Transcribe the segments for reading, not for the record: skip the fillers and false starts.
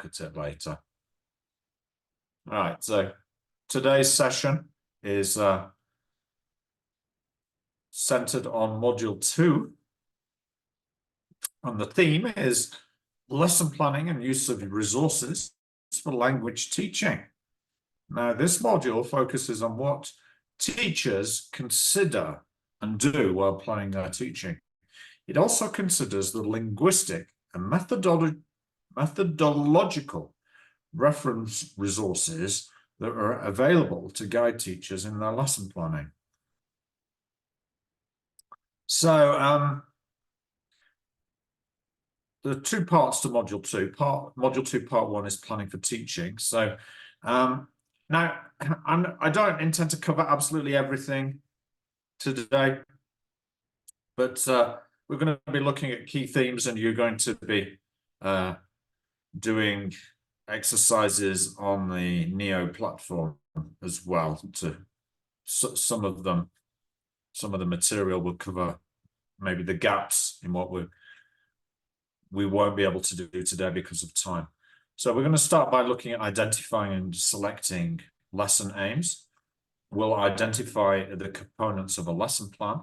look at it later. All right, so today's session is centered on Module 2. And the theme is lesson planning and use of resources for language teaching. Now, this module focuses on what teachers consider and do while planning their teaching. It also considers the linguistic and methodological reference resources that are available to guide teachers in their lesson planning. So, there are two parts to Module 2. Module 2, Part 1 is planning for teaching. So now I don't intend to cover absolutely everything today, but we're going to be looking at key themes, and you're going to be doing exercises on the Neo platform as well. Some of the material will cover maybe the gaps in what we won't be able to do today because of time. So we're going to start by looking at identifying and selecting lesson aims. We'll identify the components of a lesson plan.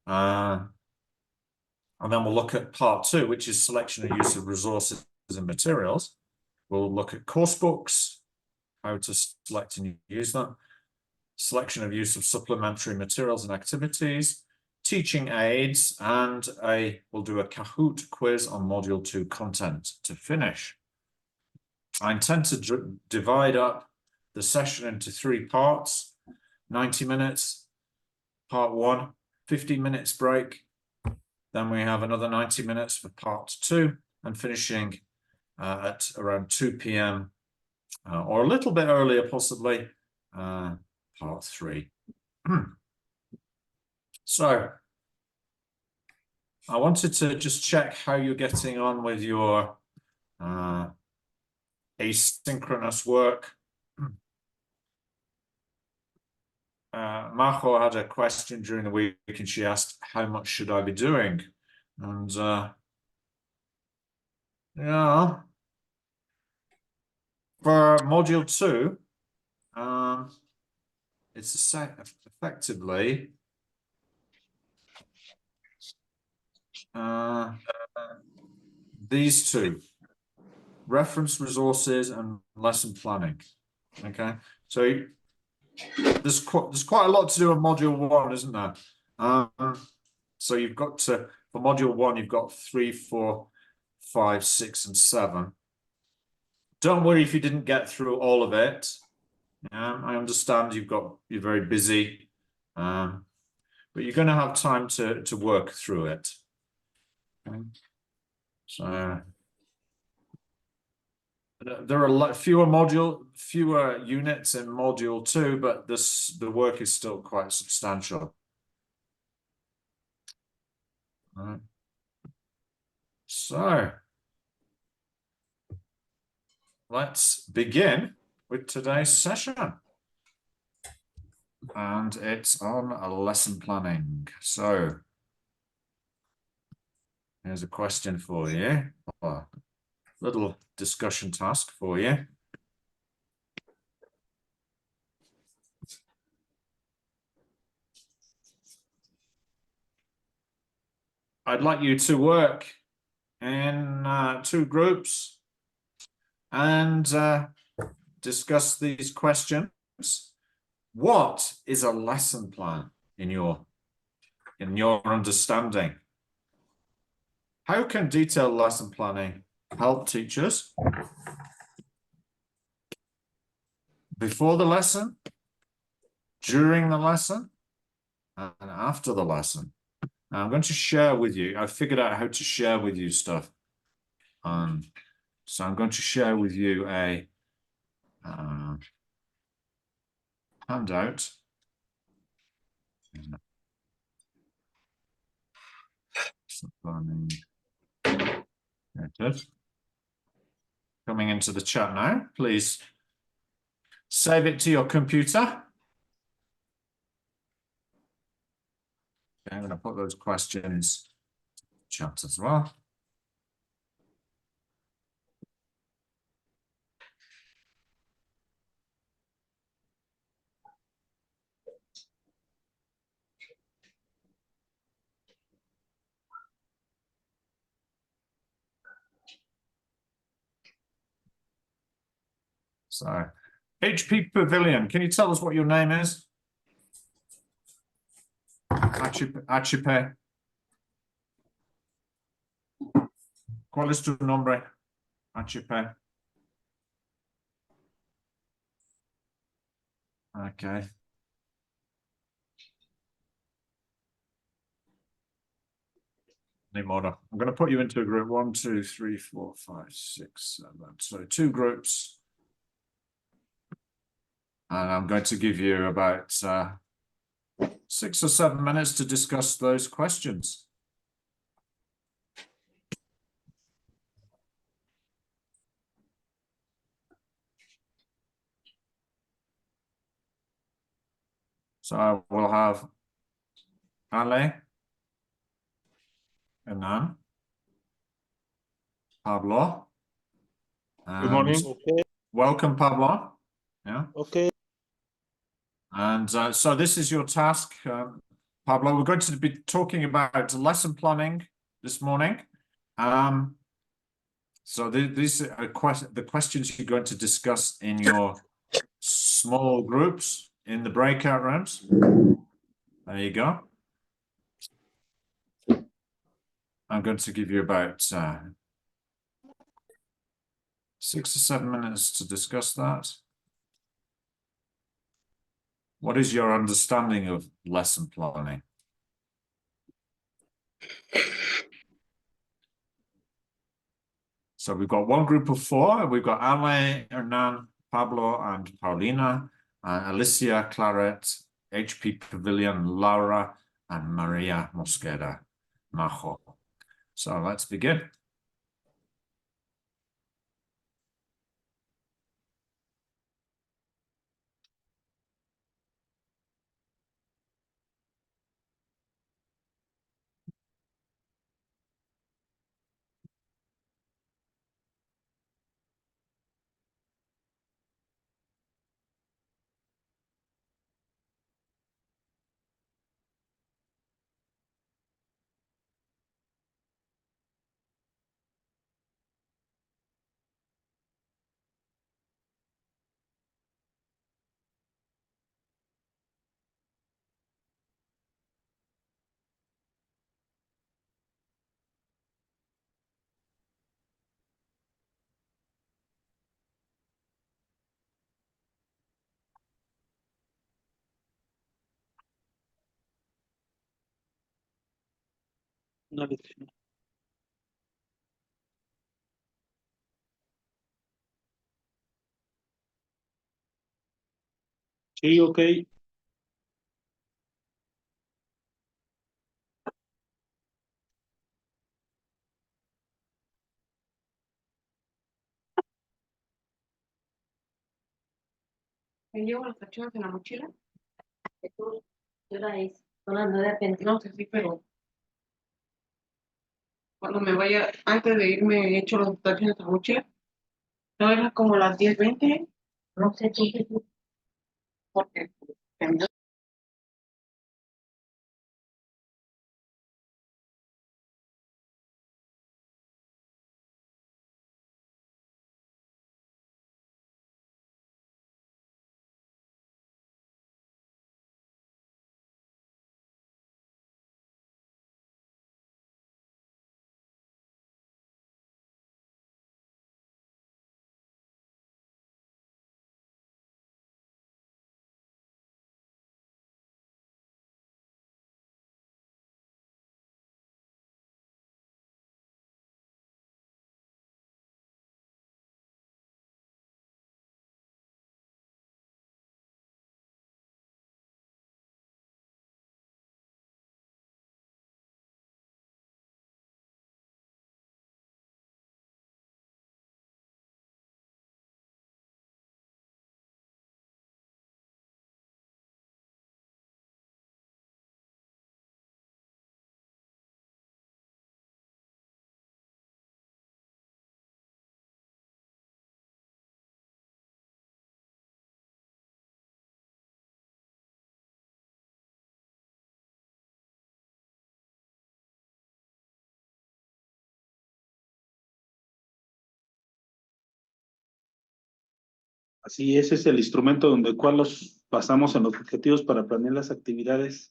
And then we'll look at part 2, which is selection and use of resources and materials. We'll look at course books, how to select and use them, selection of use of supplementary materials and activities, teaching aids, and we'll do a Kahoot quiz on Module 2 content to finish. I intend to divide up the session into 3 parts, 90 minutes, part 1, 15 minutes break. Then we have another 90 minutes for part 2, and finishing at around 2 p.m. Or a little bit earlier, possibly, part 3. So I wanted to just check how you're getting on with your asynchronous work. Marco had a question during the week, and she asked, how much should I be doing? And yeah, for Module 2, it's effectively these 2, reference resources and lesson planning. Okay, so there's quite a lot to do on Module 1, isn't there? So you've got to, for Module 1, you've got 3, 4, 5, 6, and 7. Don't worry if you didn't get through all of it. I understand you're very busy, but you're going to have time to work through it. Okay. So there are fewer units in Module 2, but the work is still quite substantial. All right. So let's begin with today's session. And it's on lesson planning. So here's a question for you, a little discussion task for you. I'd like you to work in 2 groups and discuss these questions. What is a lesson plan in your understanding? How can detailed lesson planning help teachers before the lesson, during the lesson, and after the lesson? Now, I'm going to share with you, I figured out how to share with you stuff. So I'm going to share with you a handout. Coming into the chat now, please save it to your computer. Okay, I'm going to put those questions in the chat as well. So, HP Pavilion, can you tell us what your name is? HP. ¿Cuál es tu nombre? HP. Okay. Ni modo. I'm going to put you into a group 1, 2, 3, 4, 5, 6, 7. So 2 groups. And I'm going to give you about 6 or 7 minutes to discuss those questions. So we'll have Ale, Hernan, Pablo. Good morning. Okay. Welcome, Pablo. Yeah. Okay. And so this is your task, Pablo. We're going to be talking about lesson planning this morning. So these are the questions you're going to discuss in your small groups in the breakout rooms. There you go. I'm going to give you about 6 or 7 minutes to discuss that. What is your understanding of lesson planning? So we've got one group of 4. We've got Ale, Hernan, Pablo, and Paulina, Alicia, Claret, HP Pavilion, Laura, and Maria Mosqueda, Majo. So let's begin. Una lección. Sí, ok. ¿Me llevo los cachorros en la mochila? ¿Qué hora es? Son las 9:20. No sé, sí, pero cuando me vaya, antes de irme, he hecho los tachos en la mochila. No era como las 10:20. No sé, porque Así, ese es el instrumento donde cual los basamos en los objetivos para planear las actividades.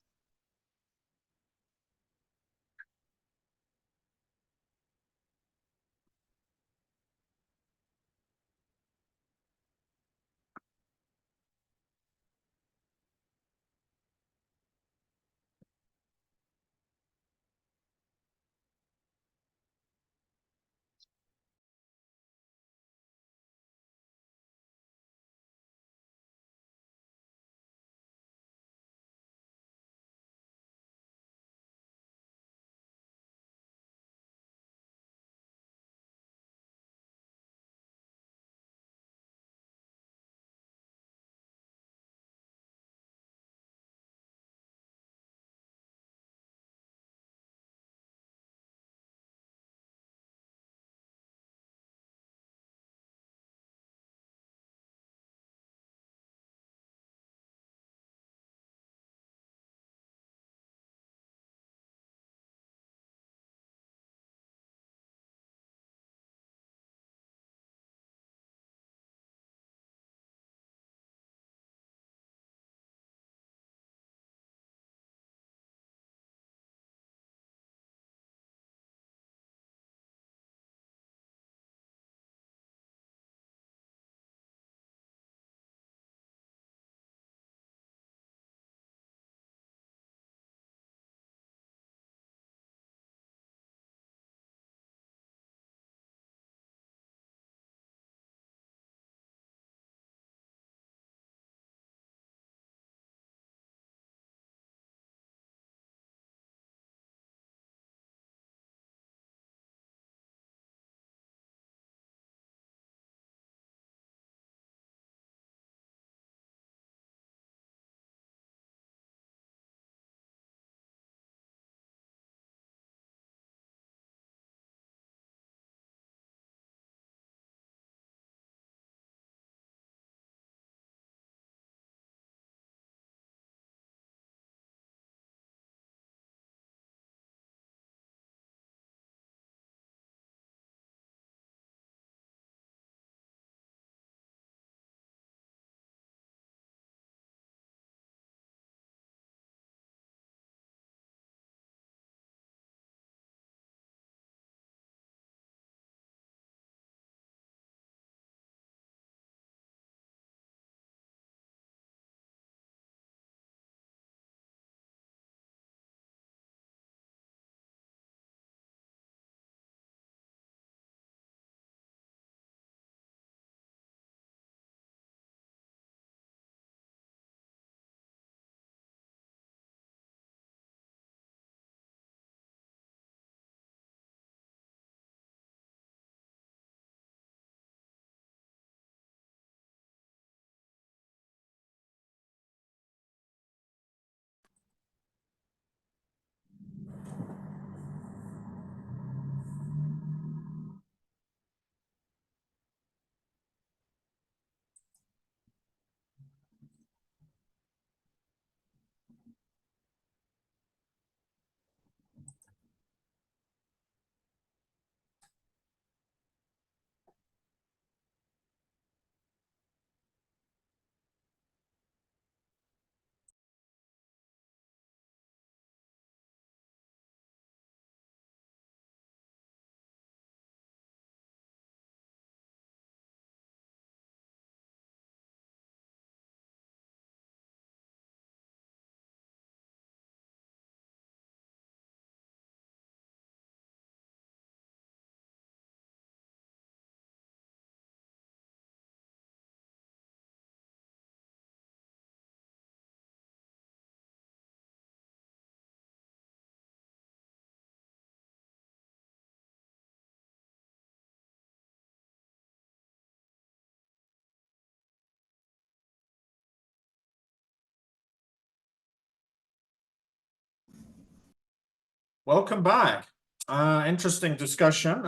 Welcome back. Interesting discussion.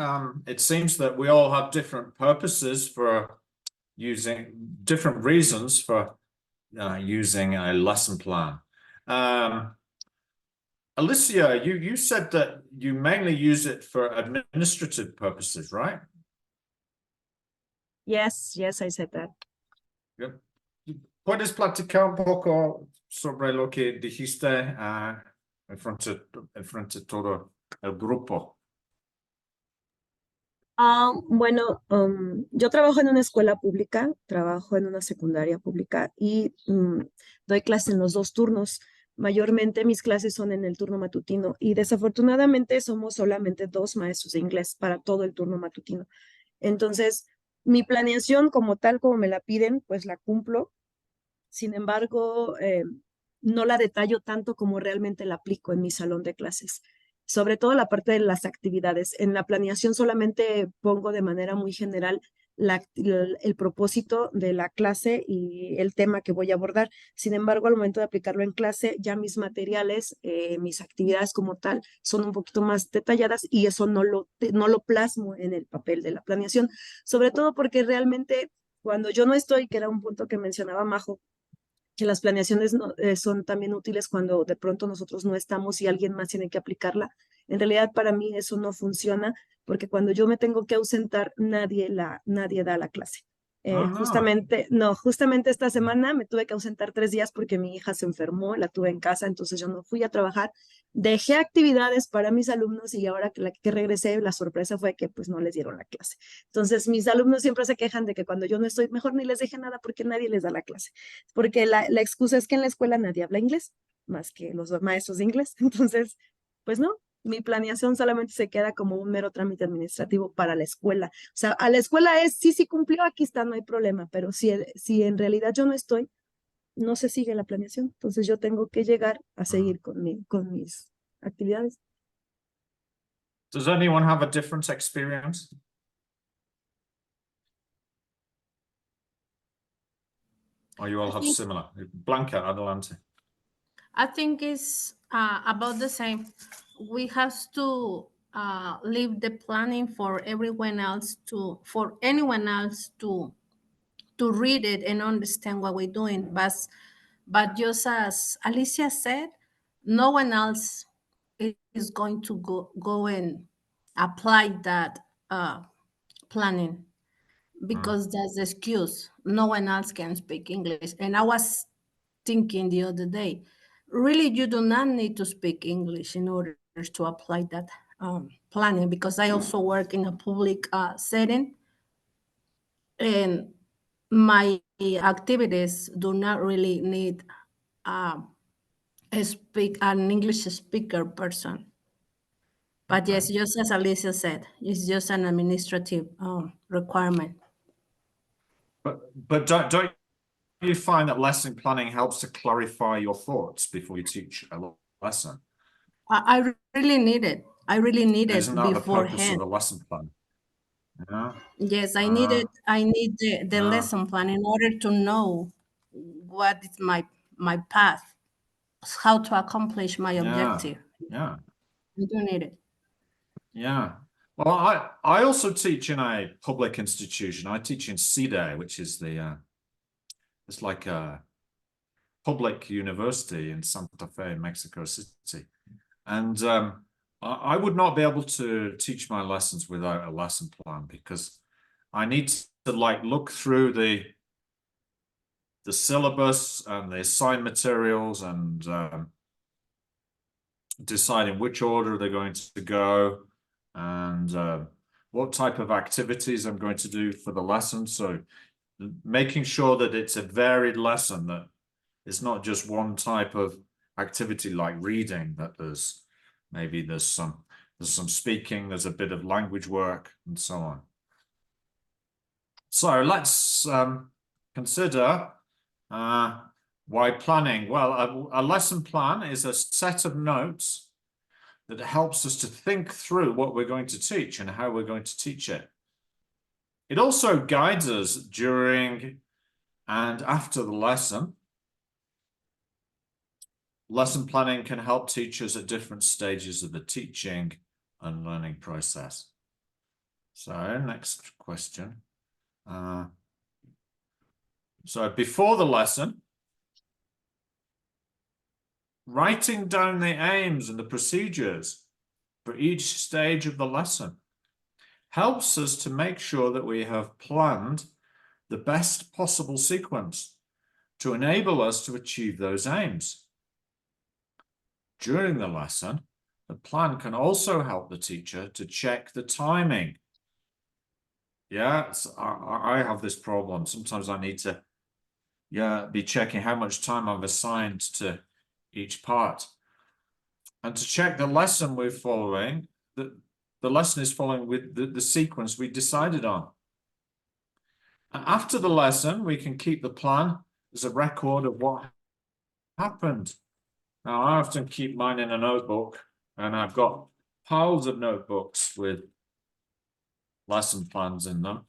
It seems that we all have different purposes for using different reasons for using a lesson plan. Alicia, you said that you mainly use it for administrative purposes, right? Yes, I said that. Yep. ¿Puedes platicar un poco sobre lo que dijiste en frente de todo el grupo? Bueno, yo trabajo en una escuela pública, trabajo en una secundaria pública y doy clase en los dos turnos. Mayormente mis clases son en el turno matutino y desafortunadamente somos solamente dos maestros de inglés para todo el turno matutino. Entonces, mi planeación como tal, como me la piden, pues la cumplo. Sin embargo, no la detallo tanto como realmente la aplico en mi salón de clases. Sobre todo la parte de las actividades. En la planeación solamente pongo de manera muy general el propósito de la clase y el tema que voy a abordar. Sin embargo, al momento de aplicarlo en clase, ya mis materiales, mis actividades como tal, son un poquito más detalladas y eso no lo plasmo en el papel de la planeación. Sobre todo porque realmente cuando yo no estoy, que era un punto que mencionaba Majo, que las planeaciones son también útiles cuando de pronto nosotros no estamos y alguien más tiene que aplicarla. En realidad para mí eso no funciona porque cuando yo me tengo que ausentar, nadie da la clase. Ajá. Justamente esta semana me tuve que ausentar 3 días porque mi hija se enfermó, la tuve en casa, entonces yo no fui a trabajar, dejé actividades para mis alumnos y ahora que regresé, la sorpresa fue que pues no les dieron la clase. Entonces mis alumnos siempre se quejan de que cuando yo no estoy, mejor ni les deje nada porque nadie les da la clase, porque la excusa es que en la escuela nadie habla inglés, más que los maestros de inglés. Entonces, pues no, mi planeación solamente se queda como un mero trámite administrativo para la escuela. O sea, a la escuela es, sí, sí cumplió, aquí está, no hay problema, pero si en realidad yo no estoy, no se sigue la planeación. Entonces yo tengo que llegar a seguir con mis actividades. Does anyone have a different experience? Or you all I have think- similar? Blanca, adelante. I think it's about the same. We have to leave the planning for anyone else to read it and understand what we're doing. But just as Alicia said, no one else is going to go and apply that planning because that's the excuse. No one else can speak English. And I was thinking the other day, really, you do not need to speak English in order to apply that planning, because I also work in a public setting, and my activities do not really need an English speaker person. But Okay. yes, just as Alicia said, it's just an administrative requirement. But don't you find that lesson planning helps to clarify your thoughts before you teach a lesson? I really need it. I really need Isn't it that the purpose beforehand. of a lesson plan? Yeah. Yes, I need it. I need the lesson plan in order to know what is my path, how to accomplish my objective. Yeah. I do need it. Yeah. Well, I also teach in a public institution. I teach in CIDE, which is it's like a public university in Santa Fe, Mexico City. And I would not be able to teach my lessons without a lesson plan because I need to like look through the syllabus and the assigned materials and decide in which order they're going to go and what type of activities I'm going to do for the lesson. So making sure that it's a varied lesson, that it's not just one type of activity like reading, that there's some speaking, there's a bit of language work and so on. So let's consider why planning. Well, a lesson plan is a set of notes that helps us to think through what we're going to teach and how we're going to teach it. It also guides us during and after the lesson. Lesson planning can help teachers at different stages of the teaching and learning process. So next question. So before the lesson, writing down the aims and the procedures for each stage of the lesson helps us to make sure that we have planned the best possible sequence to enable us to achieve those aims. During the lesson, the plan can also help the teacher to check the timing. Yes, I have this problem. Sometimes I need to be checking how much time I've assigned to each part. And to check the lesson we're following, the lesson is following with the sequence we decided on. And after the lesson, we can keep the plan as a record of what happened. Now, I often keep mine in a notebook, and I've got piles of notebooks with lesson plans in them.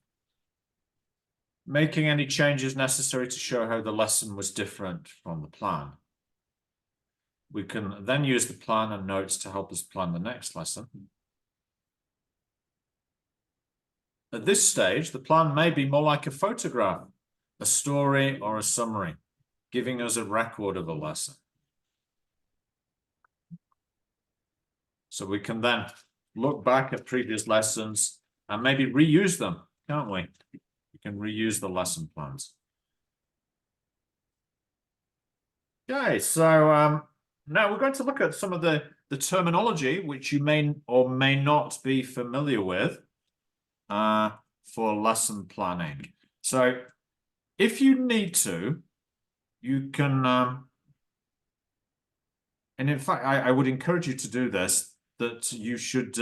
Making any changes necessary to show how the lesson was different from the plan. We can then use the plan and notes to help us plan the next lesson. At this stage, the plan may be more like a photograph, a story, or a summary, giving us a record of a lesson. So we can then look back at previous lessons and maybe reuse them, can't we? We can reuse the lesson plans. Okay, so now we're going to look at some of the terminology which you may or may not be familiar with for lesson planning. So if you need to, you can, and in fact, I would encourage you to do this, that you should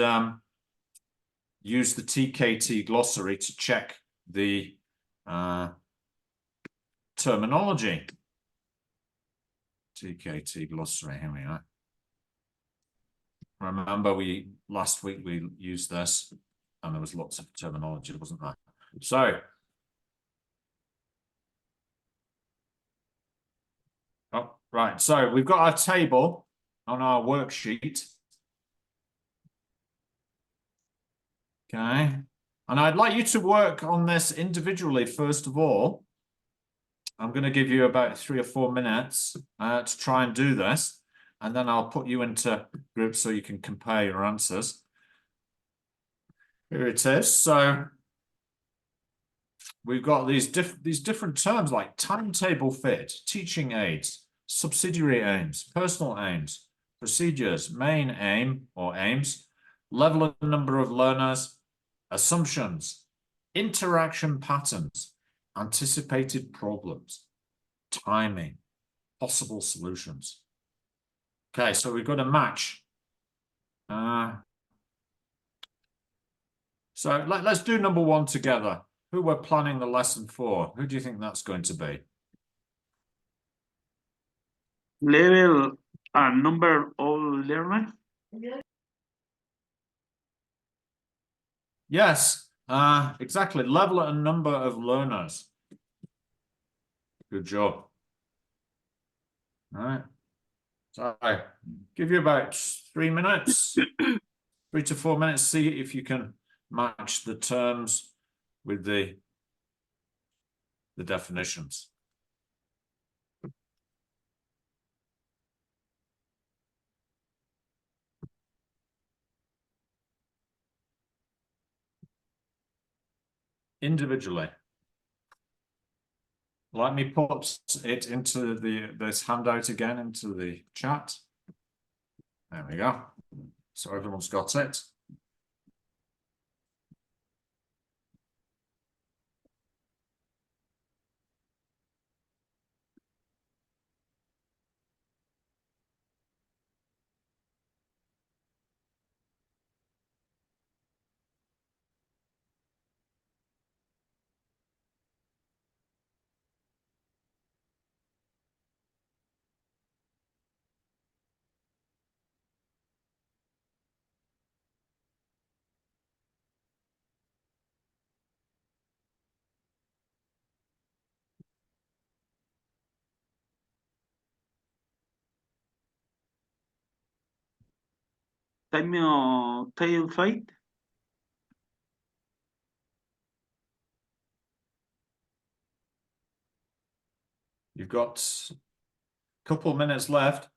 use the TKT glossary to check the terminology. TKT glossary, here we are. Remember, last week we used this, and there was lots of terminology, wasn't there? So, right. So we've got our table on our worksheet. Okay, and I'd like you to work on this individually first of all. I'm going to give you about 3 or 4 minutes to try and do this, and then I'll put you into groups so you can compare your answers. Here it is. So we've got these different terms like timetable fit, teaching aids, subsidiary aims, personal aims, procedures, main aim or aims, level and number of learners, assumptions, interaction patterns, anticipated problems, timing, possible solutions. Okay, so we've got a match. So let's do number 1 together. Who we're planning the lesson for? Who do you think that's going to be? Level and number of learners. Yes, exactly. Level and number of learners. Good job. All right. So I give you about 3 minutes, 3 to 4 minutes. See if you can match the terms with the definitions. Individually. Let me put it into this handout again into the chat. There we go. So everyone's got it. Tail fight. You've got a couple of minutes left.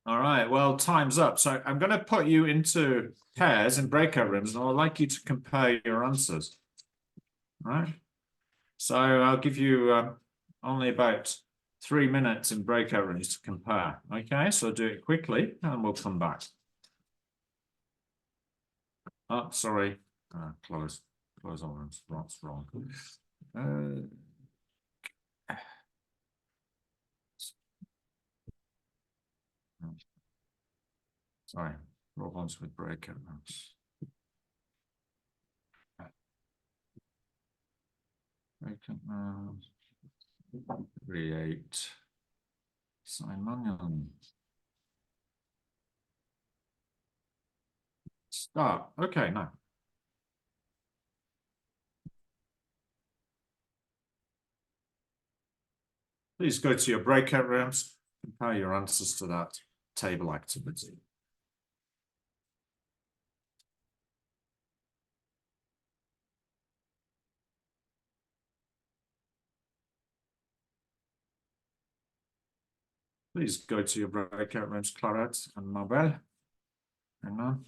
All right, well, time's up. So I'm going to put you into pairs in breakout rooms, and I'd like you to compare your answers. All right. So I'll give you only about 3 minutes in breakout rooms to compare. Okay, so do it quickly, and we'll come back. Oh, sorry. Close all rooms. That's wrong. Sorry, wrong ones with breakout rooms. Breakout rooms. Create. Simon. Start. Okay, now. Please go to your breakout rooms, compare your answers to that table activity. Please go to your breakout rooms, Claret and Mabel. Hang on.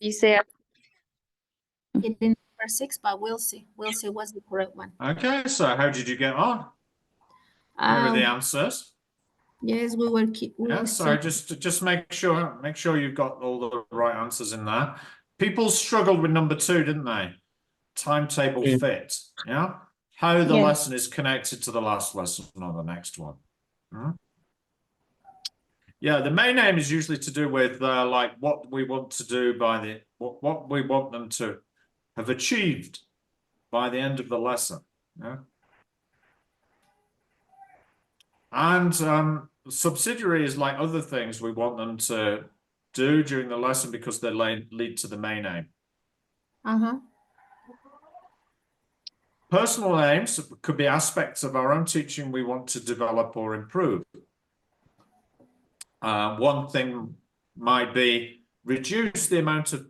Dice, It in number 6, but we'll see. We'll see what's the correct one. Okay, so how did you get on? Here are the answers. Yes, we will keep. We Yeah, will so see. just make sure you've got all the right answers in there. People struggled with number 2, didn't they? Timetable Yeah. fit. Yeah. How the Yeah. lesson is connected to the last lesson or the next one. Hmm? Yeah, the main aim is usually to do with like what we want to do by the what we want them to have achieved by the end of the lesson. Yeah. And subsidiary is like other things we want them to do during the lesson because they lead to the main aim. Personal aims could be aspects of our own teaching we want to develop or improve. One thing might be reduce the amount of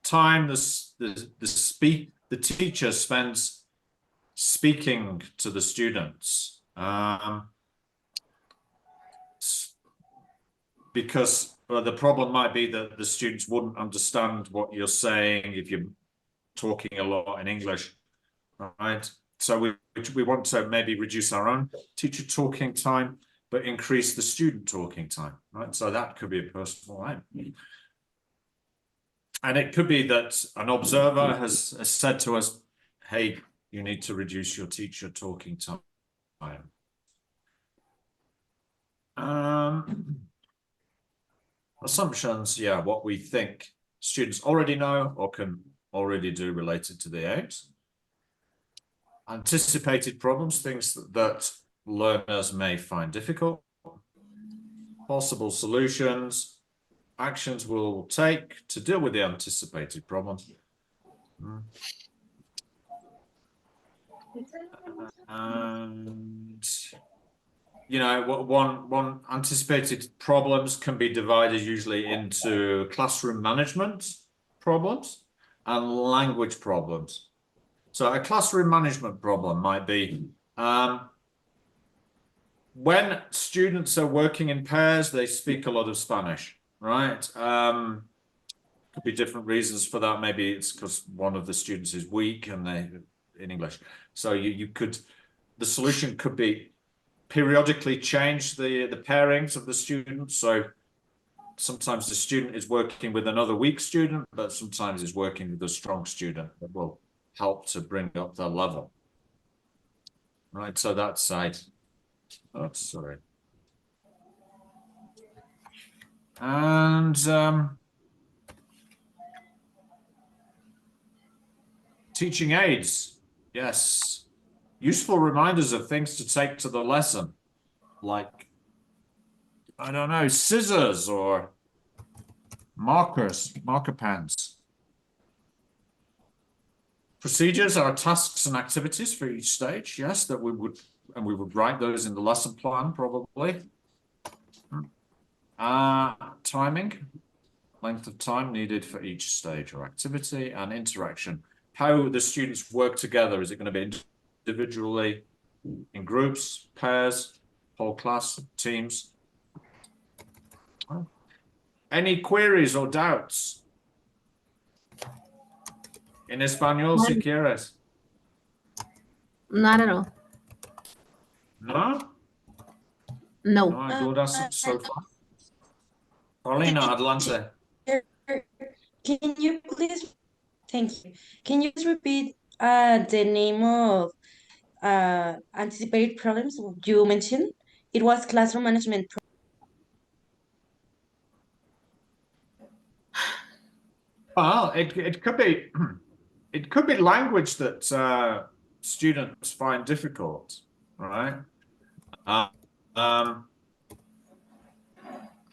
time the teacher spends speaking to the students. Because the problem might be that the students wouldn't understand what you're saying if you're talking a lot in English, right? So we want to maybe reduce our own teacher talking time, but increase the student talking time, right? So that could be a personal aim. And it could be that an observer has said to us, hey, you need to reduce your teacher talking time. Assumptions, yeah, what we think students already know or can already do related to the aims. Anticipated problems, things that learners may find difficult. Possible solutions, actions we'll take to deal with the anticipated problems. And you know, one anticipated problems can be divided usually into classroom management problems and language problems. So a classroom management problem might be when students are working in pairs, they speak a lot of Spanish, right? Could be different reasons for that. Maybe it's because one of the students is weak and they in English. So the solution could be periodically change the pairings of the students. So sometimes the student is working with another weak student, but sometimes is working with a strong student that will help to bring up their level. Right, so that side. Oh, sorry. And teaching aids, yes. Useful reminders of things to take to the lesson, like, I don't know, scissors or marker pens. Procedures are tasks and activities for each stage, yes, that we would write those in the lesson plan probably. Timing, length of time needed for each stage or activity, and interaction. How the students work together. Is it going to be individually, in groups, pairs, whole class, teams? Any queries or doubts? En español, si quieres. Not at all. No? No. No hay dudas so far. Paulina, adelante. Can you please, thank you. Can you please repeat the name of anticipated problems you mentioned? It was classroom management. Well, it could be it could be language that students find difficult, right?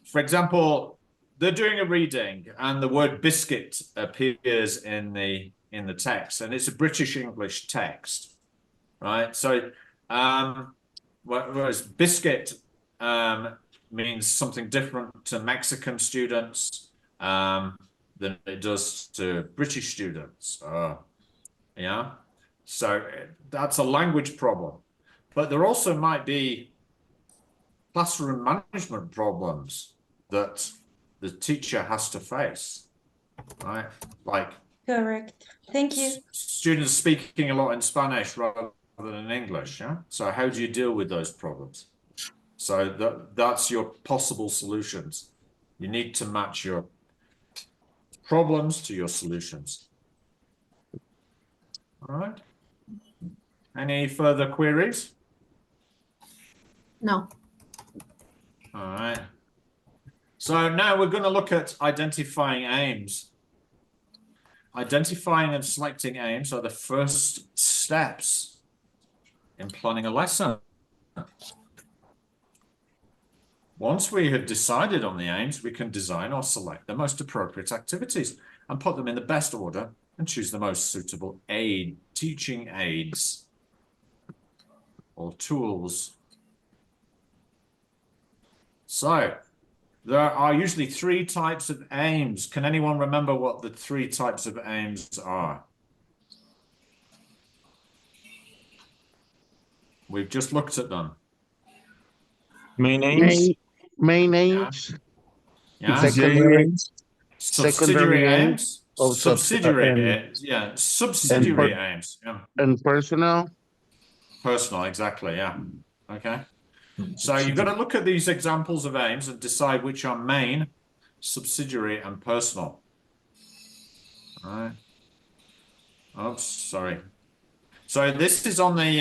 For example, they're doing a reading and the word biscuit appears in the text, and it's a British English text, right? So whereas biscuit means something different to Mexican students than it does to British students. Yeah, so that's a language problem, but there also might be classroom management problems that the teacher has to face. right? Like Correct. Thank you. students speaking a lot in Spanish rather than in English, yeah? So how do you deal with those problems? So that's your possible solutions. You need to match your problems to your solutions. All right. Any further queries? No. All right. So now we're going to look at identifying aims. Identifying and selecting aims are the first steps in planning a lesson. Once we have decided on the aims, we can design or select the most appropriate activities and put them in the best order and choose the most suitable teaching aids or tools. So there are usually 3 types of aims. Can anyone remember what the 3 types of aims are? We've just looked at them. Main aims, Main aims, Yeah. secondary aims, Subsidiary aims, of subsidiary aims, yeah. and personal. Personal, exactly, yeah. Okay. So you've got to look at these examples of aims and decide which are main, subsidiary, and personal. All right. Oops, sorry. So this is on the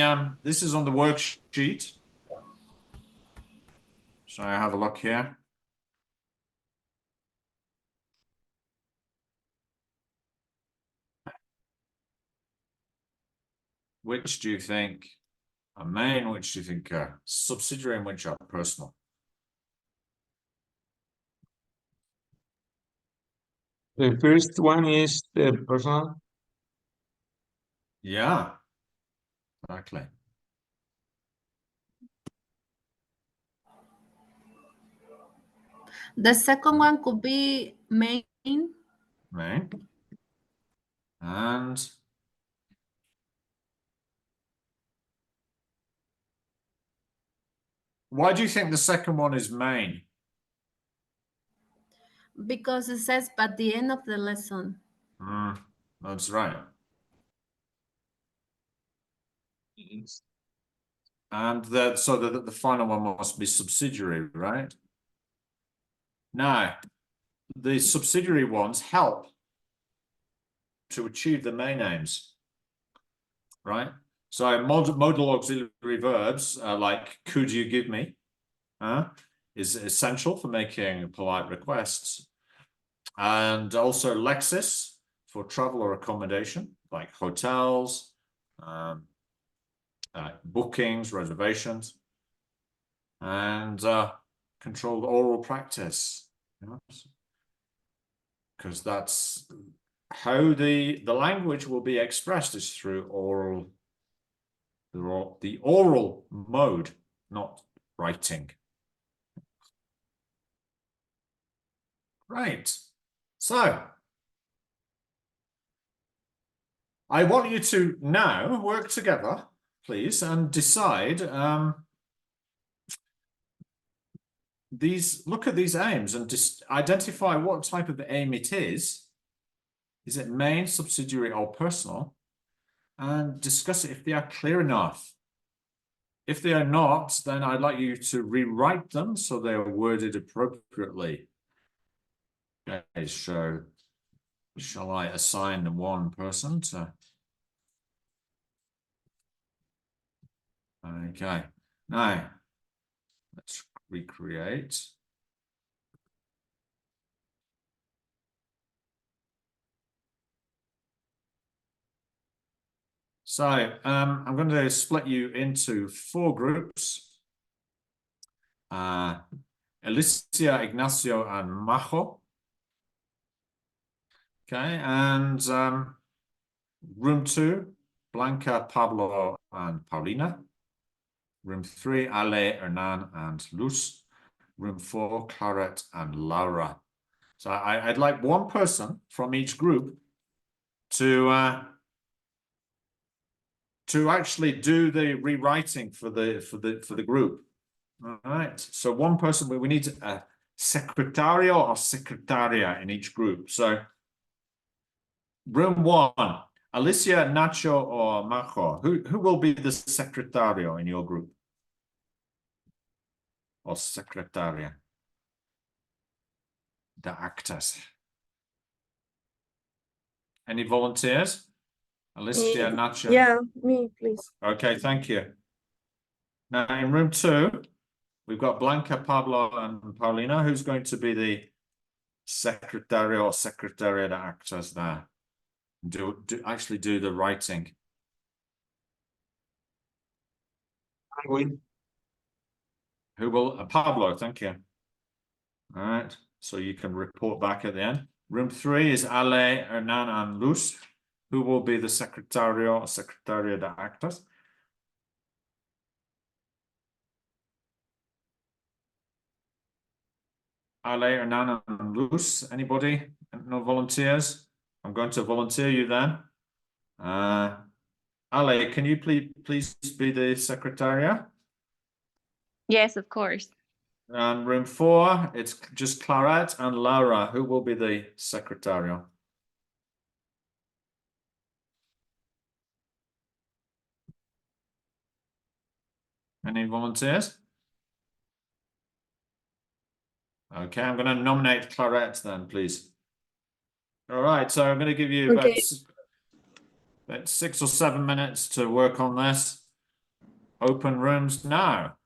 worksheet. So I have a look here. Which do you think are main? Which do you think are subsidiary, and which are personal? the first one is the personal. Yeah, exactly. The second one could be main. Main. And why do you think the second one is main? Because it says at the end of the lesson. That's right. And so the final one must be subsidiary, right? Now, the subsidiary ones help to achieve the main aims, right? So modal auxiliary verbs like could you give me is essential for making polite requests. And also lexis for travel or accommodation, like hotels, bookings, reservations, and controlled oral practice, because that's how the language will be expressed, is through the oral mode, not writing. Right. So I want you to now work together, please, and decide look at these aims and just identify what type of aim it is. Is it main, subsidiary, or personal? And discuss it if they are clear enough. If they are not, then I'd like you to rewrite them so they are worded appropriately. Okay, so shall I assign one person to? Okay, now let's recreate. So I'm going to split you into 4 groups. Alicia, Ignacio, and Majo. Okay, and room 2, Blanca, Pablo, and Paulina. Room 3, Ale, Hernan, and Luz. Room 4, Claret and Laura. So I'd like one person from each group to actually do the rewriting for the group. All right. So one person, we need a secretario or secretaria in each group. So room 1, Alicia, Nacho, or Majo. Who will be the secretario in your group? Or secretaria? The actors. Any volunteers? Alicia, Nacho. Yeah, me, please. Okay, thank you. Now in room 2, we've got Blanca, Pablo, and Paulina. Who's going to be the secretary or secretariat actors there? Actually do the writing. Win. Who will? Pablo, thank you. All right, so you can report back at the end. Room 3 is Ale, Hernan, and Luz. Who will be the secretariat actors? Ale, Hernan, and Luz. Anybody? No volunteers? I'm going to volunteer you then. Ale, can you please be the secretariat? Yes, of course. And room 4, it's just Claret and Laura. Who will be the secretariat? Any volunteers? Okay, I'm going to nominate Claret then, please. All right, so I'm going to give you Okay. about 6 or 7 minutes to work on this. Open rooms now.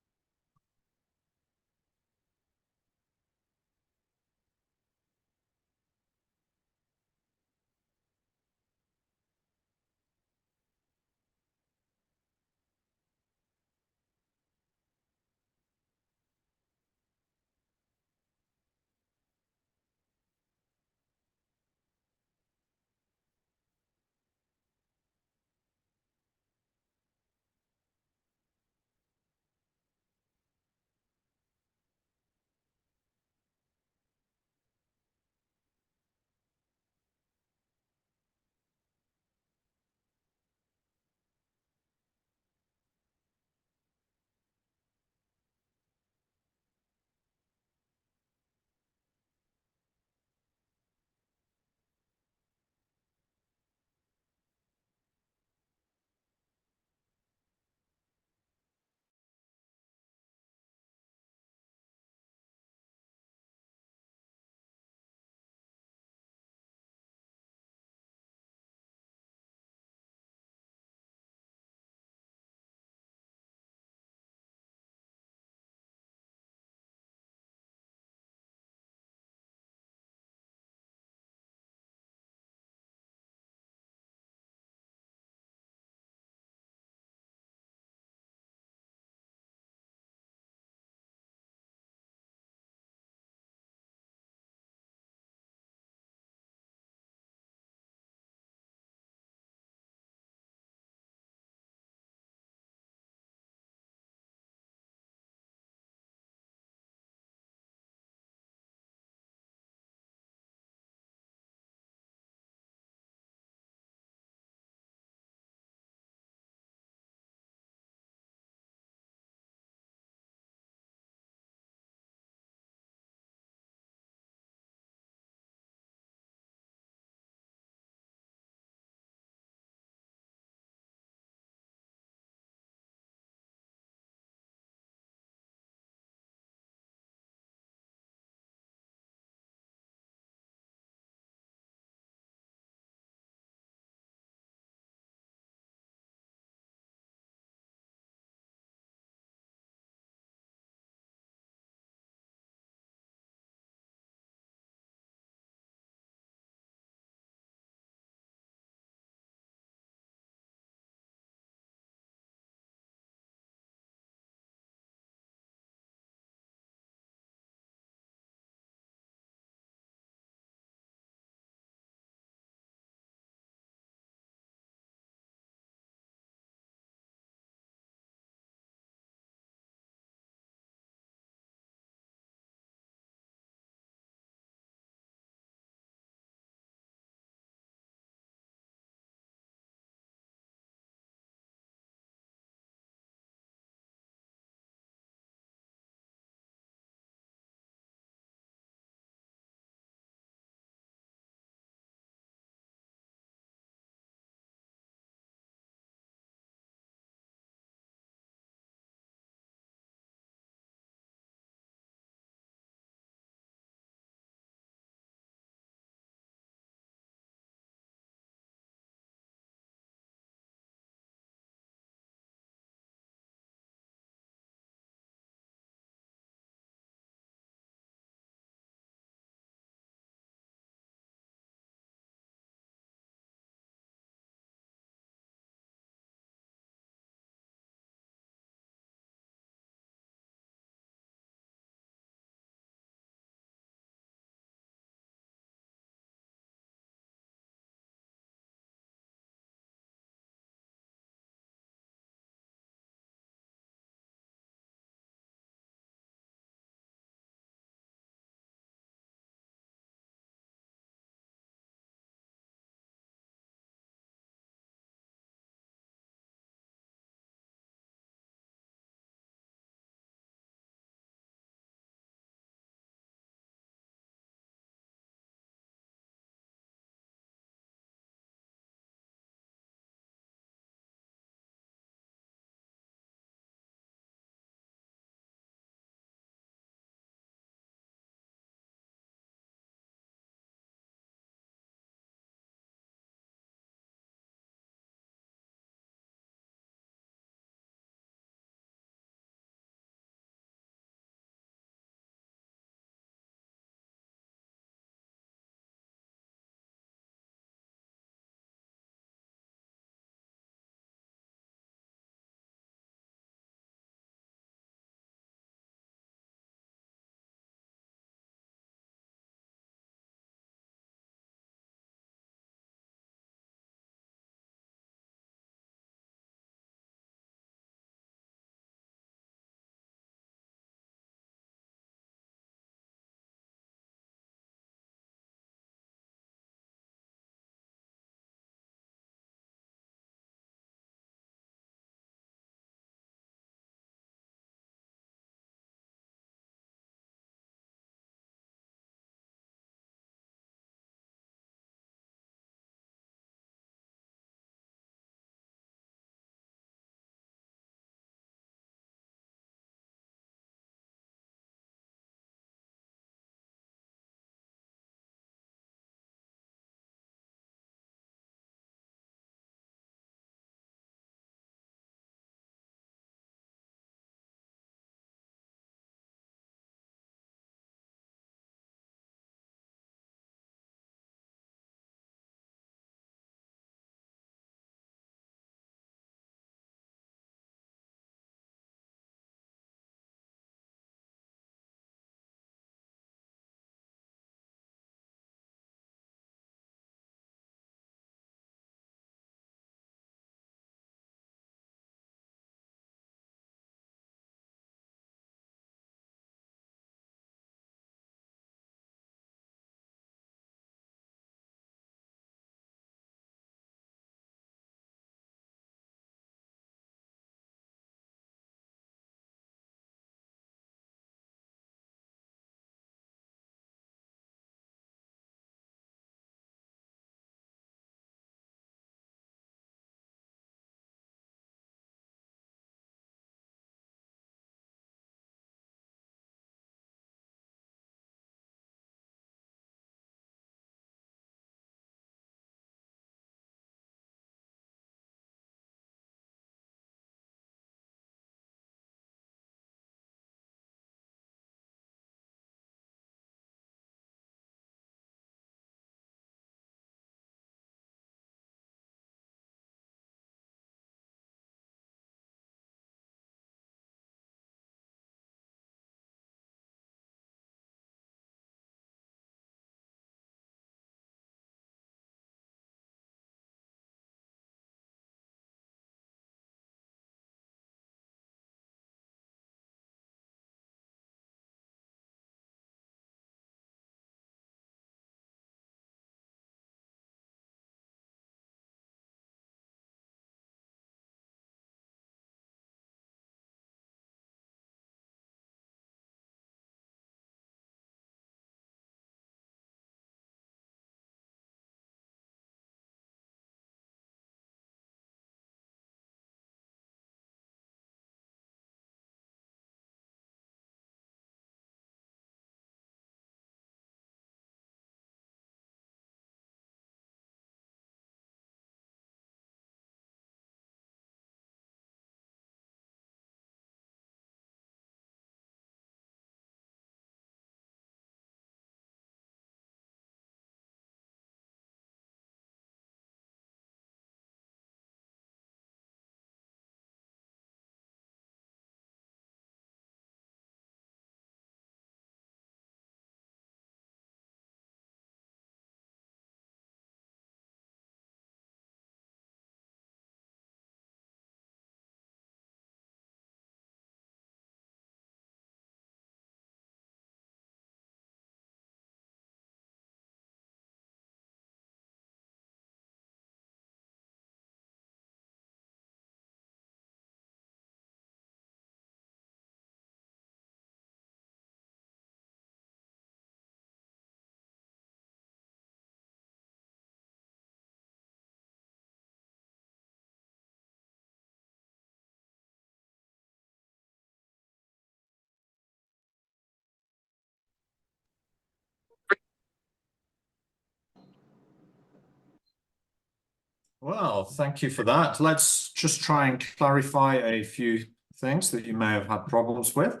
Well, thank you for that. Let's just try and clarify a few things that you may have had problems with.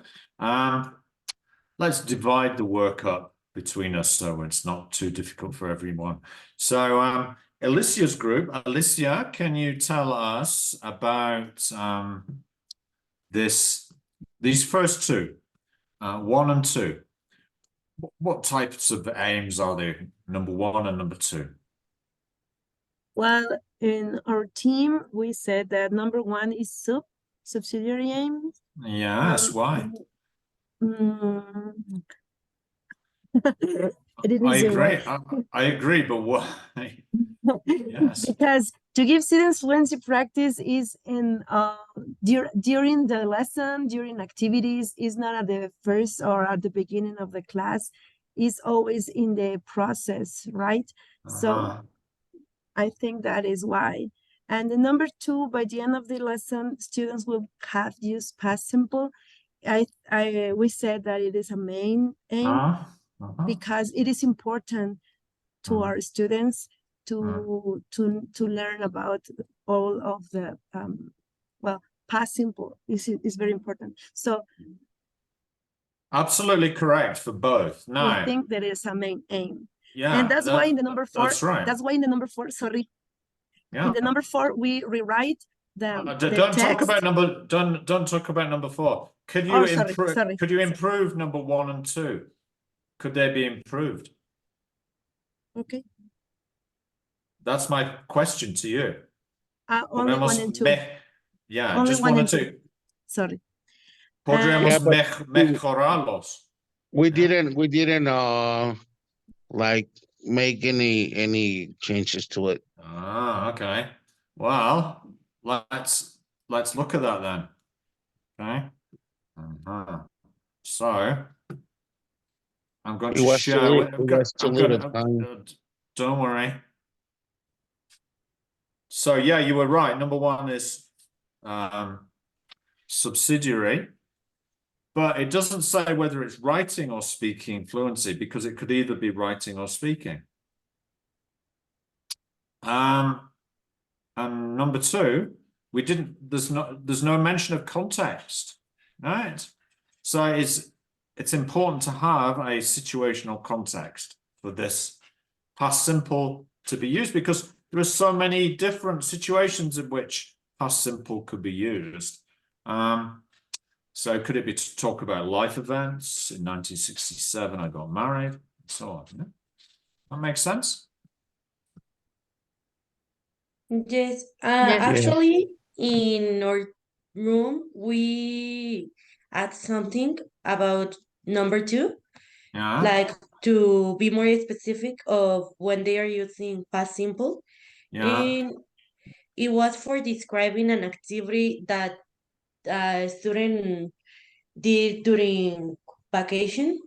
Let's divide the work up between us so it's not too difficult for everyone. So Alicia's group. Alicia, can you tell us about these first two, 1 and 2? What types of aims are there? Number 1 and number 2. Well, in our team, we said that number 1 is subsidiary aim. Yes, why? I didn't I say agree. why. I agree, but why? Yes. Because to give students fluency practice is in during the lesson, during activities, is not at the first or at the beginning of the class, is always in the process, right? So I think that is why. And the number 2, by the end of the lesson, students will have used past simple. We said that it is a main aim because it is important to our students to learn about all of the past simple is very important. So absolutely correct for both. No, I think that is a main aim. yeah, And that's why in the number 4, that's right. that's why in the number 4, sorry. Yeah. In the number 4, we rewrite the don't text. talk about don't talk about number 4. Could you improve? Sorry. Could you improve number 1 and 2? Could they be improved? Okay. That's my question to you. Only 1 and 2. Yeah, Only just 1 1 and and 2. 2. Sorry. Podríamos Yeah, but mejorarlos. we didn't like make any changes to it. Okay. Well, let's look at that then. Okay. So I'm going to share. Don't worry. So yeah, you were right. Number 1 is subsidiary, but it doesn't say whether it's writing or speaking fluency because it could either be writing or speaking. And number 2, we didn't. There's no mention of context, right? So it's important to have a situational context for this past simple to be used because there are so many different situations in which past simple could be used. So could it be to talk about life events? In 1967, I got married, and so on. Yeah? That makes sense? Yes. Yes. Actually, in our room, we add something about number 2, Yeah. like to be more specific of when they are using past simple. Yeah. And it was for describing an activity that a student did during vacation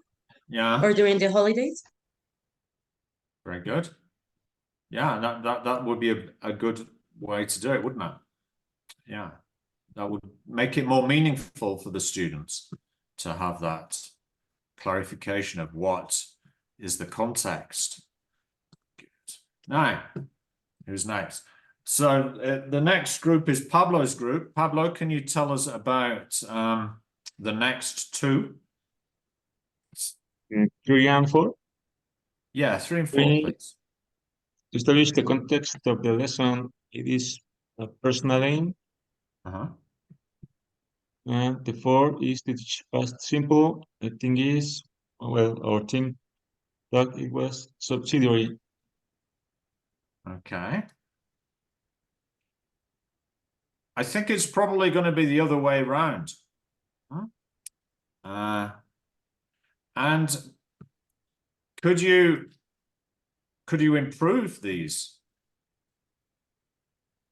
Yeah. or during the holidays. Very good. Yeah, that would be a good way to do it, wouldn't it? Yeah. That would make it more meaningful for the students to have that clarification of what is the context. Good. Now, who's next? So the next group is Pablo's group. Pablo, can you tell us about the next 2? 3 and 4. Yeah, 3 and 4, please. To establish the context of the lesson, it is a personal aim. And the 4 is to teach past simple. I think is, well, our team thought it was subsidiary. Okay. I think it's probably going to be the other way around. And could you improve these?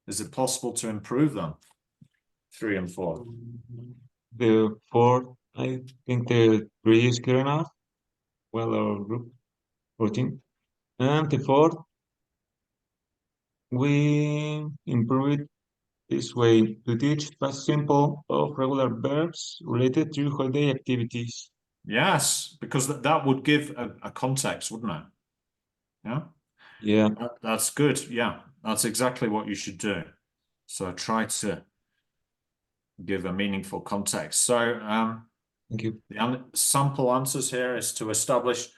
Is it possible to improve them? 3 and 4. The 4, I think the 3 is clear enough. Well, our group 14. And the 4, we improve it this way to teach past simple of regular verbs related to holiday activities. Yes, because that would give a context, wouldn't it? Yeah. Yeah. That's good. Yeah. That's exactly what you should do. So try to give a meaningful context. So Thank you. the sample answers here is to establish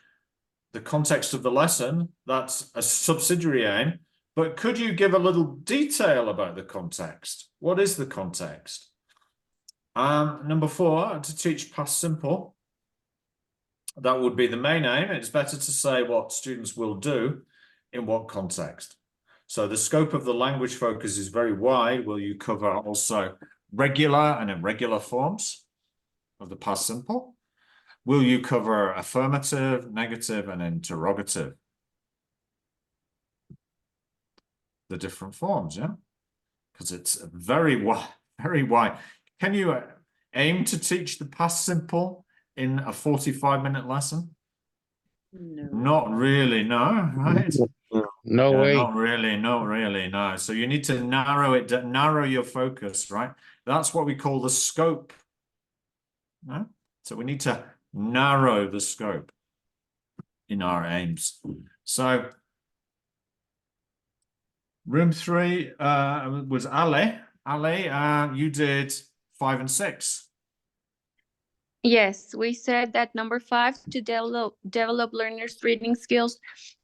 the context of the lesson. That's a subsidiary aim. But could you give a little detail about the context? What is the context? Number 4, to teach past simple. That would be the main aim. It's better to say what students will do in what context. So the scope of the language focus is very wide. Will you cover also regular and irregular forms of the past simple? Will you cover affirmative, negative, and interrogative? The different forms, yeah? Because it's very wide, very wide. Can you aim to teach the past simple in a 45-minute lesson? No. Not really, no, right? No way. Not really, no. So you need to narrow your focus, right? That's what we call the scope. No? So we need to narrow the scope in our aims. So room 3 was Ale. Ale, you did 5 and 6. Yes, we said that number 5 to develop learners' reading skills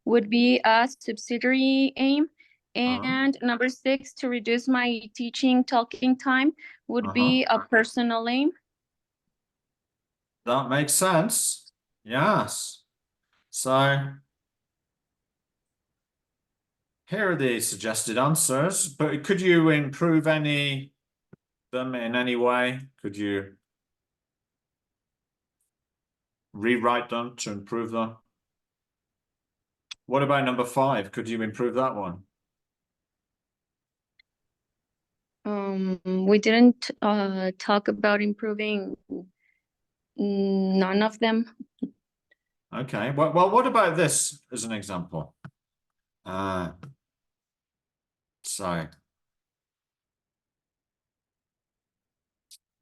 would be a subsidiary aim. And number 6 to reduce my teaching talking time would be a personal aim. That makes sense. Yes. So here are the suggested answers, but could you improve them in any way? Could you rewrite them to improve them? What about number 5? Could you improve that one? We didn't talk about improving none of them. Okay. Well, what about this as an example?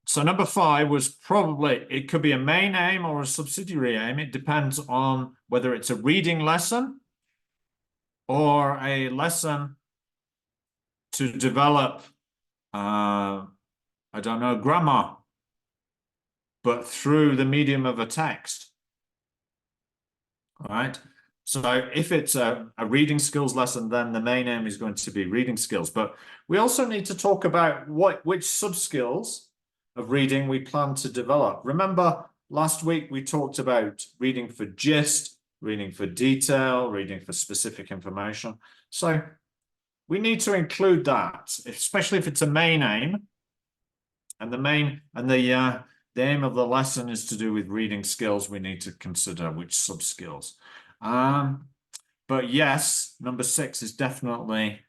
So number 5 was probably, it could be a main aim or a subsidiary aim. It depends on whether it's a reading lesson or a lesson to develop, I don't know, grammar, but through the medium of a text. All right. So if it's a reading skills lesson, then the main aim is going to be reading skills. But we also need to talk about which sub-skills of reading we plan to develop. Remember, last week we talked about reading for gist, reading for detail, reading for specific information. So we need to include that, especially if it's a main aim. And the aim of the lesson is to do with reading skills. We need to consider which sub-skills. But yes, number 6 is definitely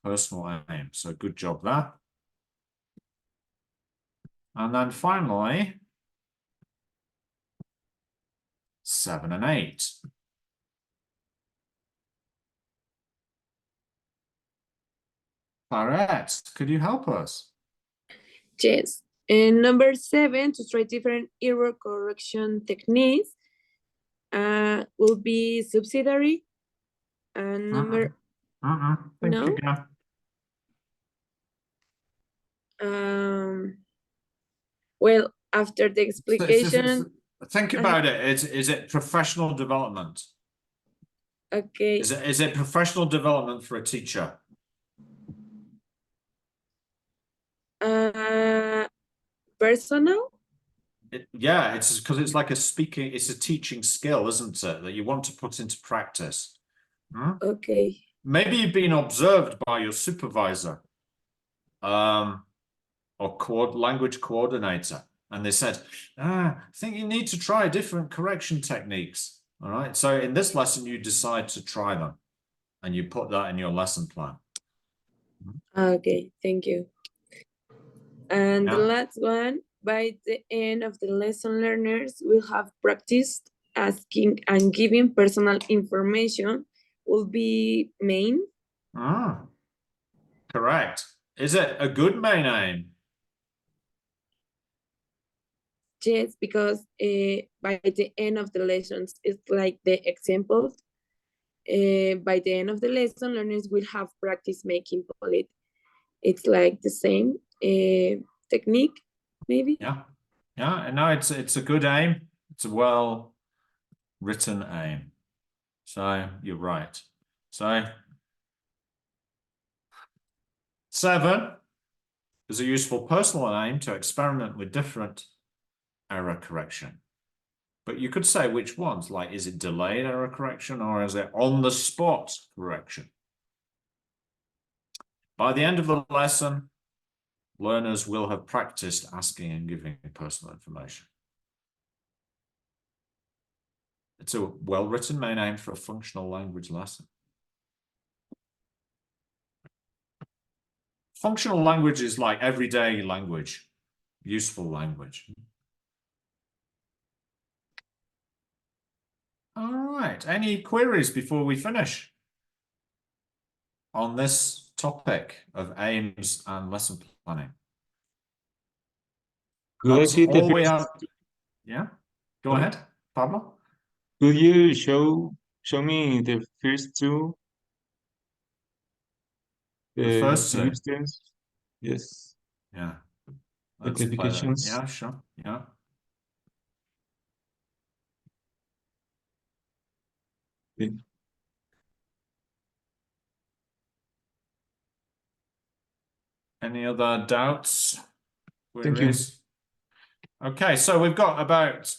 personal aim. So good job there. And then finally, 7 and 8. Claret, could you help us? Yes. And number 7, to try different error correction techniques, will be subsidiary. And number Think no. again. Well, after the explication. Think about it. Is it professional development? Okay. Is it professional development for a teacher? Personal? Yeah, it's because it's like it's a teaching skill, isn't it? That you want to put into practice. Okay. Maybe you've been observed by your supervisor, or language coordinator, and they said, I think you need to try different correction techniques. All right. So in this lesson, you decide to try them and you put that in your lesson plan. Okay, thank you. And the last one, by the end of the lesson, learners will have practiced asking and giving personal information will be main. Correct. Is it a good main aim? Yes, because by the end of the lessons, it's like the examples by the end of the lesson, learners will have practice making polite. It's like the same technique, maybe. Yeah, yeah. And no, it's a good aim. It's a well written aim. So you're right. So 7 is a useful personal aim to experiment with different error correction. But you could say which ones, like, is it delayed error correction or is it on the spot correction? By the end of the lesson, learners will have practiced asking and giving personal information. It's a well-written main aim for a functional language lesson. Functional language is like everyday language, useful language. All right, any queries before we finish on this topic of aims and lesson planning? Could I That's see the all we first? have. Yeah, go Sorry? ahead, Pablo. Could you show me the first two? The first two. illustrations? Yes. Yeah. The Let's play that. clarifications. Yeah, sure. Yeah. Okay. Any other doubts? Thank you. Queries? Okay, so we've got about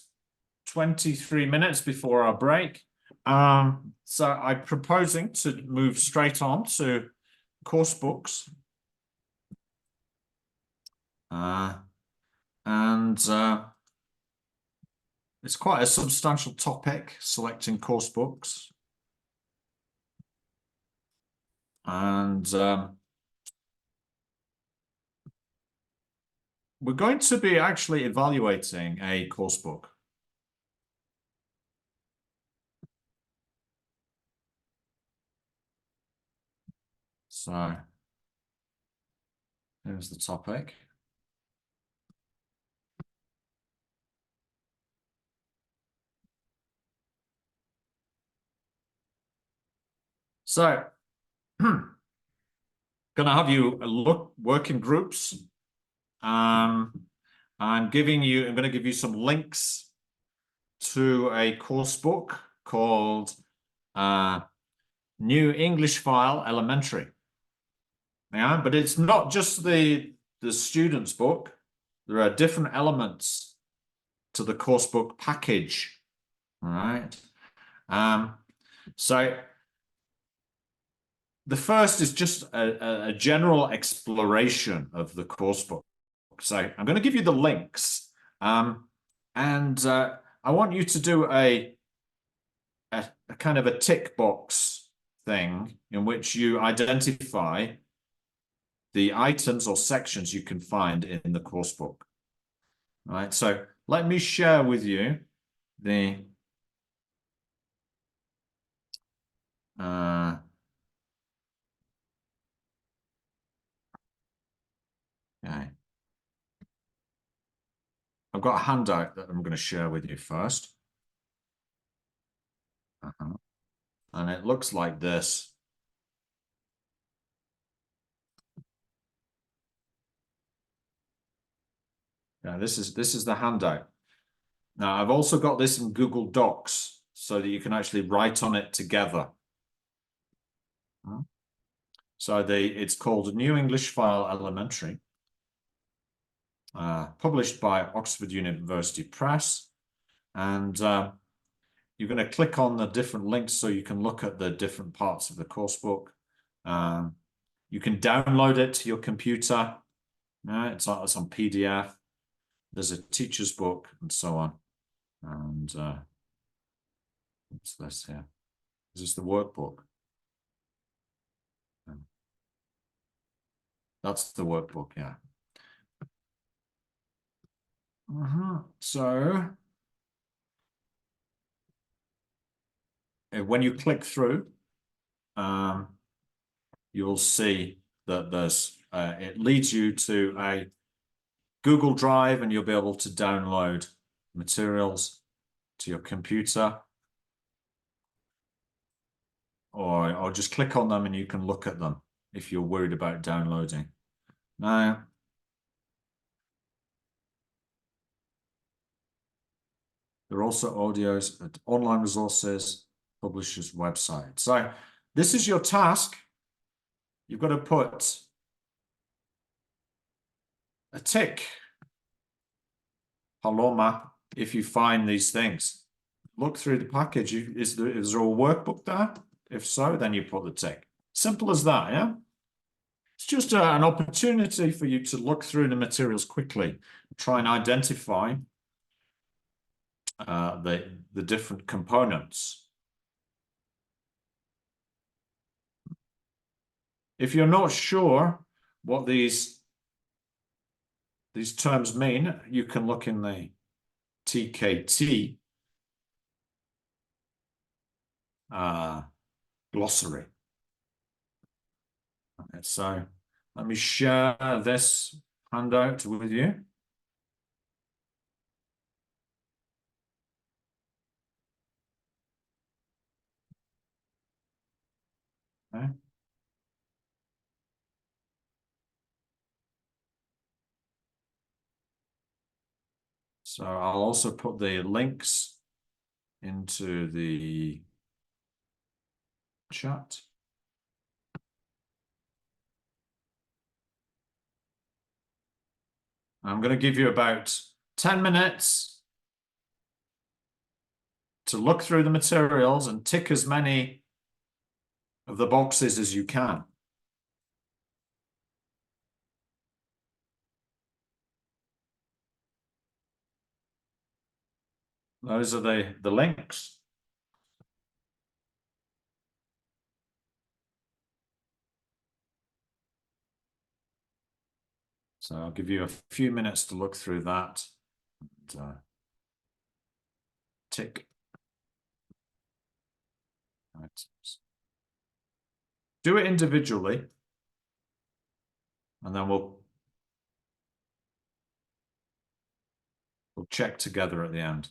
23 minutes before our break. So I'm proposing to move straight on to course books. It's quite a substantial topic, selecting course books. And we're going to be actually evaluating a course book. So here's the topic. So gonna have you look work in groups. I'm going to give you some links to a course book called New English File Elementary. Yeah, but it's not just the student's book. There are different elements to the course book package. All right. So the first is just a general exploration of the course book. So I'm going to give you the links, and I want you to do a kind of a tick box thing in which you identify the items or sections you can find in the course book. All right, so let me share with you the okay. I've got a handout that I'm going to share with you first. And it looks like this. Yeah, this is the handout. Now, I've also got this in Google Docs so that you can actually write on it together. So it's called New English File Elementary, published by Oxford University Press. And you're going to click on the different links so you can look at the different parts of the course book. You can download it to your computer. It's on PDF. There's a teacher's book and so on. And what's this here? Is this the workbook? That's the workbook, yeah. So when you click through, you'll see that there's it leads you to a Google Drive, and you'll be able to download materials to your computer. or just click on them and you can look at them if you're worried about downloading. Now, there are also audios at online resources, publishers' website. So this is your task. You've got to put a tick, Paloma, if you find these things. Look through the package. Is there a workbook there? If so, then you put the tick. Simple as that, yeah? It's just an opportunity for you to look through the materials quickly, try and identify the different components. If you're not sure what these terms mean, you can look in the TKT glossary. Okay, so let me share this handout with you. Okay. So I'll also put the links into the chat. I'm going to give you about 10 minutes to look through the materials and tick as many of the boxes as you can. Those are the links. So I'll give you a few minutes to look through that. And, tick. Items. Do it individually, and then we'll check together at the end.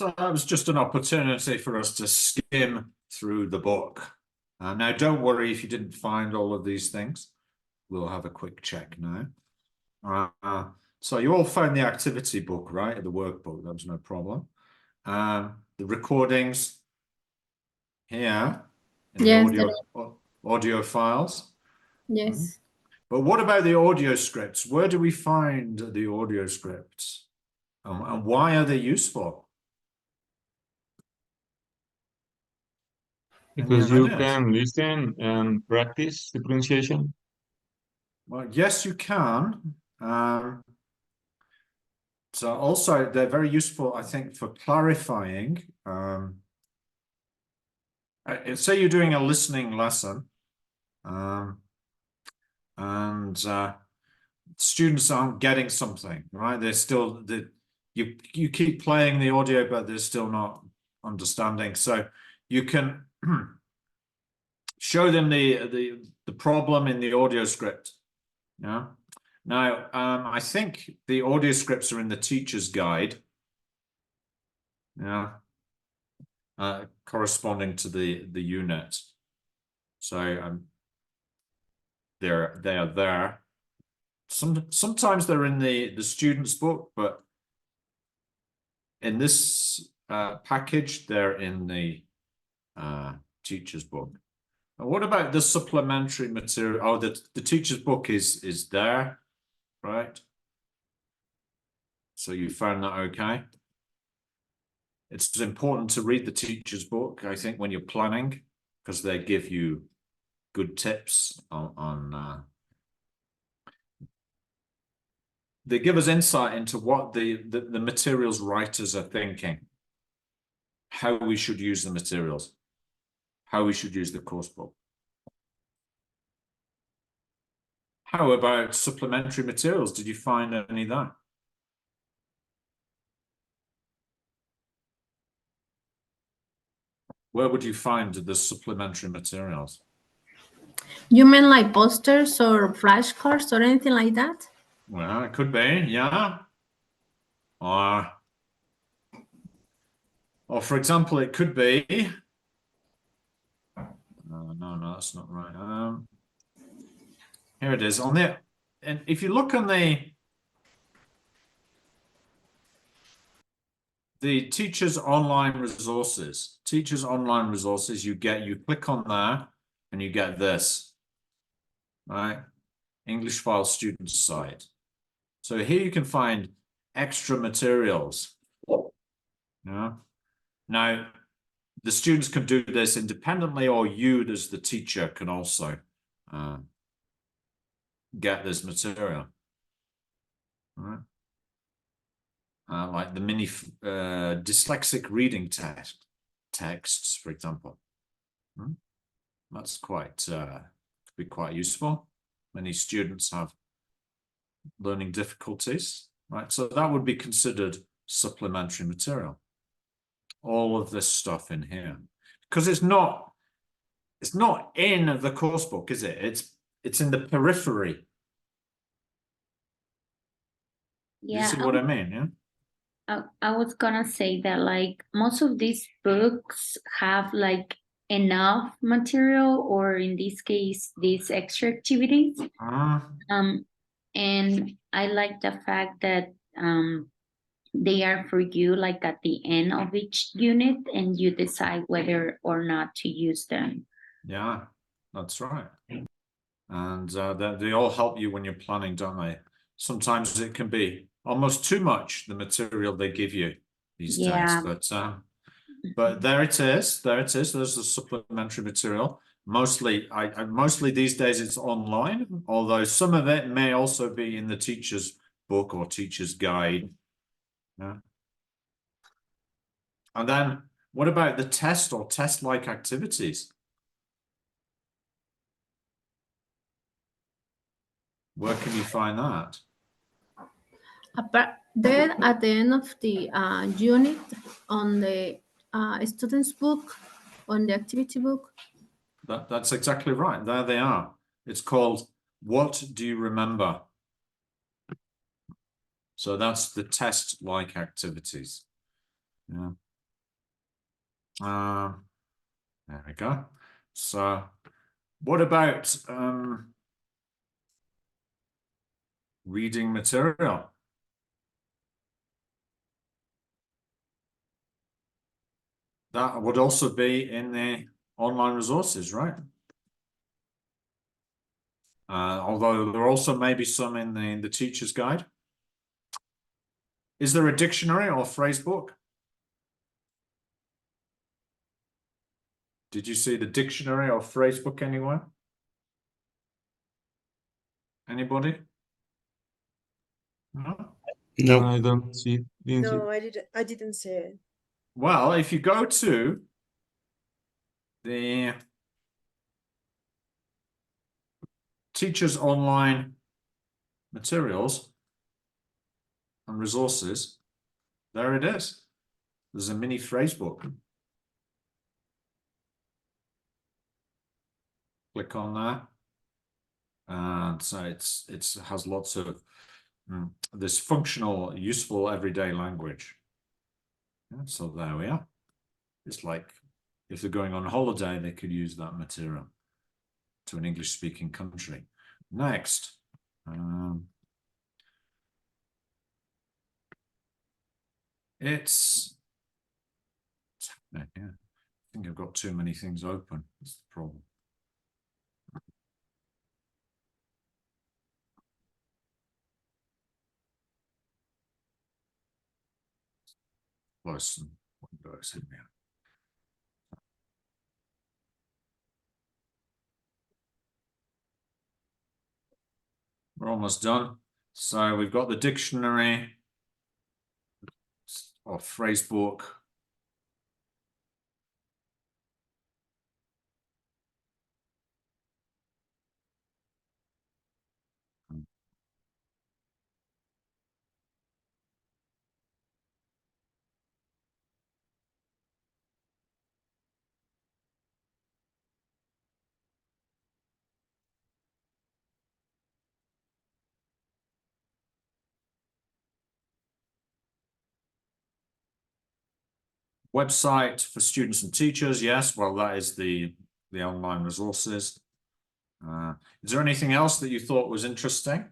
So that was just an opportunity for us to skim through the book. Now, don't worry if you didn't find all of these things. We'll have a quick check now. So you all found the activity book, right? The workbook, that was no problem. The recordings here in Yes, the audio files. Yes. But what about the audio scripts? Where do we find the audio scripts? And why are they useful? Because Any you ideas? can listen and practice the pronunciation. Well, yes, you can. So also they're very useful, I think, for clarifying. Say you're doing a listening lesson, and students aren't getting something, right? They're still you keep playing the audio, but they're still not understanding. So you can show them the problem in the audio script. Yeah. Now, I think the audio scripts are in the teacher's guide. Yeah. Corresponding to the unit. So they are there. Sometimes they're in the student's book, but in this package, they're in the teacher's book. And what about the supplementary material? Oh, the teacher's book is there, right? So you found that okay? It's important to read the teacher's book, I think, when you're planning, because they give you good tips on they give us insight into what the materials writers are thinking, how we should use the materials, how we should use the course book. How about supplementary materials? Did you find any there? Where would you find the supplementary materials? You mean like posters or flashcards or anything like that? Well, it could be, yeah. Or for example, it could be. No, that's not right. Here it is on there. And if you look on the teachers online resources, you click on there and you get this, right? English file student site. So here you can find extra materials. Yeah. Now, the students can do this independently, or you as the teacher can also get this material. All right. Like the mini dyslexic reading texts, for example. That's quite could be quite useful. Many students have learning difficulties, right? So that would be considered supplementary material. All of this stuff in here, because it's not in the course book, is it? It's in the periphery. Yeah, you see what I mean? Yeah. I was gonna say that like most of these books have like enough material, or in this case, these extra activities. And I like the fact that they are for you like at the end of each unit, and you decide whether or not to use them. Yeah, that's right. And they all help you when you're planning, don't they? Sometimes it can be almost too much, the material they give you these days. But there it is. There's the supplementary material. Mostly these days it's online, although some of it may also be in the teacher's book or teacher's guide. Yeah. And then what about the test or test-like activities? Where can you find that? Then at the end of the unit on the student's book, on the activity book. That's exactly right. There they are. It's called What Do You Remember? So that's the test-like activities. Yeah. There we go. So what about reading material? That would also be in the online resources, right? Although there also may be some in the teacher's guide. Is there a dictionary or phrase book? Did you see the dictionary or phrase book anywhere? Anybody? No? No, I don't see. Didn't see. No, I didn't say it. Well, if you go to the teachers online materials and resources, there it is. There's a mini phrase book. Click on that. And so it has lots of this functional, useful everyday language. Yeah, so there we are. It's like if they're going on holiday, they could use that material to an English-speaking country. Next. It's yeah, I think I've got too many things open. That's the problem. Close some windows in there. We're almost done. So we've got the dictionary or phrase book. Website for students and teachers, yes. Well, that is the online resources. Is there anything else that you thought was interesting,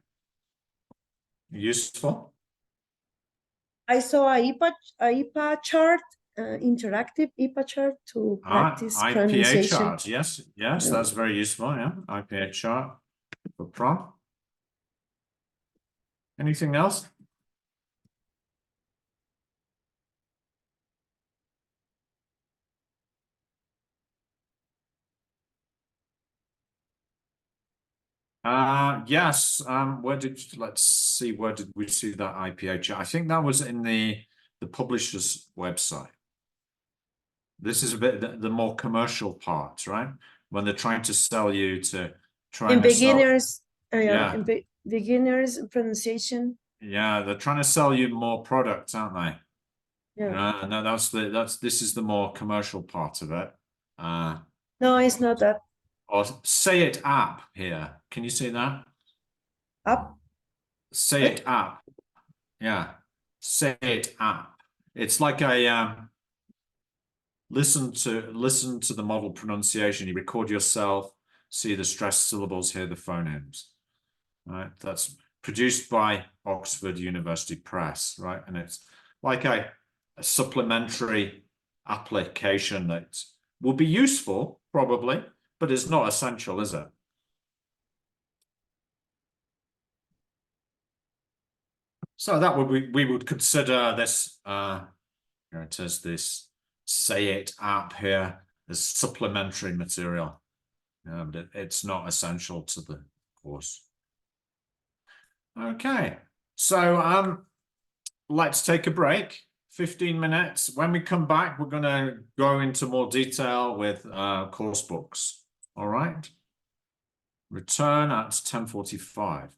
useful? I saw a IPA chart, interactive IPA chart to practice IPA pronunciation. chart, yes, that's very useful. Yeah, IPA chart for prom. Anything else? Yes. Let's see, where did we see that IPA chart? I think that was in the publisher's website. This is a bit the more commercial part, right? When they're trying to sell you to try In to sell. beginners, Yeah. in beginners pronunciation. Yeah, they're trying to sell you more products, aren't they? Yeah. No, this is the more commercial part of it. No, it's not that. Or say it app here. Can you see that? Up. Say it app. Yeah. Say it app. It's like a listen to the model pronunciation. You record yourself, see the stressed syllables, hear the phonemes. Right. That's produced by Oxford University Press, right? And it's like a supplementary application that will be useful, probably, but it's not essential, is it? So that would we would consider this here it is, this Say It app here as supplementary material. But it's not essential to the course. Okay, so let's take a break, 15 minutes. When we come back, we're going to go into more detail with course books. All right. Return at 10:45.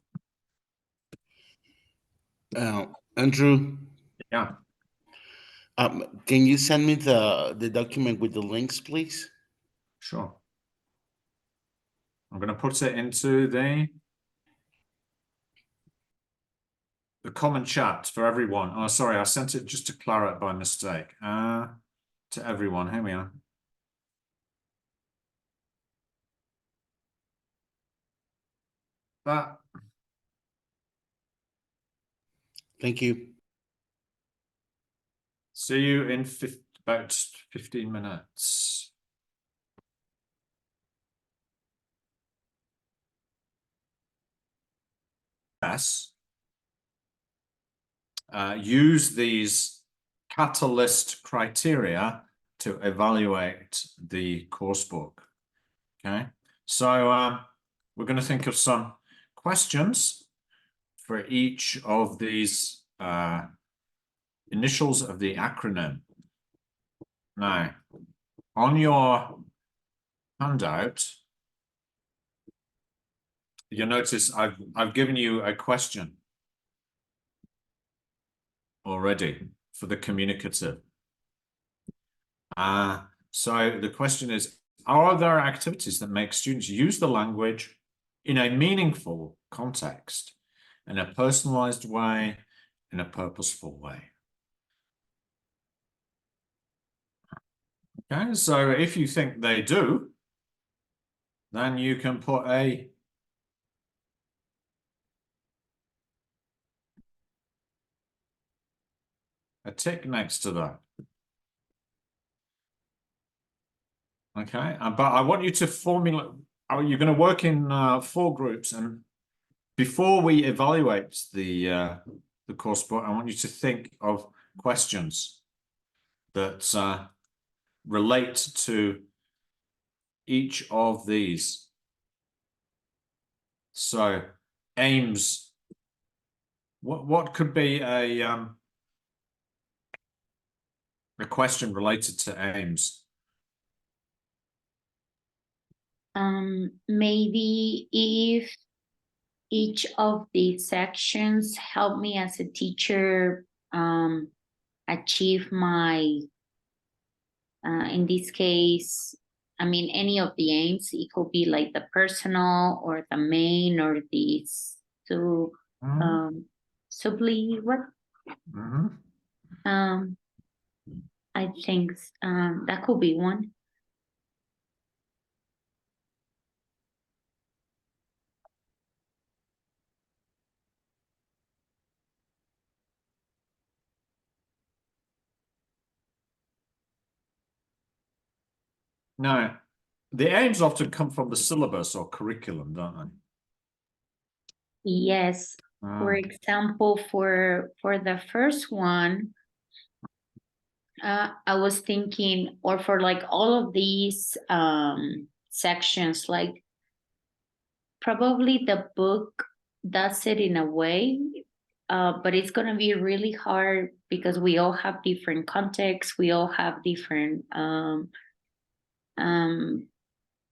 Andrew, Yeah, can you send me the document with the links, please? sure. I'm going to put it into the common chat for everyone. Oh, sorry, I sent it just to Claret by mistake. to everyone. Here we are. That. Thank you. See you in about 15 minutes. Yes. Use these catalyst criteria to evaluate the course book. Okay, so we're going to think of some questions for each of these initials of the acronym. Now, on your handout, you'll notice I've given you a question already for the communicative. So the question is, are there activities that make students use the language in a meaningful context, in a personalized way, in a purposeful way? Okay, so if you think they do, then you can put a tick next to that. Okay, but I want you to formulate, you're going to work in 4 groups, and before we evaluate the course book, I want you to think of questions that relate to each of these. So aims, what could be a question related to aims? Maybe if each of these sections help me as a teacher achieve my, in this case, I mean, any of the aims, it could be like the personal or the main or these two, subly, what? I think that could be one. Now, the aims often come from the syllabus or curriculum, don't they? Yes. For example, for the first one, I was thinking, or for like all of these sections, like probably the book does it in a way, but it's going to be really hard because we all have different contexts. We all have different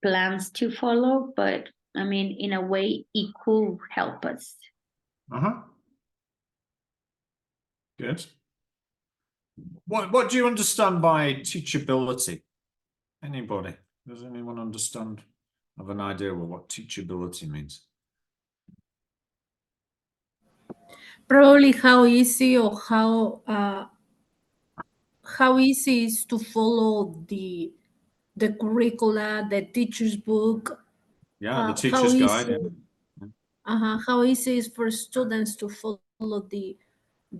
plans to follow, but I mean, in a way, it could help us. Good. What do you understand by teachability? Anybody? Does anyone understand, have an idea of what teachability means? Probably how easy or how easy is to follow the curricula, the teacher's book. Yeah, the teacher's guide. How easy is for students to follow the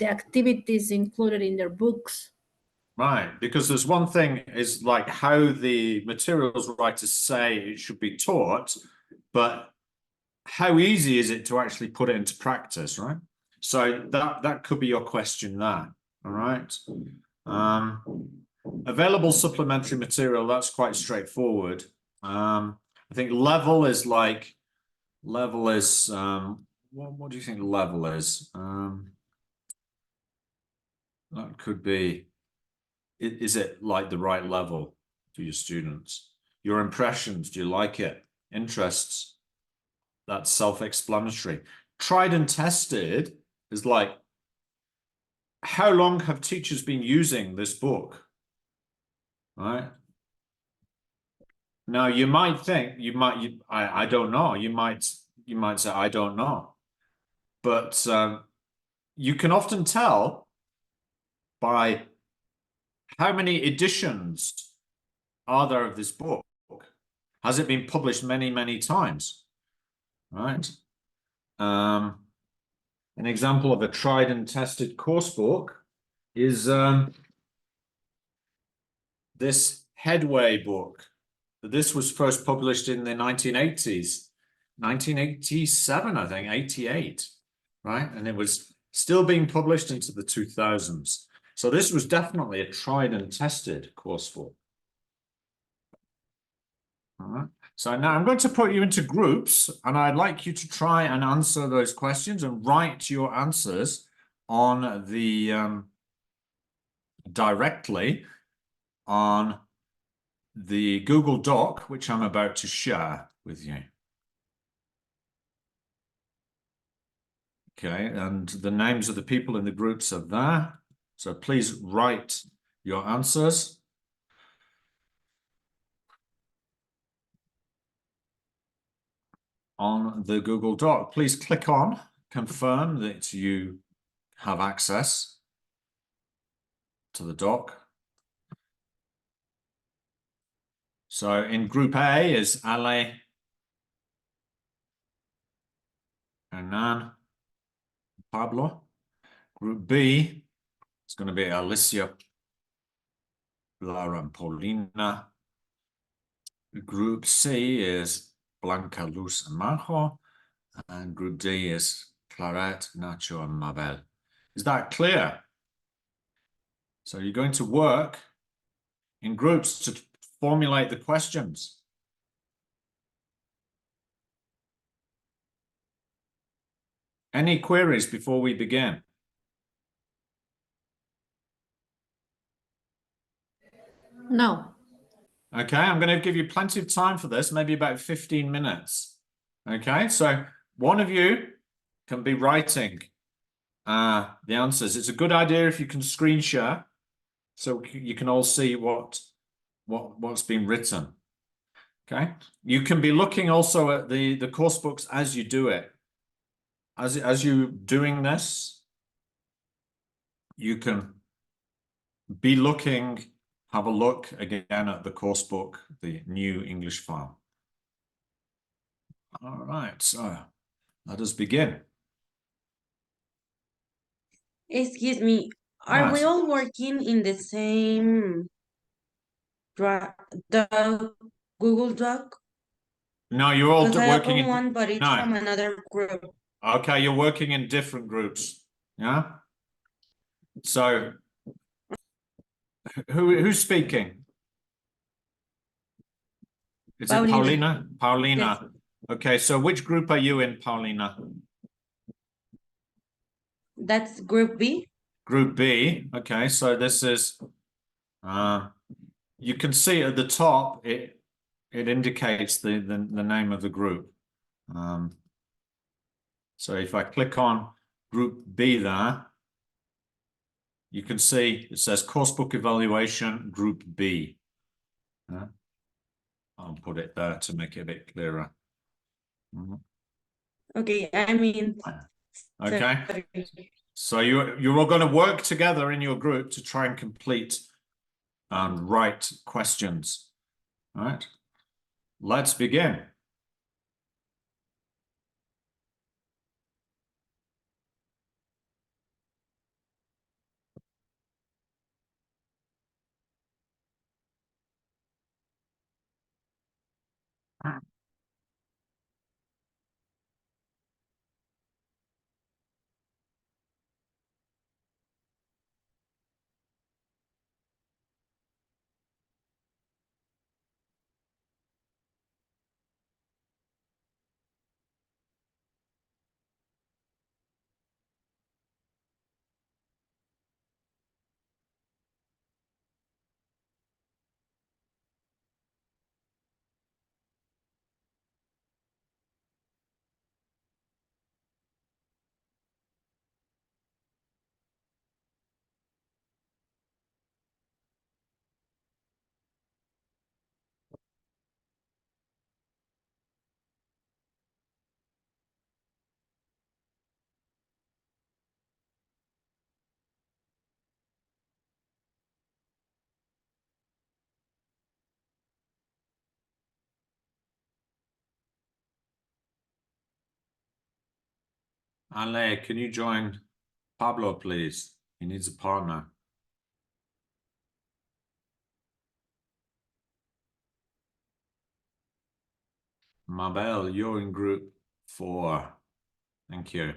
activities included in their books. Right, because there's one thing is like how the materials writers say it should be taught, but how easy is it to actually put it into practice, right? So that could be your question there, all right? Available supplementary material, that's quite straightforward. I think level is like, what do you think level is? That could be, is it like the right level for your students? Your impressions, do you like it? Interests, that's self-explanatory. Tried and tested is like, how long have teachers been using this book? Right? Now you might think, I don't know. You might say, I don't know. But you can often tell by how many editions are there of this book? Has it been published many, many times? Right. An example of a tried and tested course book is this Headway book. This was first published in the 1980s, 1987, I think, 88, right? And it was still being published into the 2000s. So this was definitely a tried and tested course book. All right. So now I'm going to put you into groups, and I'd like you to try and answer those questions and write your answers on the directly on the Google Doc, which I'm about to share with you. Okay, and the names of the people in the groups are there. So please write your answers. On the Google Doc, please click on confirm that you have access to the doc. So in group A is Ale, Hernan, Pablo. Group B is going to be Alicia, Lara, and Paulina. Group C is Blanca, Luz, and Marjo. And group D is Claret, Nacho, and Mabel. Is that clear? So you're going to work in groups to formulate the questions. Any queries before we begin? No. Okay, I'm going to give you plenty of time for this, maybe about 15 minutes. Okay, so one of you can be writing the answers. It's a good idea if you can screen share so you can all see what's been written. Okay, you can be looking also at the course books as you do it. As you doing this, you can be looking, have a look again at the course book, the new English file. All right, so let us begin. Excuse me, are we Yes. all working in the same the Google Doc? No, you're all Because I working open in. one, but it's No. from another group. Okay, you're working in different groups. Yeah. So who's speaking? Is it Paulina. Paulina? Paulina. Yes. Okay, so which group are you in, Paulina? That's group B. Group B. Okay, so this is you can see at the top it indicates the name of the group. So if I click on group B there, you can see it says coursebook evaluation group B. I'll put it there to make it a bit clearer. Okay, I mean. Okay. Sorry. So you're all going to work together in your group to try and complete and write questions. All right. Let's begin. Ale, can you join Pablo, please? He needs a partner. Mabel, you're in group 4. Thank you.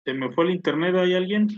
Se me fue el internet, ¿hay alguien?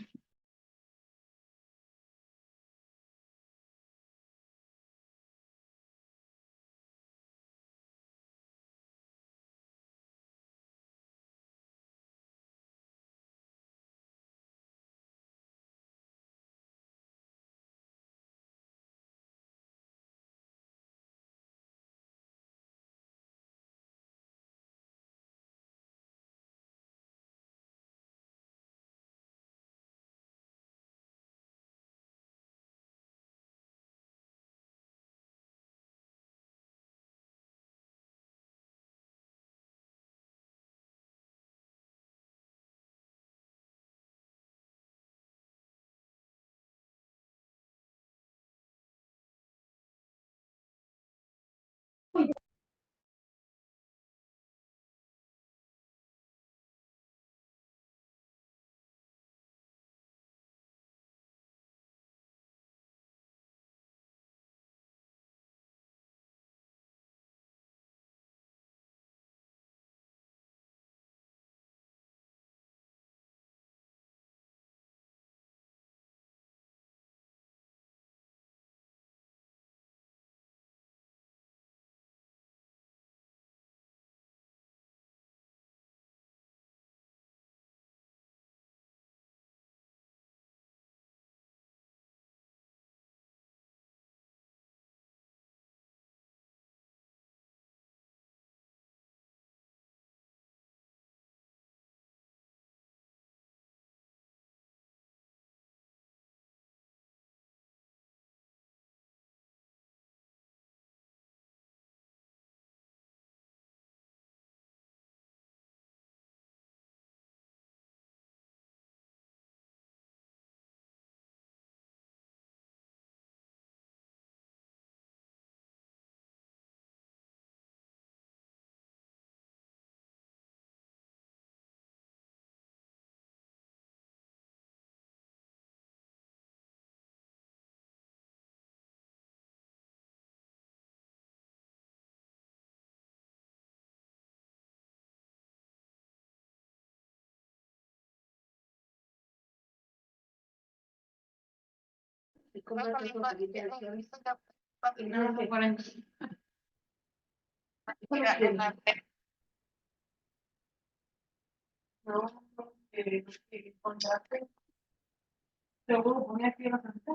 Seguro ponía aquí la cajita.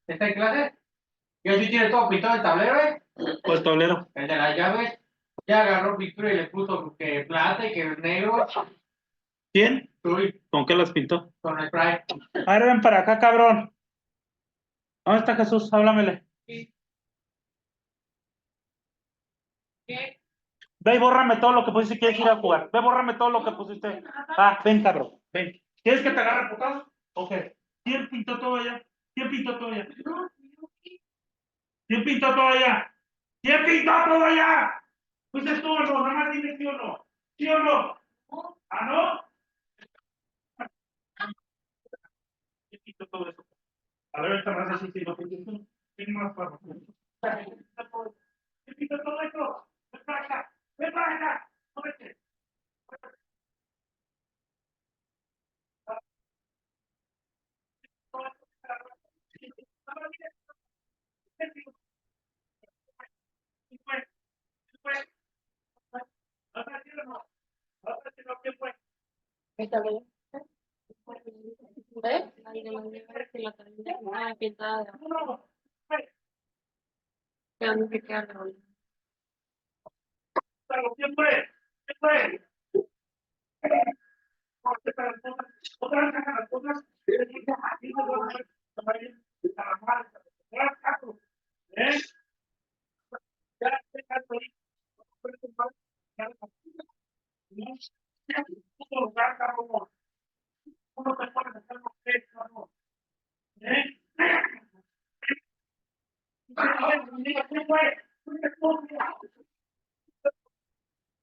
¿Está en clase? ¿Y así tiene todo pintado el tablero, ¿Cuál tablero? El de las llaves. Ya agarró pintura y le puso que plata y que negro. ¿Quién? Uy, ¿Con qué las pintó? con el spray. A ver, ven para acá, cabrón. ¿Dónde está Jesús? Háblamele. ¿Qué? Ve y bórrame todo lo que pusiste si quieres ir a jugar. Ve, bórrame todo lo que pusiste. Ah, ven, cabrón. Ven. ¿Quieres que te agarre putados? Ok. ¿Quién pintó todo allá? ¿Quién pintó todo allá? ¿Quién pintó todo allá? ¿Quién pintó todo allá? ¿Fuiste tú o no? Nada más dime sí o no. ¿Sí o no? ¿Ah, no? ¿Quién pintó todo eso? A ver, esta raza sí, sí, lo que tú. ¿Quién más para? ¿Quién pintó todo esto? Ven para acá. Ven para acá. Muévete. Está bien. ¿Ves? Ahí le mandé a ver si la tenía pintada. Que no se queda la olla. ¿Quién fue? ¿Quién fue?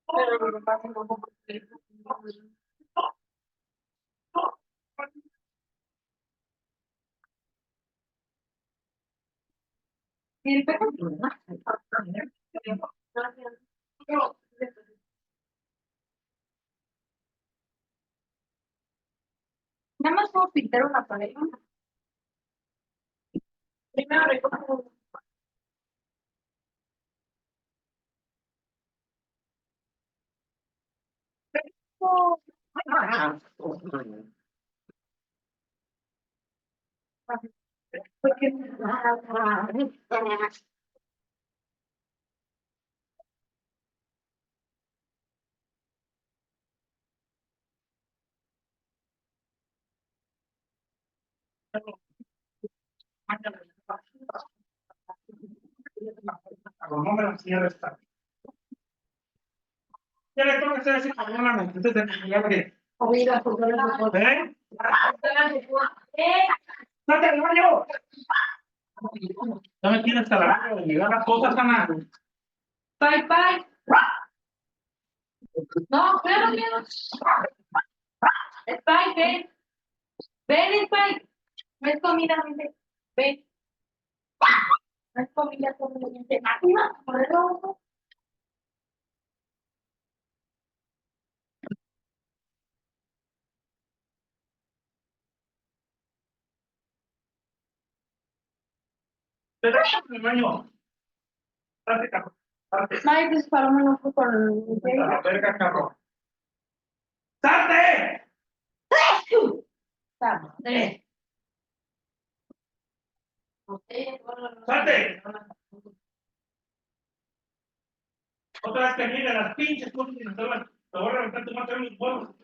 Pero lo que pasa es que no puedo creer. Sí, pero nada más puedo pintar una pared. Primero recojo. No me la enseñaron esta. Ya le tengo que hacer ese cabrón a la antes de que ¿eh? ¡Vete al baño! Ya me tienes hasta la verga de negar las cosas, Ana. Bye, bye. No, pero es bye, ven. Ven, es bye. No es comida, ven. Ven. No es comida, ven. No, Pero me baño. Date, cabrón. Date. Bye, pues para no fue con A la verga, cabrón. ¡Salte! ¡Salte! ¡Salte! Otra vez que mire las pinches cosas y me te voy a reventar tu madre en los huevos.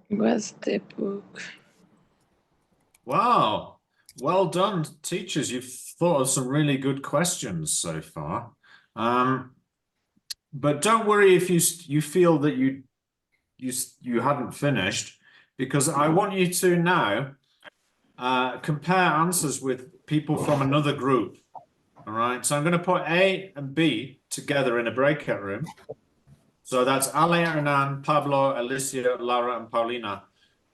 What's the book? Wow. Well done, teachers. You've thought of some really good questions so far. But don't worry if you feel that you hadn't finished, because I want you to now compare answers with people from another group. All right. So I'm going to put A and B together in a breakout room. So that's Ale, Hernan, Pablo, Alicia, Lara, and Paulina.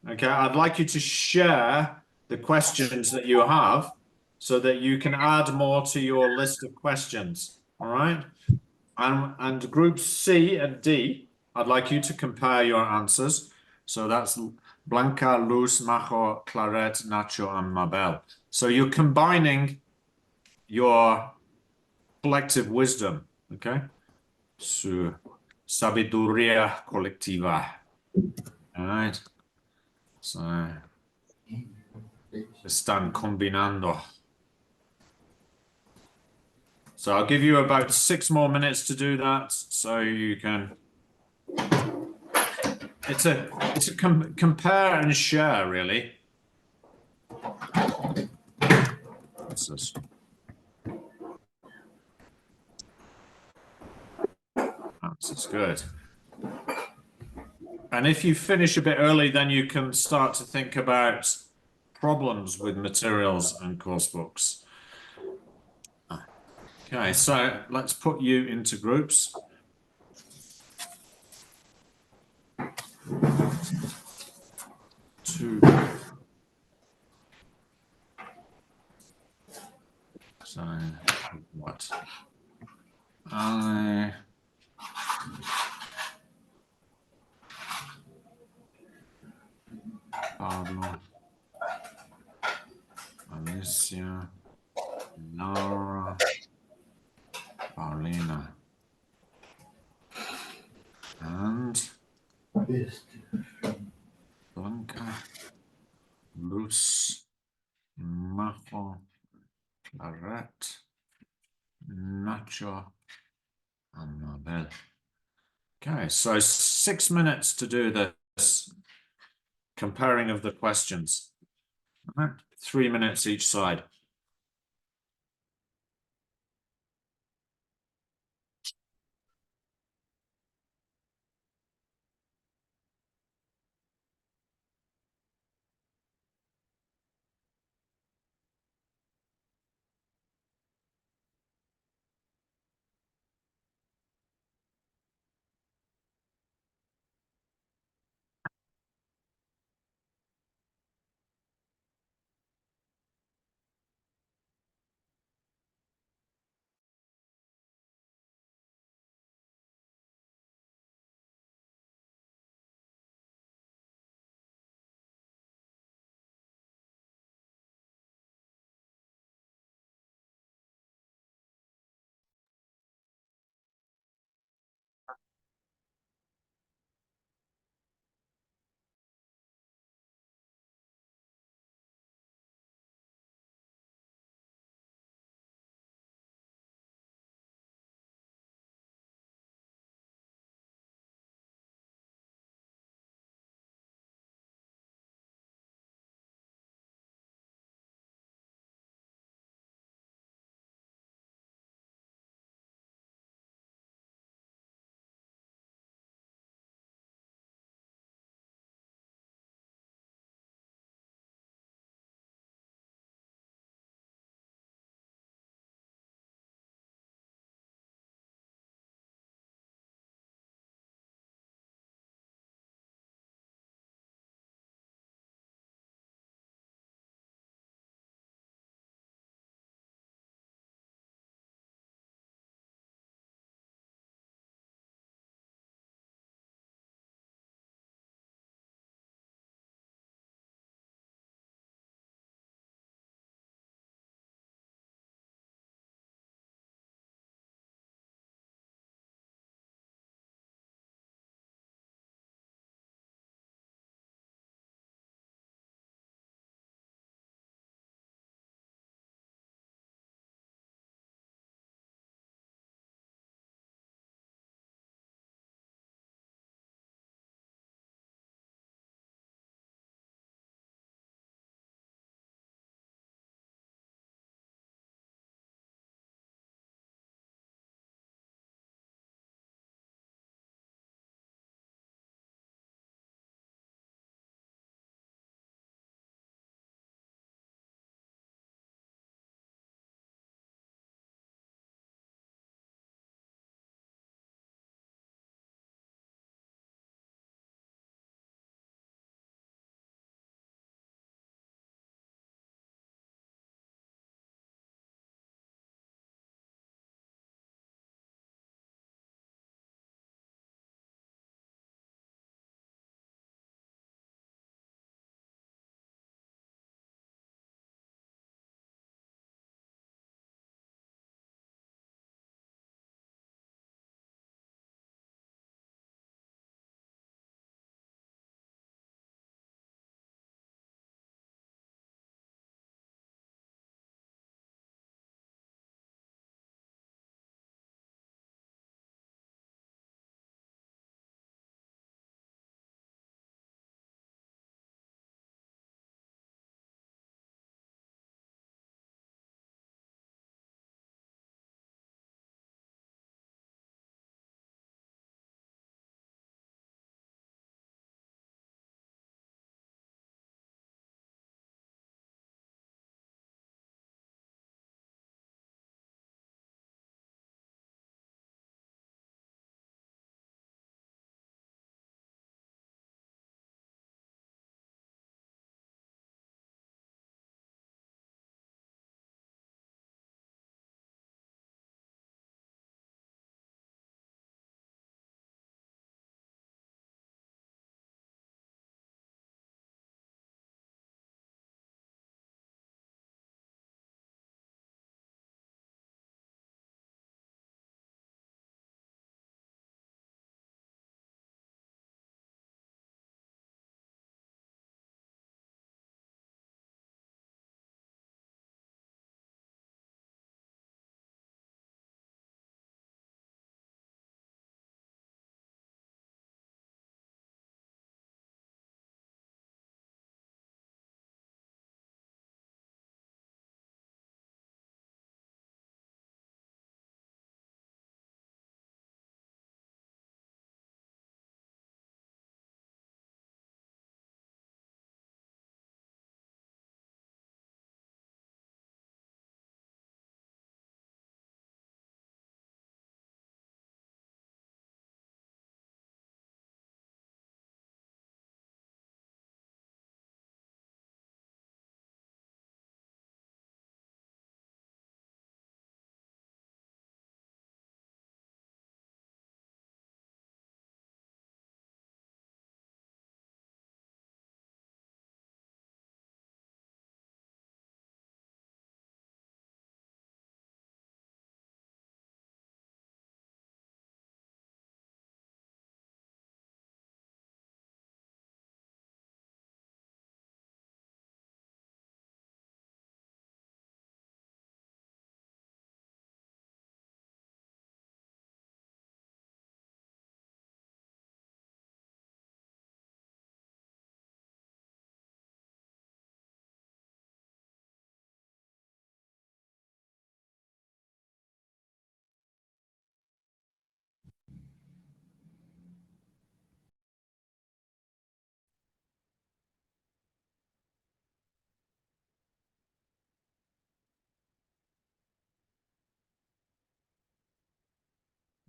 Okay. I'd like you to share the questions that you have so that you can add more to your list of questions. All right. And groups C and D, I'd like you to compare your answers. So that's Blanca, Luz, Majo, Claret, Nacho, and Mabel. So you're combining your collective wisdom, okay? Su sabiduría colectiva. All right. So están combinando. So I'll give you about 6 more minutes to do that, so you can. It's a compare and share, really. What's this? good. And if you finish a bit early, then you can start to think about problems with materials and course books. Okay, so let's put you into groups. Two. So what? Pablo, Alicia, Laura, Paulina, and Blanca, Luz, Majo, Claret, Nacho, and Mabel. Okay, so 6 minutes to do this comparing of the questions. All right, 3 minutes each side.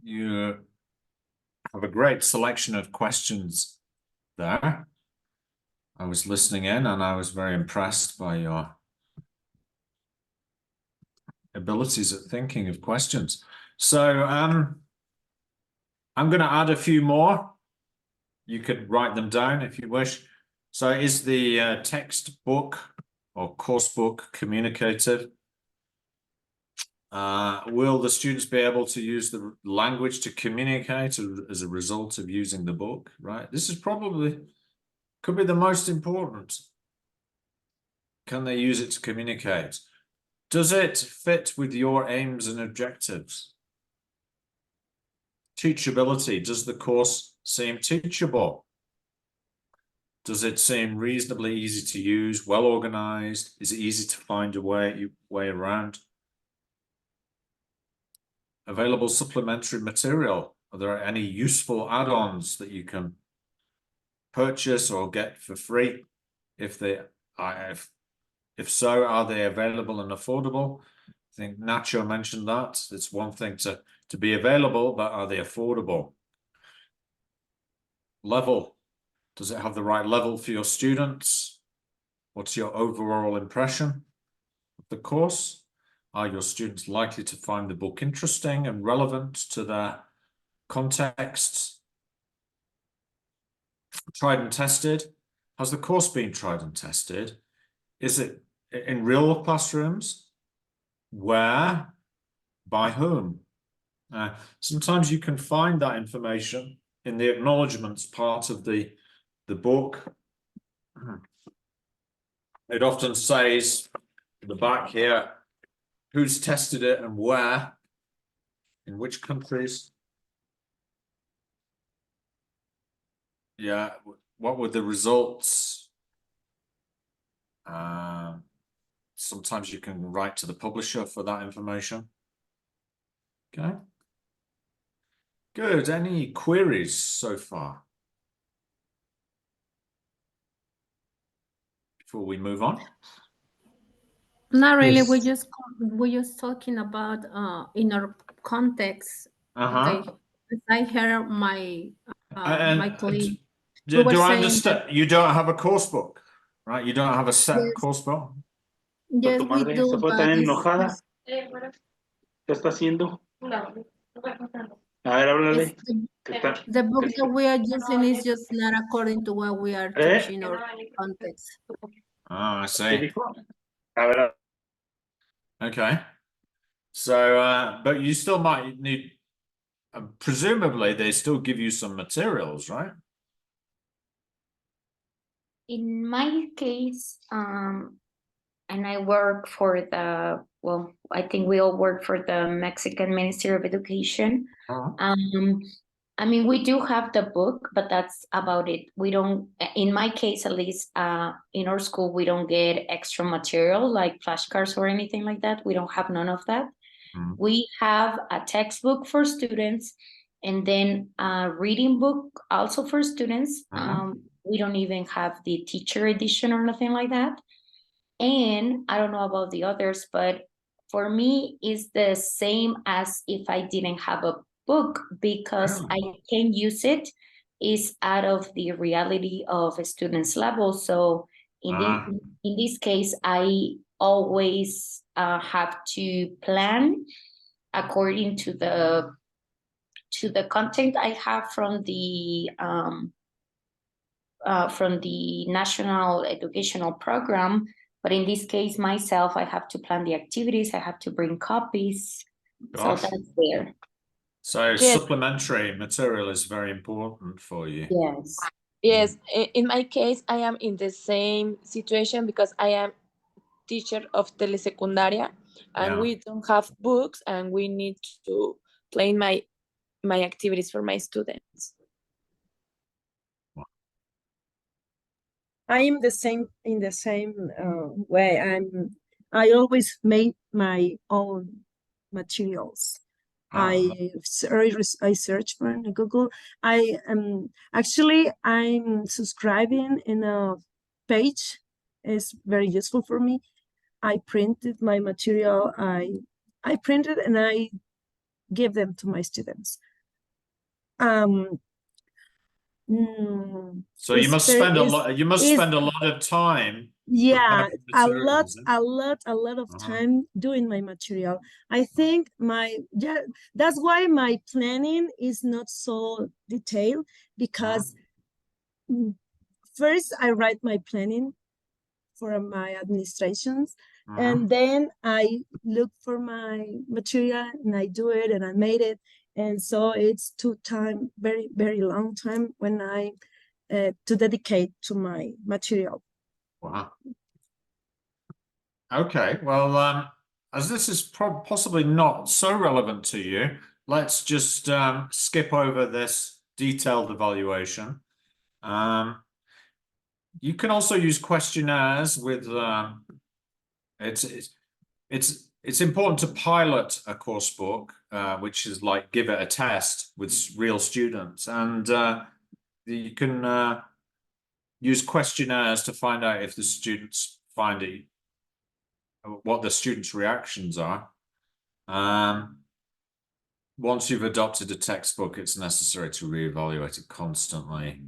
You have a great selection of questions there. I was listening in and I was very impressed by your abilities at thinking of questions. So I'm going to add a few more. You could write them down if you wish. So is the textbook or course book communicative? Will the students be able to use the language to communicate as a result of using the book, right? This is probably, could be the most important. Can they use it to communicate? Does it fit with your aims and objectives? Teachability, does the course seem teachable? Does it seem reasonably easy to use, well organized? Is it easy to find a way around? Available supplementary material. Are there any useful add-ons that you can purchase or get for free? If so, are they available and affordable? I think Nacho mentioned that. It's one thing to be available, but are they affordable? Level. Does it have the right level for your students? What's your overall impression of the course? Are your students likely to find the book interesting and relevant to their contexts? Tried and tested. Has the course been tried and tested? Is it in real classrooms? Where? By whom? Sometimes you can find that information in the acknowledgements part of the book. It often says at the back here, who's tested it and where, in which countries. Yeah, what were the results? Sometimes you can write to the publisher for that information. Okay. Good. Any queries so far? Before we move on? Not really. Yes. We're just talking about in our context. Uh-huh. Okay. I heard my my colleague. Do were I saying understand? You don't have a course book, right? You don't have a set Yes. course book? Yes, Tu we madre do, se fue but tan it's, enojada. ¿Qué está haciendo? A ver, háblale. the book that we are using is just not according to what we are teaching or context. Oh, I ¿Qué see. dijo? A ver. Okay. So, but you still might need, presumably they still give you some materials, right? In my case, and I work for the, well, I think we all work for the Mexican Ministry of Education. I mean, we do have the book, but that's about it. We don't, in my case, at least, in our school, we don't get extra material like flashcards or anything like that. We don't have none of that. We have a textbook for students and then a reading book also for students. We don't even have the teacher edition or nothing like that. And I don't know about the others, but for me, it's the same as if I didn't have a book because I can use it. Is out of the reality of a student's level. So in this case, I always have to plan according to the content I have from the National Educational Program. But in this case, myself, I have to plan the activities. I have to bring copies. Gosh. So that's there. So Yes. supplementary material is very important for you. Yes. Yes, in my case, I am in the same situation because I am teacher of telesecundaria and we don't have books and we need to plan my activities for my students. I am in the same way. I always make my own materials. I search for in Google. I'm subscribing in a page. It's very useful for me. I printed my material. I printed and I give them to my students. um, So you must spend a lot. You must is spend a lot of time yeah, preparing a lot, materials. a lot of Uh-huh. time doing my material. I think that's why my planning is not so detailed, because first I write my planning for my administrations, and then I look for my material and I do it and I made it. And so it's very, very long time when I to dedicate to my material. Wow. Okay, well, as this is possibly not so relevant to you, let's just skip over this detailed evaluation. You can also use questionnaires with it's important to pilot a course book, which is like give it a test with real students, and you can use questionnaires to find out if the students find it, what the students' reactions are. Once you've adopted a textbook, it's necessary to reevaluate it constantly.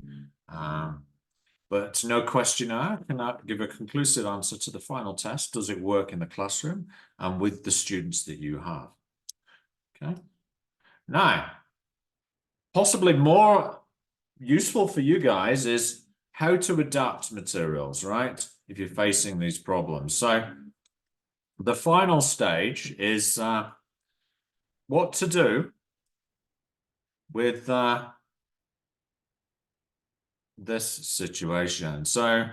But no questionnaire cannot give a conclusive answer to the final test. Does it work in the classroom and with the students that you have? Okay. Now, possibly more useful for you guys is how to adapt materials, right? If you're facing these problems. So the final stage is what to do with this situation. So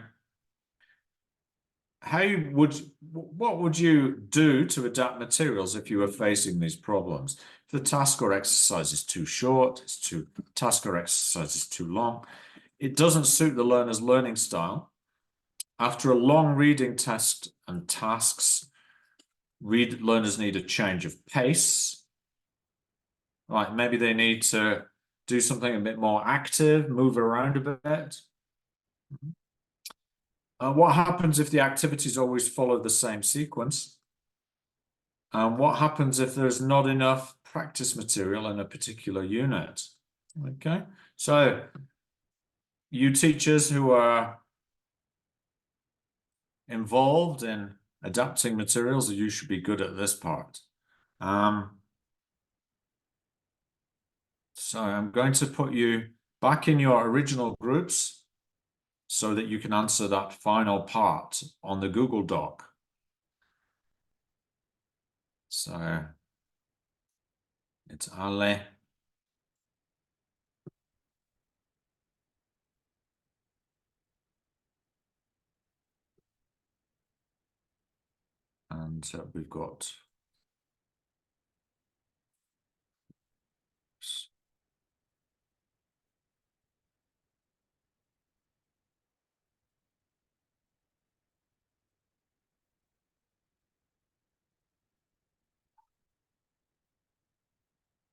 what would you do to adapt materials if you were facing these problems? If the task or exercise is too short, task or exercise is too long, it doesn't suit the learner's learning style. After a long reading test and tasks, learners need a change of pace. Right, maybe they need to do something a bit more active, move around a bit. What happens if the activities always follow the same sequence? What happens if there's not enough practice material in a particular unit? Okay, so you teachers who are involved in adapting materials, you should be good at this part. So I'm going to put you back in your original groups so that you can answer that final part on the Google Doc. So it's Ale. And we've got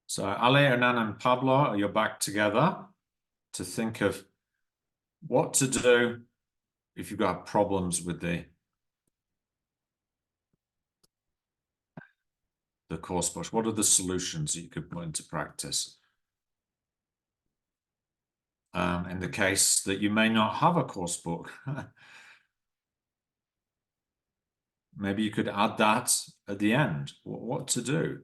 so Ale, Hernan, and Pablo, you're back together to think of what to do if you've got problems with the course book. What are the solutions you could put into practice? In the case that you may not have a course book. Maybe you could add that at the end, what to do.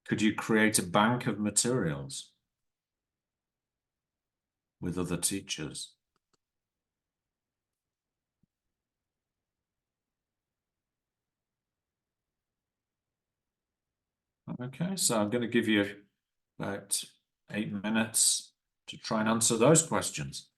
Could you create a bank of materials with other teachers? Okay, so I'm going to give you about 8 minutes to try and answer those questions.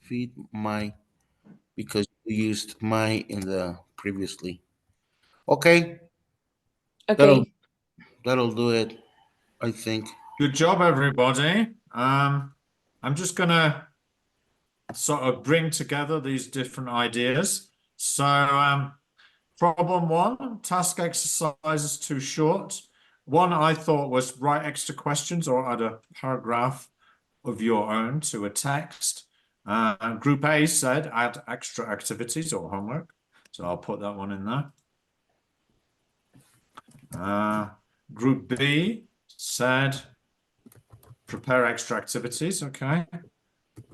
Feed my, because we used my in the previously. Okay, that'll Okay. that'll do it, I think. Good job, everybody. I'm just gonna sort of bring together these different ideas. So, problem one, task exercise is too short. One I thought was write extra questions or add a paragraph of your own to a text. Group A said add extra activities or homework. So I'll put that one in there. Group B said prepare extra activities. Okay.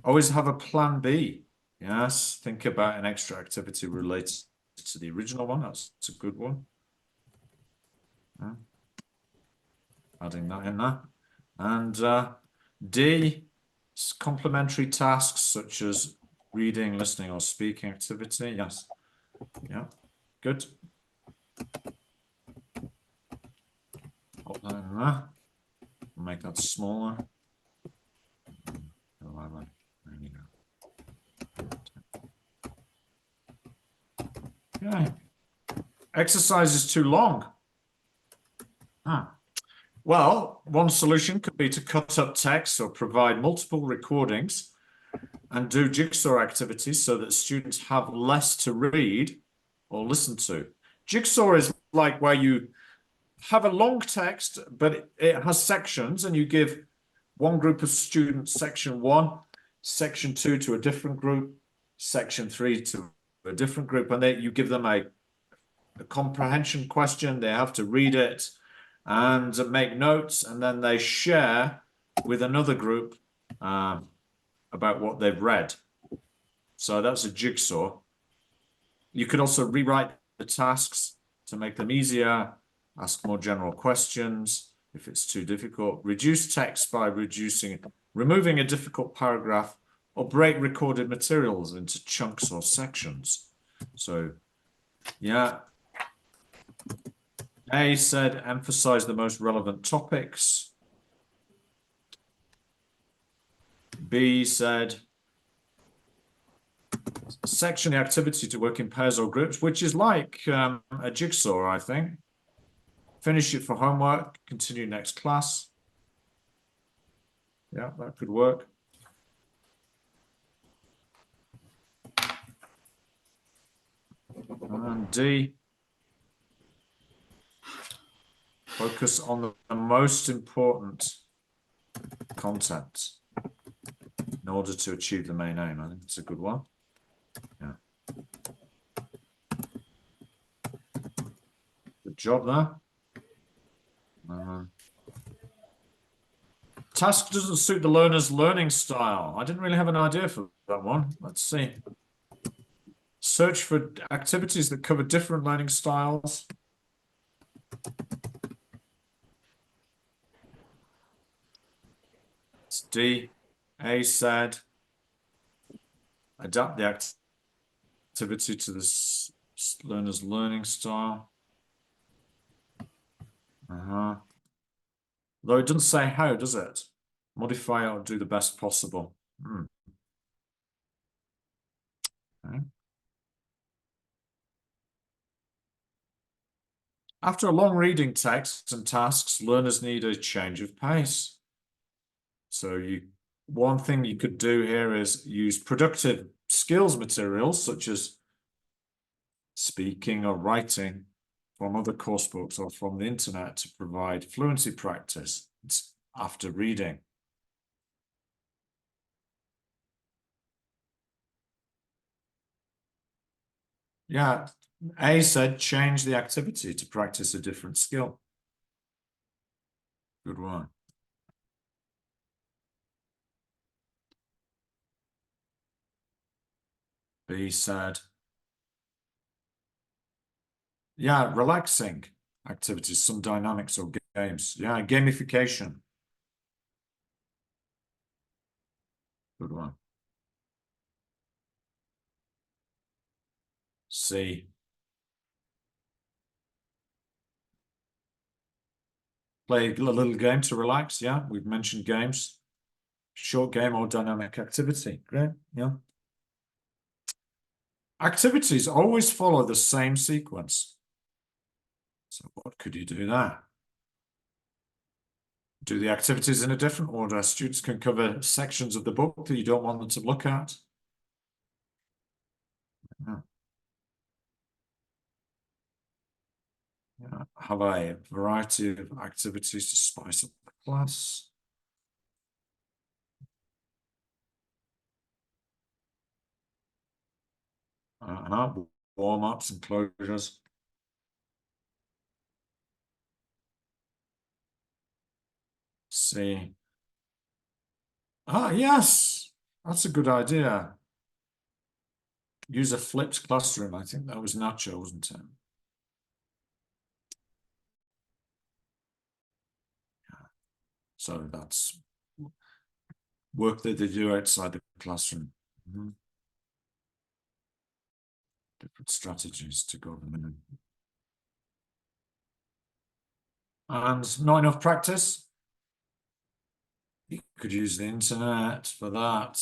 Always have a plan B. Yes. Think about an extra activity related to the original one. That's a good one. Adding that in there. And D, complementary tasks such as reading, listening, or speaking activity. Yes. Yeah. Good. Put that in there. Make that smaller. 11. There you go. Okay. Exercise is too long. Well, one solution could be to cut up text or provide multiple recordings and do jigsaw activities so that students have less to read or listen to. Jigsaw is like where you have a long text, but it has sections, and you give one group of students section 1, section 2 to a different group, section 3 to a different group, and you give them a comprehension question. They have to read it and make notes, and then they share with another group about what they've read. So that's a jigsaw. You could also rewrite the tasks to make them easier, ask more general questions if it's too difficult, reduce text by removing a difficult paragraph, or break recorded materials into chunks or sections. So, yeah. A said emphasize the most relevant topics. B said section the activity to work in pairs or groups, which is like a jigsaw, I think. Finish it for homework, continue next class. Yeah, that could work. And D, focus on the most important content in order to achieve the main aim. I think it's a good one. Yeah. Good job there. Task doesn't suit the learner's learning style. I didn't really have an idea for that one. Let's see. Search for activities that cover different learning styles. It's D. A said, adapt the activity to the learner's learning style. Though it doesn't say how, does it? Modify or do the best possible. Okay. After a long reading text and tasks, learners need a change of pace. So one thing you could do here is use productive skills materials such as speaking or writing from other course books or from the internet to provide fluency practice after reading. Yeah, A said change the activity to practice a different skill. Good one. B said, yeah, relaxing activities, some dynamics or games. Yeah, gamification. Good one. C. Play a little game to relax. Yeah, we've mentioned games. Short game or dynamic activity. Great. Yeah. Activities always follow the same sequence. So what could you do there? Do the activities in a different order. Students can cover sections of the book that you don't want them to look at. Yeah. Yeah. Have a variety of activities to spice up the class. Warm-ups and closures. See. Ah, yes, that's a good idea. Use a flipped classroom. I think that was Nacho, wasn't it? So that's work that they do outside the classroom. Mm-hmm. Different strategies to go in. And not enough practice. You could use the internet for that.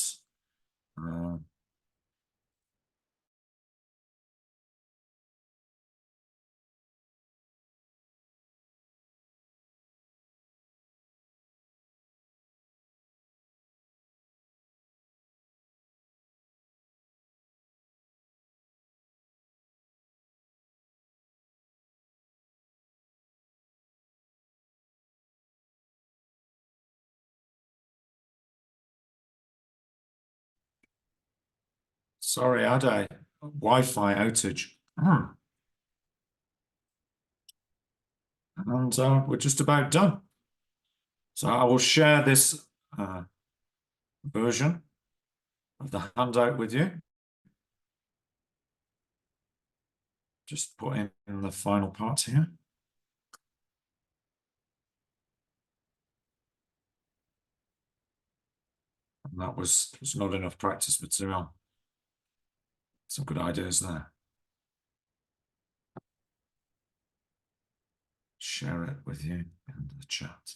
Sorry, I had a Wi-Fi outage. And we're just about done. So I will share this version of the handout with you. Just put in the final part here. And that was not enough practice material. Some good ideas there. Share it with you in the chat.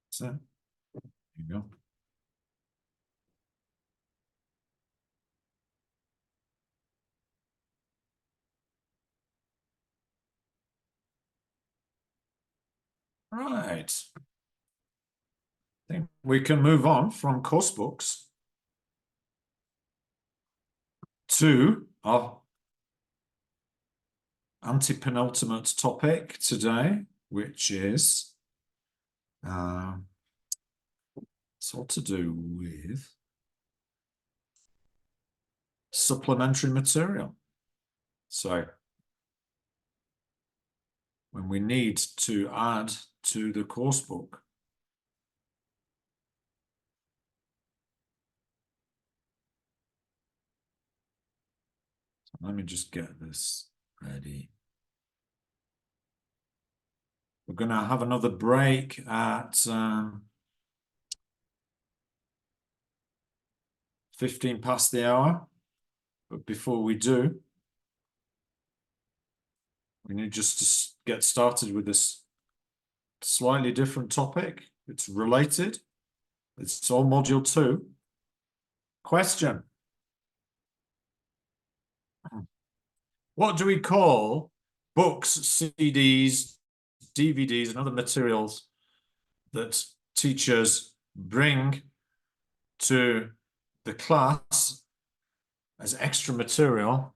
So, there you go. Right. I think we can move on from course books to our anti-penultimate topic today, which is it's all to do with supplementary material. So when we need to add to the course book, let me just get this ready. We're going to have another break at 15 past the hour. But before we do, we need just to get started with this slightly different topic. It's related. It's all module 2. Question. What do we call books, CDs, DVDs, and other materials that teachers bring to the class as extra material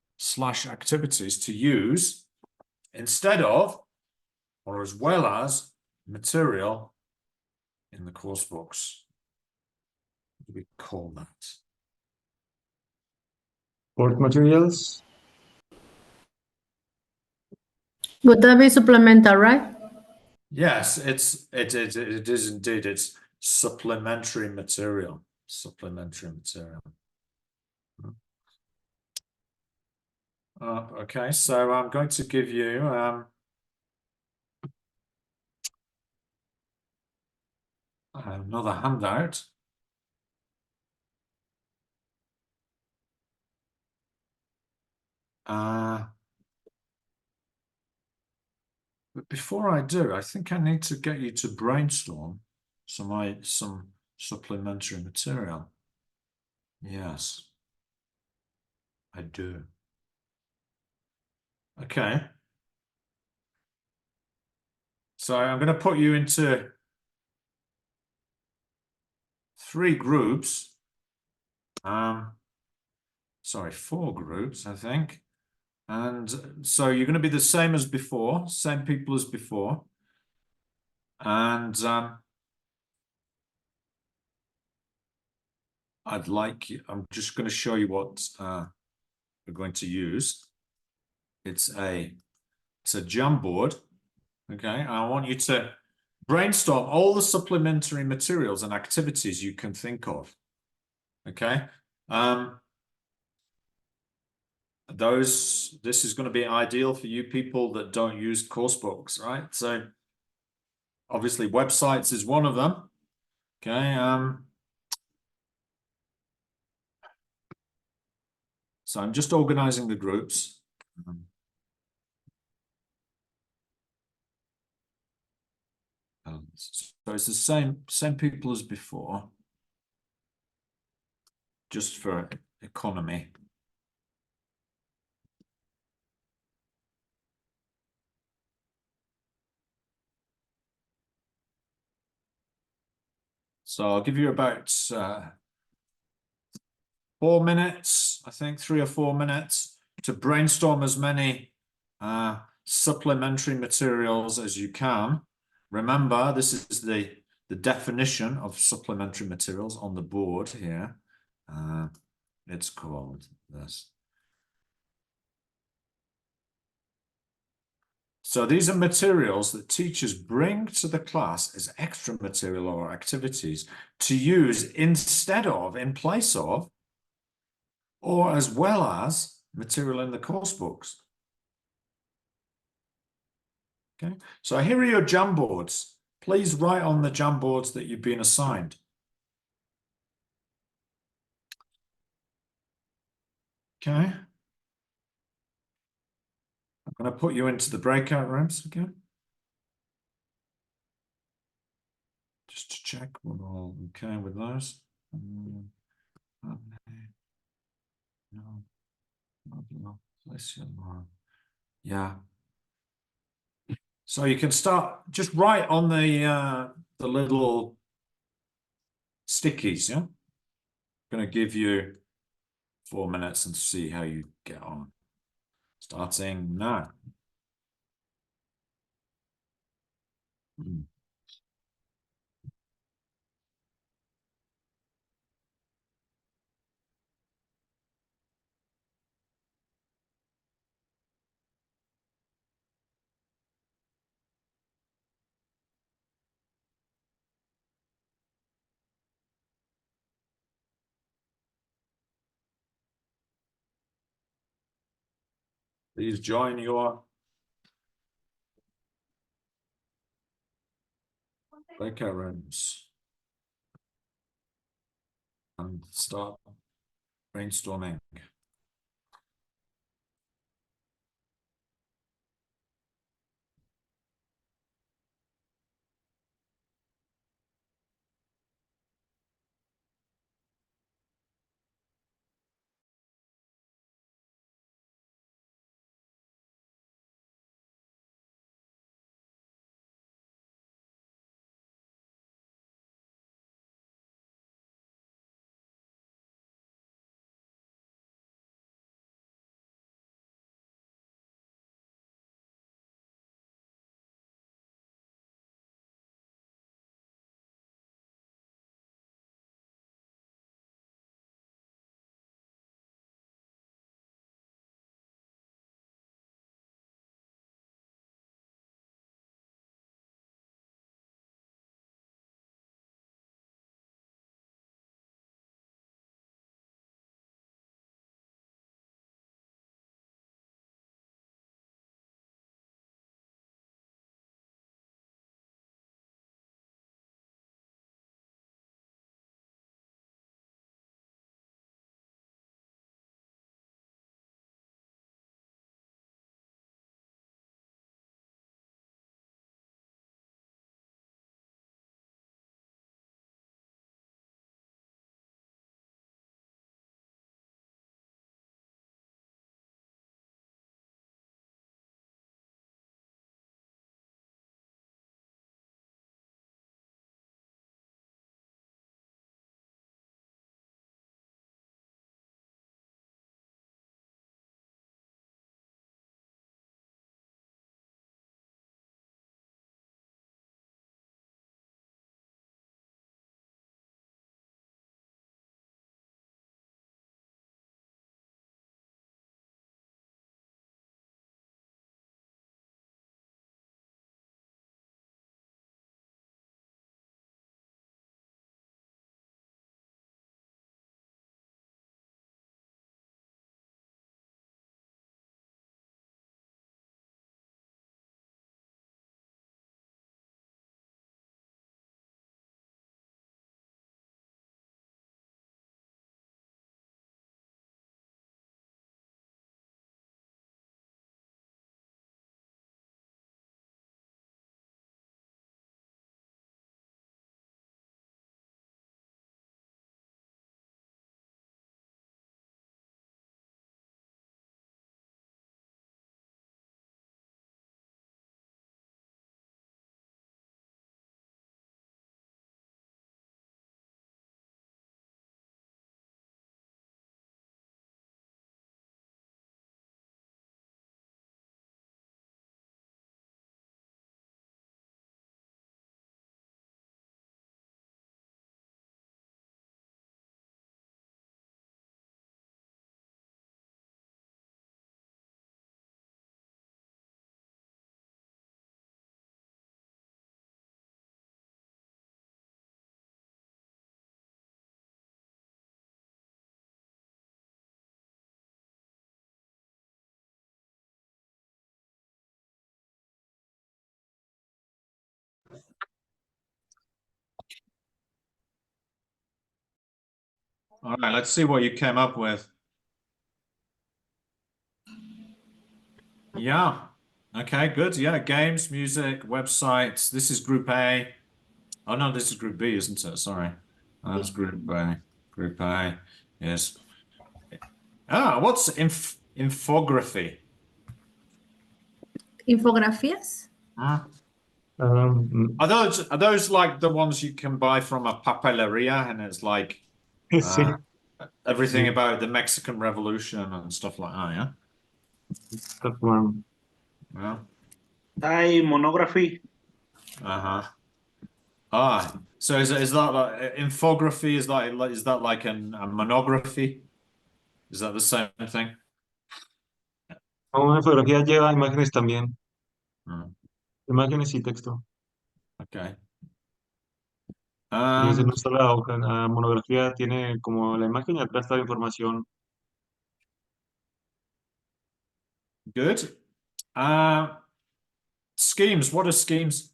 / activities to use instead of or as well as material in the course books? What do we call that? Sport materials. Would that be supplemental, right? Yes, it is indeed. It's supplementary material. Supplementary material. Okay, so I'm going to give you another handout. But before I do, I think I need to get you to brainstorm some supplementary material. Yes, I do. Okay. So I'm going to put you into 3 groups. Sorry, 4 groups, I think. And so you're going to be the same as before, same people as before. And I'm just going to show you what we're going to use. It's a Jamboard. Okay, I want you to brainstorm all the supplementary materials and activities you can think of. Okay. This is going to be ideal for you people that don't use course books, right? So obviously websites is one of them. Okay. So I'm just organizing the groups. So it's the same people as before, just for economy. So I'll give you about 4 minutes, I think 3 or 4 minutes to brainstorm as many supplementary materials as you can. Remember, this is the definition of supplementary materials on the board here. It's called this. So these are materials that teachers bring to the class as extra material or activities to use instead of, in place of, or as well as material in the course books. Okay, so here are your Jamboards. Please write on the Jamboards that you've been assigned. Okay. I'm going to put you into the breakout rooms again. Just to check we're all okay with those. Yeah. So you can start, just write on the little stickies, yeah? I'm going to give you 4 minutes and see how you get on. Starting now. Please join your breakout rooms and start brainstorming. All right, let's see what you came up with. Yeah. Okay, good. Yeah, games, music, websites. This is group A. Oh no, this is group B, isn't it? Sorry. That's group A. Group A. Yes. What's infography? Infografías. Huh? Um, Are those like the ones you can buy from a papeleria and it's like sí, everything sí, about the Mexican Revolution and stuff like that, yeah? that one. Yeah. Hay monography. So is that like infography? Is that like a monography? Is that the same thing? Una fotografía lleva imágenes también, Hmm. imágenes y texto. Okay. Y es en una sola hoja. La monografía tiene como la imagen y atrás está la información. Good. Schemes. What are schemes?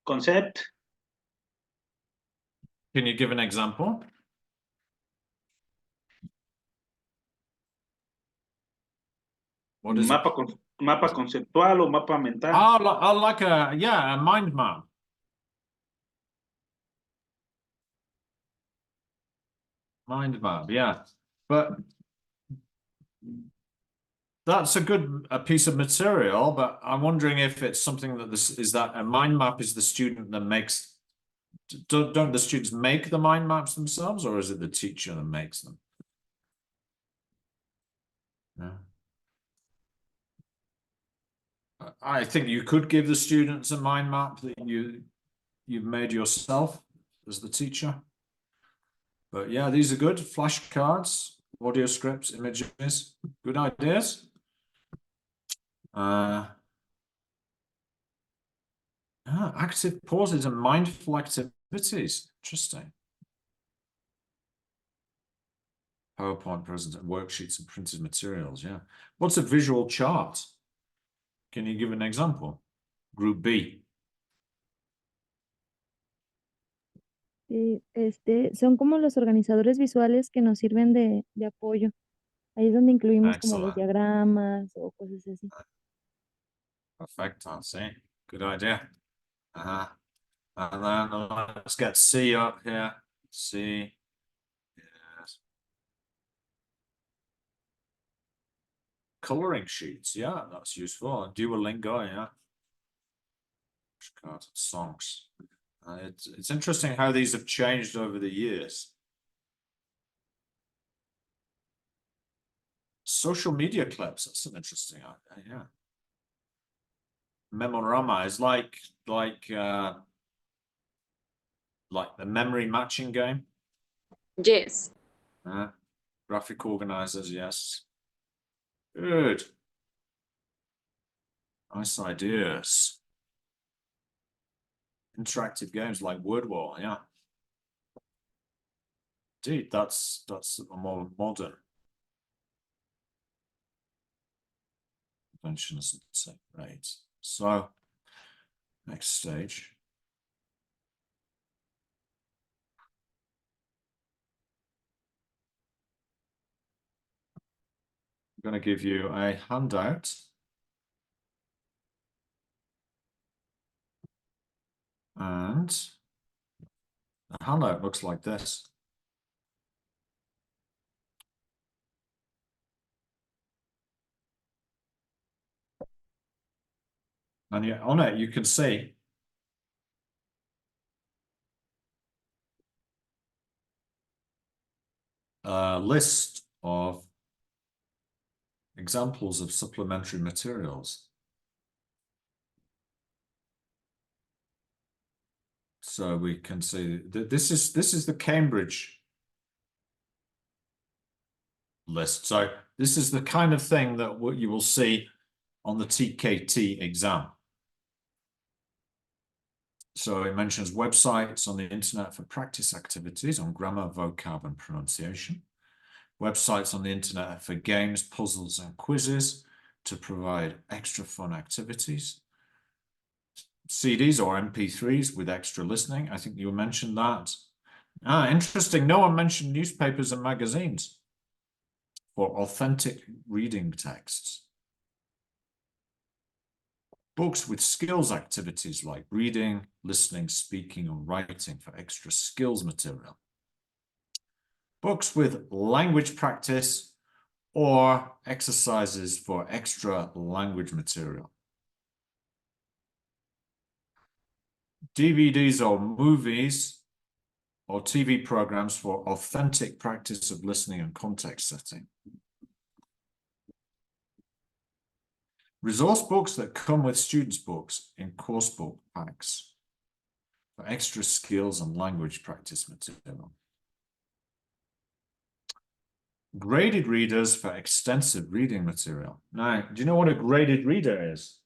Concept. Can you give an example? What is it? Mapa conceptual o mapa mental. Like a mind map. Mind map, yeah. But that's a piece of material, but I'm wondering if it's something that is that a mind map is the student that makes. Don't the students make the mind maps themselves, or is it the teacher that makes them? Yeah. I think you could give the students a mind map that you've made yourself as the teacher. But yeah, these are good. Flashcards, audio scripts, images, good ideas. Active pauses and mindful activities. Interesting. PowerPoint presentation, worksheets and printed materials. Yeah. What's a visual chart? Can you give an example? Group B. Son como los organizadores visuales que nos sirven de apoyo. Ahí es donde incluimos como los Excellent. diagramas o cosas así. Perfect. I see. Good idea. And then let's get C up here. C. Yes. Coloring sheets. Yeah, that's useful. Duolingo. Yeah. Cards and songs. It's interesting how these have changed over the years. Social media clips. That's an interesting idea. Yeah. Memorama is like the memory matching game. Yes. Graphic organizers, yes. Good. Nice ideas. Interactive games like Word Wall, yeah. Indeed, that's more modern. Conventions, right. So, next stage. I'm going to give you a handout. And the handout looks like this. And on it, you can see a list of examples of supplementary materials. So we can see that this is the Cambridge list. So this is the kind of thing that you will see on the TKT exam. So it mentions websites on the internet for practice activities on grammar, vocab, and pronunciation. Websites on the internet for games, puzzles, and quizzes to provide extra fun activities. CDs or MP3s with extra listening. I think you mentioned that. Interesting. No one mentioned newspapers and magazines for authentic reading texts. Books with skills activities like reading, listening, speaking, or writing for extra skills material. Books with language practice or exercises for extra language material. DVDs or movies or TV programs for authentic practice of listening and context setting. Resource books that come with students' books in course book packs for extra skills and language practice material. Graded readers for extensive reading material. Now, do you know what a graded reader is?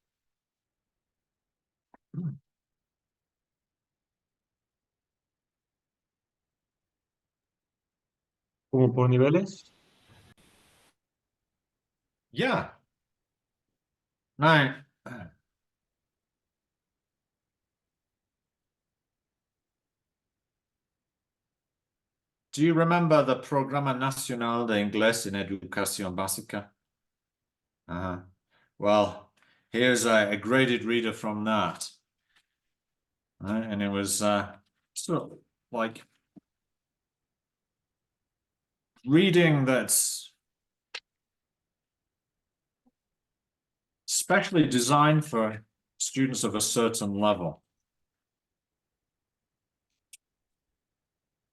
¿Como por niveles? Yeah. Now, do you remember the Programa Nacional de Inglés en Educación Básica? Well, here's a graded reader from that. And it was sort of like reading that's specially designed for students of a certain level.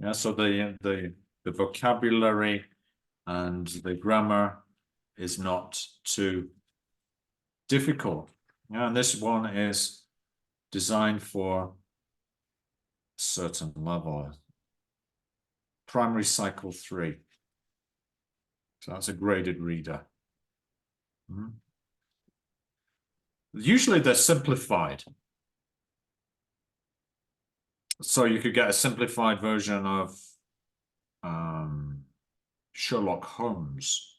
Yeah, so the vocabulary and the grammar is not too difficult. Yeah, and this one is designed for a certain level. Primary cycle 3. So that's a graded reader. Usually they're simplified. So you could get a simplified version of Sherlock Holmes.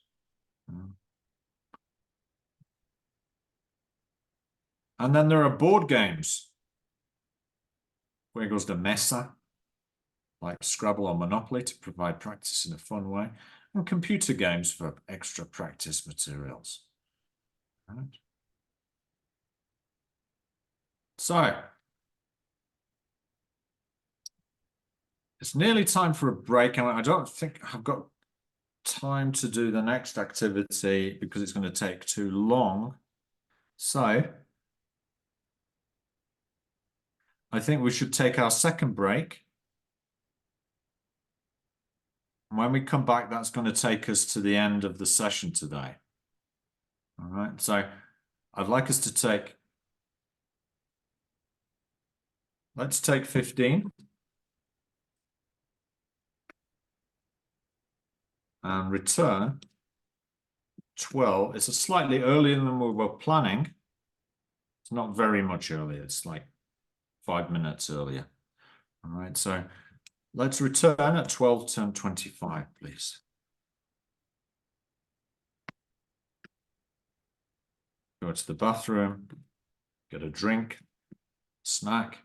And then there are board games. Juegos de mesa, like Scrabble or Monopoly, to provide practice in a fun way. And computer games for extra practice materials. Right. So, it's nearly time for a break, and I don't think I've got time to do the next activity because it's going to take too long. So, I think we should take our second break. When we come back, that's going to take us to the end of the session today. All right, so I'd like us to take, let's take 15. And return 12. It's a slightly earlier than we were planning. It's not very much earlier. It's like 5 minutes earlier. All right, so let's return at 12:25, please. Go to the bathroom, get a drink, snack.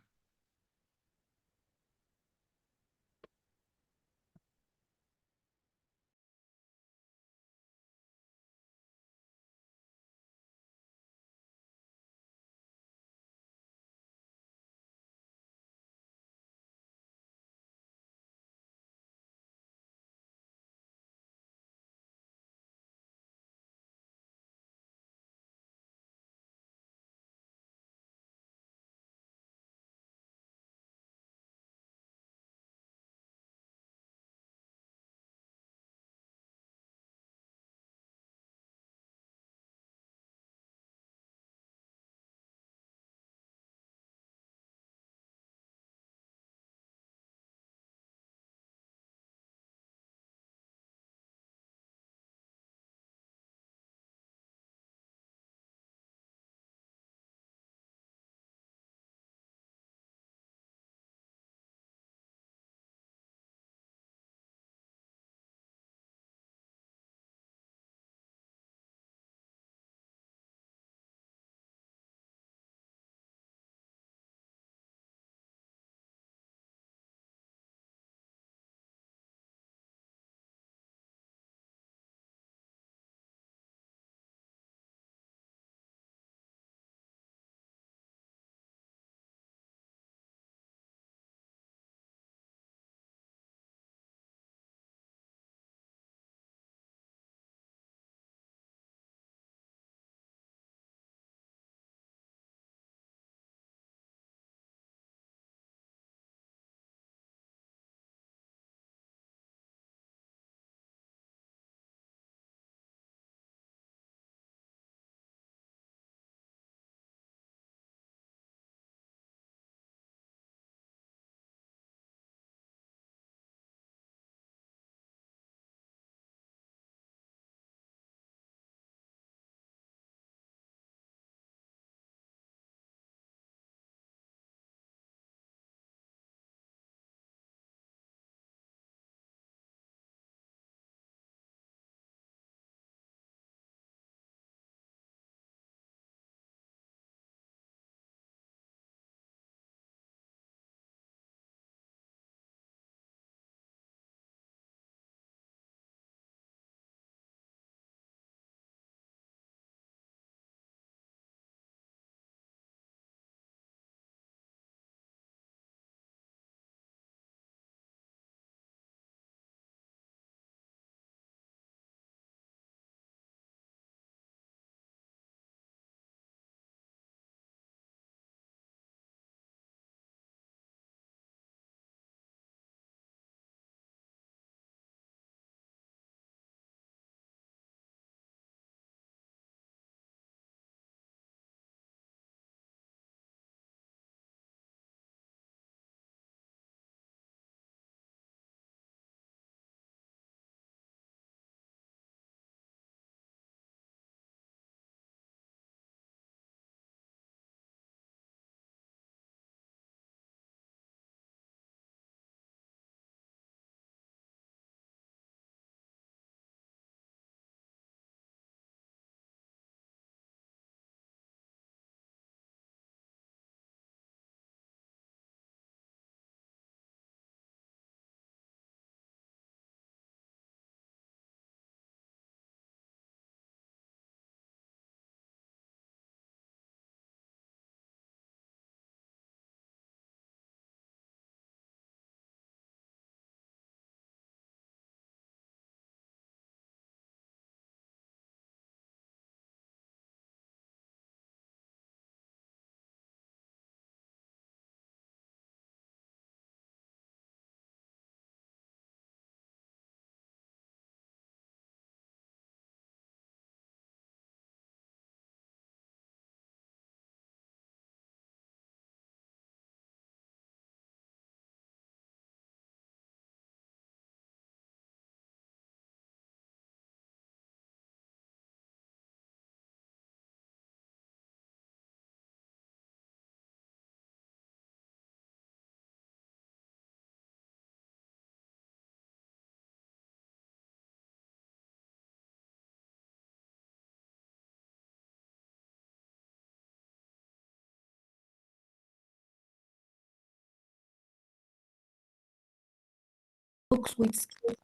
books with skills.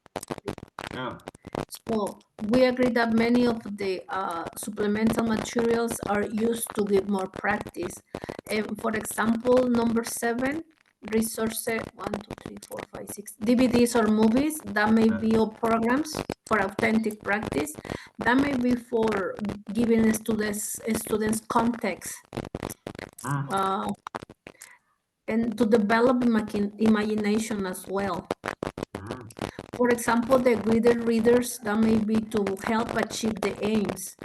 Yeah. So we agree that many of the supplemental materials are used to give more practice. For example, number 7, resources 1, 2, 3, 4, 5, 6 DVDs or movies that may be or programs for authentic practice. That may be for giving students context and to develop imagination as well. For example, the guided readers, that may be to help achieve the aims.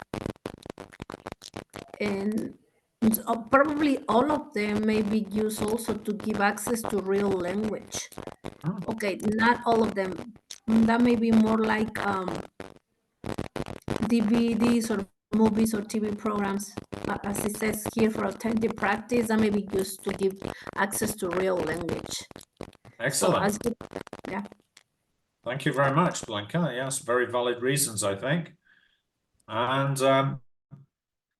And probably all of them may be used also to give access to real language. Okay, not all of them. That may be more like DVDs or movies or TV programs, as it says here, for authentic practice, that may be used to give access to real language. Excellent. So yeah. Thank you very much, Blanca. Yes, very valid reasons, I think. And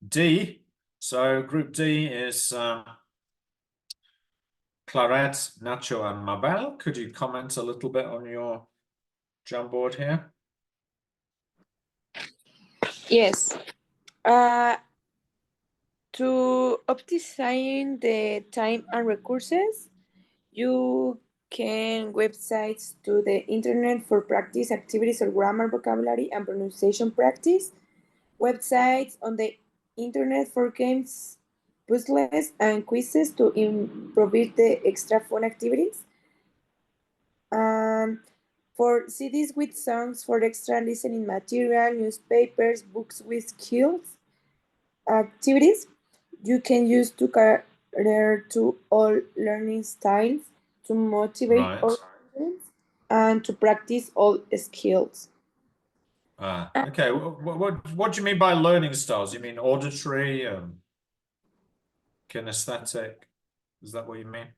D, so group D is Claret, Nacho, and Mabel. Could you comment a little bit on your Jamboard here? Yes. To optimize the time and resources, you can websites to the internet for practice activities or grammar, vocabulary, and pronunciation practice. Websites on the internet for games, puzzles, and quizzes to improve the extra fun activities. For CDs with songs for extra listening material, newspapers, books with skills, activities, you can use to cater to all learning styles to motivate all students and to practice all skills. Okay. What do you mean by learning styles? You mean auditory, kinesthetic? Is that what you mean?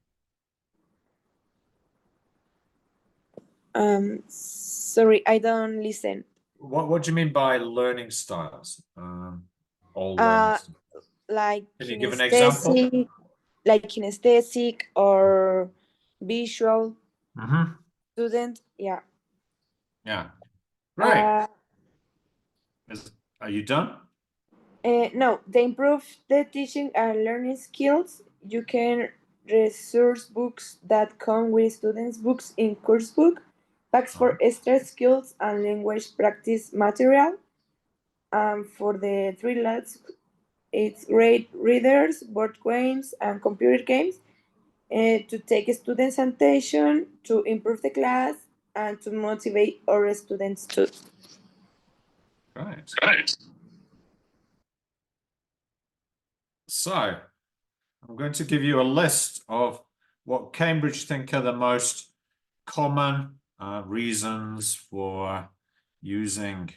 Sorry, I don't listen. What do you mean by learning styles? All learning styles. Like Can you give an example? Like kinesthetic or visual student. Yeah. Yeah. Right. Are you done? No, they improve the teaching and learning skills. You can resource books that come with students' books in course book, packs for extra skills and language practice material. For the 3 lads, it's great readers, board games, and computer games to take students' attention, to improve the class, and to motivate our students too. Right. So, I'm going to give you a list of what Cambridge think are the most common reasons for using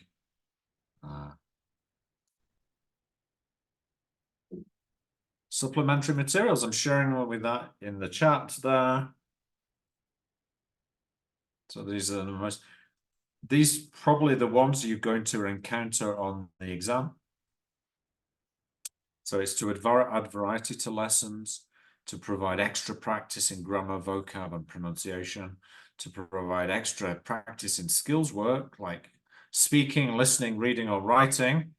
supplementary materials. I'm sharing with that in the chat there. So these are these probably the ones you're going to encounter on the exam. So it's to add variety to lessons, to provide extra practice in grammar, vocab, and pronunciation, to provide extra practice in skills work like speaking, listening, reading, or writing.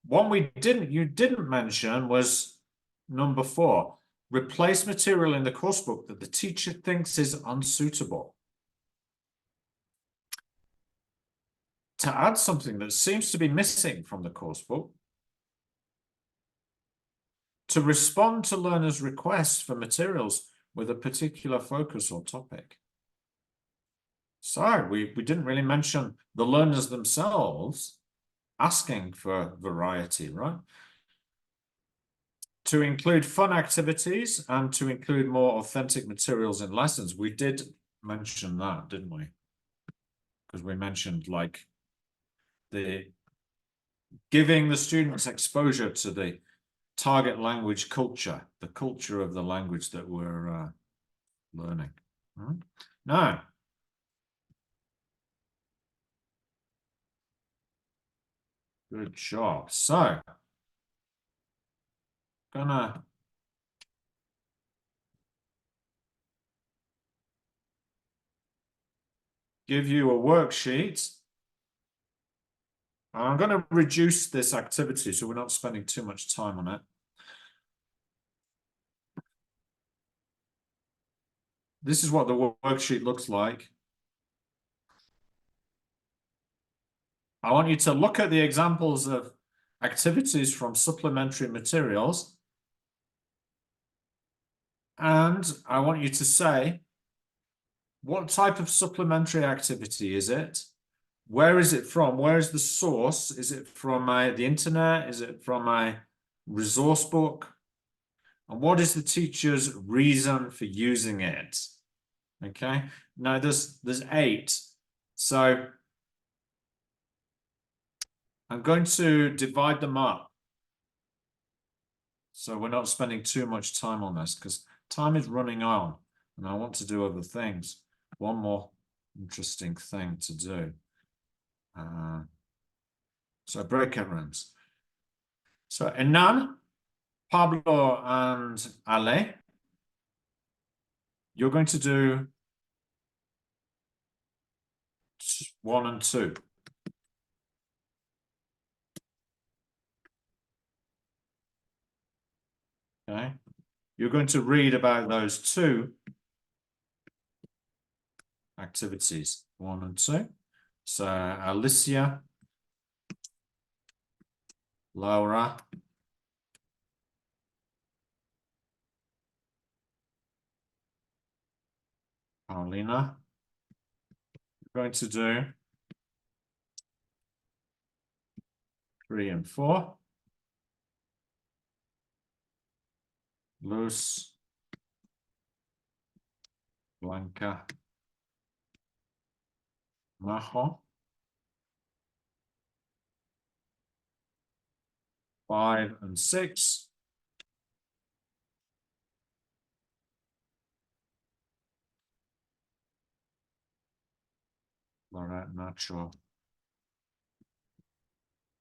One you didn't mention was number 4, replace material in the coursebook that the teacher thinks is unsuitable. To add something that seems to be missing from the coursebook. To respond to learners' requests for materials with a particular focus or topic. So we didn't really mention the learners themselves asking for variety, right? To include fun activities and to include more authentic materials in lessons. We did mention that, didn't we? Because we mentioned like giving the students exposure to the target language culture, the culture of the language that we're learning. Now, good job. So, gonna give you a worksheet. I'm going to reduce this activity so we're not spending too much time on it. This is what the worksheet looks like. I want you to look at the examples of activities from supplementary materials. And I want you to say, what type of supplementary activity is it? Where is it from? Where is the source? Is it from the internet? Is it from a resource book? And what is the teacher's reason for using it? Okay, now there's 8. So I'm going to divide them up. So we're not spending too much time on this because time is running on and I want to do other things. One more interesting thing to do. So breakout rooms. So Enan, Pablo and Ale, you're going to do 1 and 2. Okay. You're going to read about those 2 activities, 1 and 2. So Alicia, Laura, Paulina, you're going to do 3 and 4. Luz, Blanca, Majo, 5 and 6. Lorette, Nacho,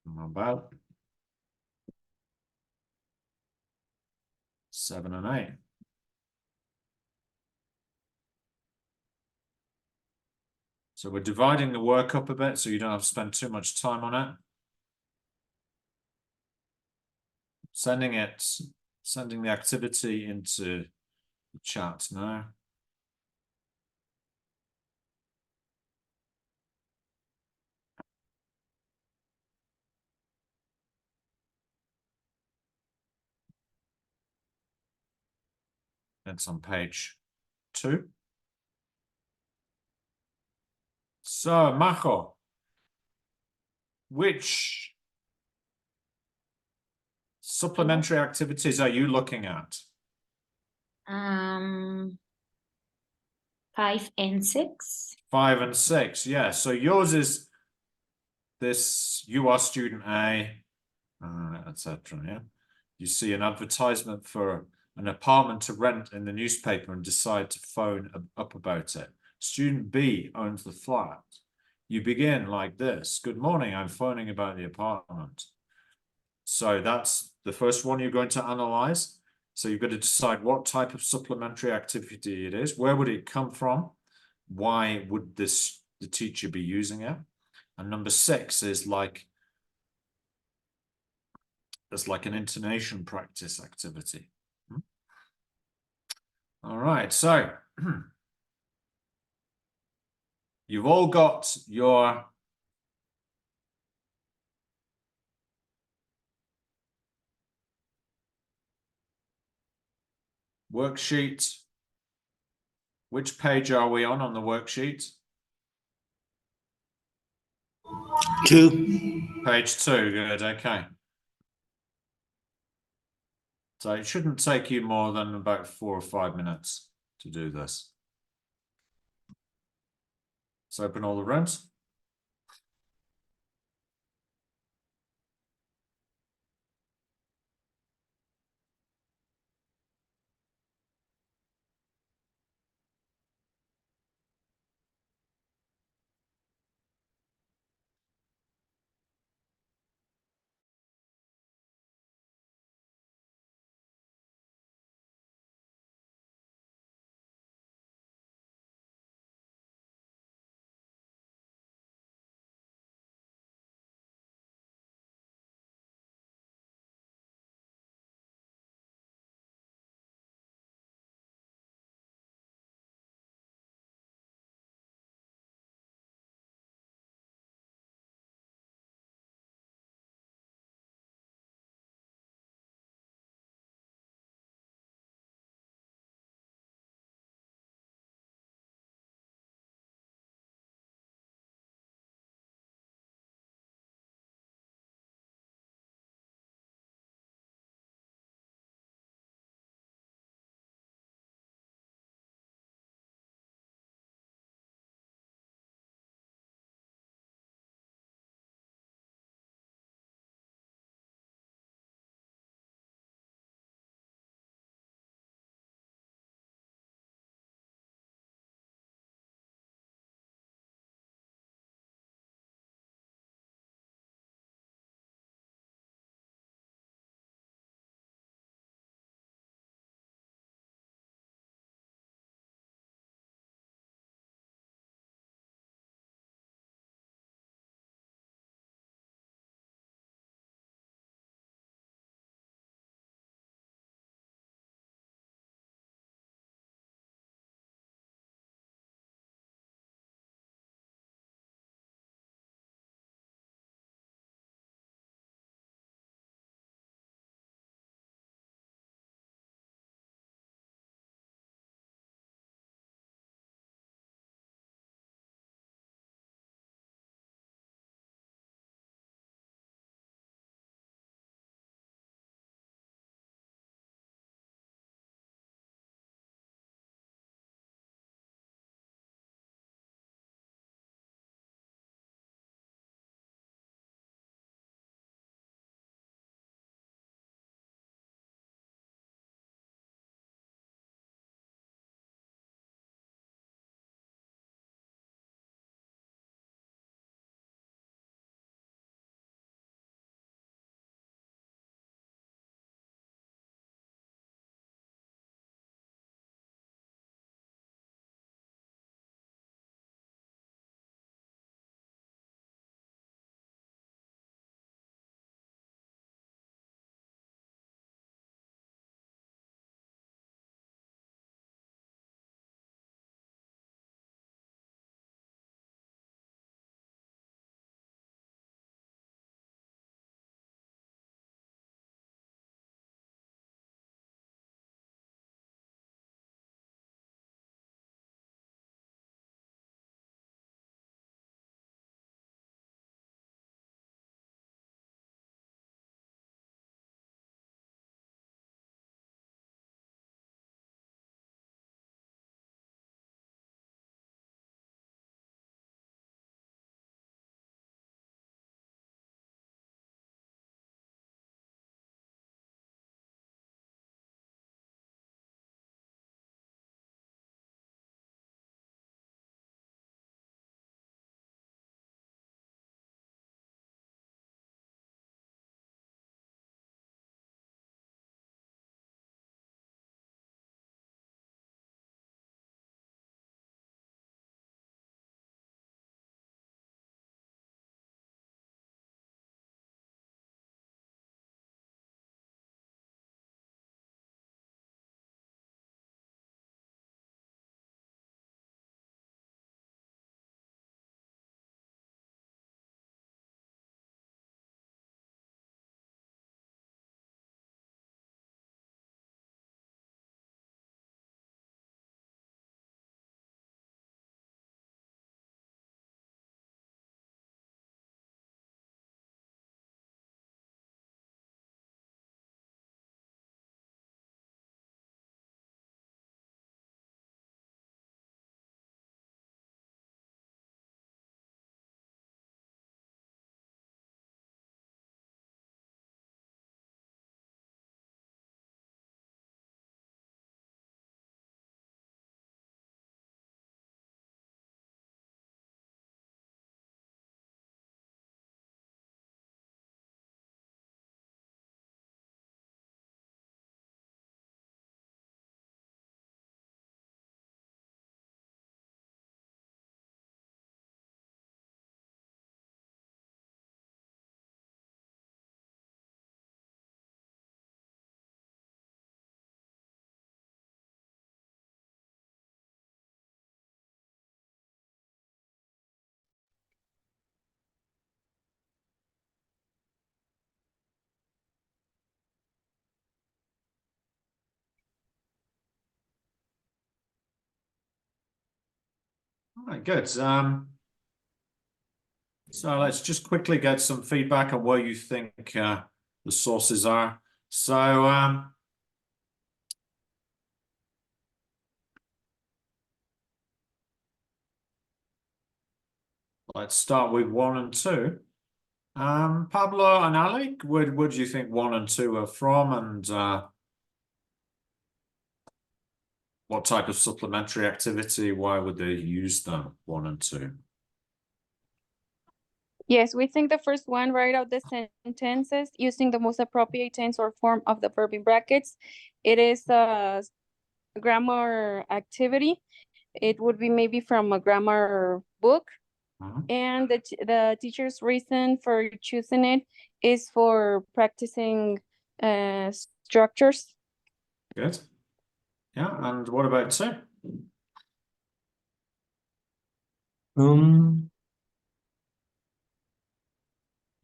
Mabel, 7 and 8. So we're dividing the work up a bit so you don't have to spend too much time on it. Sending the activity into the chat now. It's on page 2. So, Majo, which supplementary activities are you looking at? 5 and 6. 5 and 6, yeah. So yours is this, you are student A, etc. Yeah. You see an advertisement for an apartment to rent in the newspaper and decide to phone up about it. Student B owns the flat. You begin like this. Good morning, I'm phoning about the apartment. So that's the first one you're going to analyze. So you've got to decide what type of supplementary activity it is. Where would it come from? Why would the teacher be using it? And number 6 is like, it's like an intonation practice activity. All right, so you've all got your worksheet. Which page are we on the worksheet? 2. Page 2, good, okay. So it shouldn't take you more than about 4 or 5 minutes to do this. Let's open all the rooms. All right, good. So let's just quickly get some feedback on where you think the sources are. So let's start with 1 and 2. Pablo and Alec, where do you think 1 and 2 are from, and what type of supplementary activity? Why would they use them, 1 and 2? Yes, we think the first one, write out the sentences using the most appropriate tense or form of the verb in brackets. It is a grammar activity. It would be maybe from a grammar book. And the teacher's reason for choosing it is for practicing structures. Good. Yeah, and what about 2?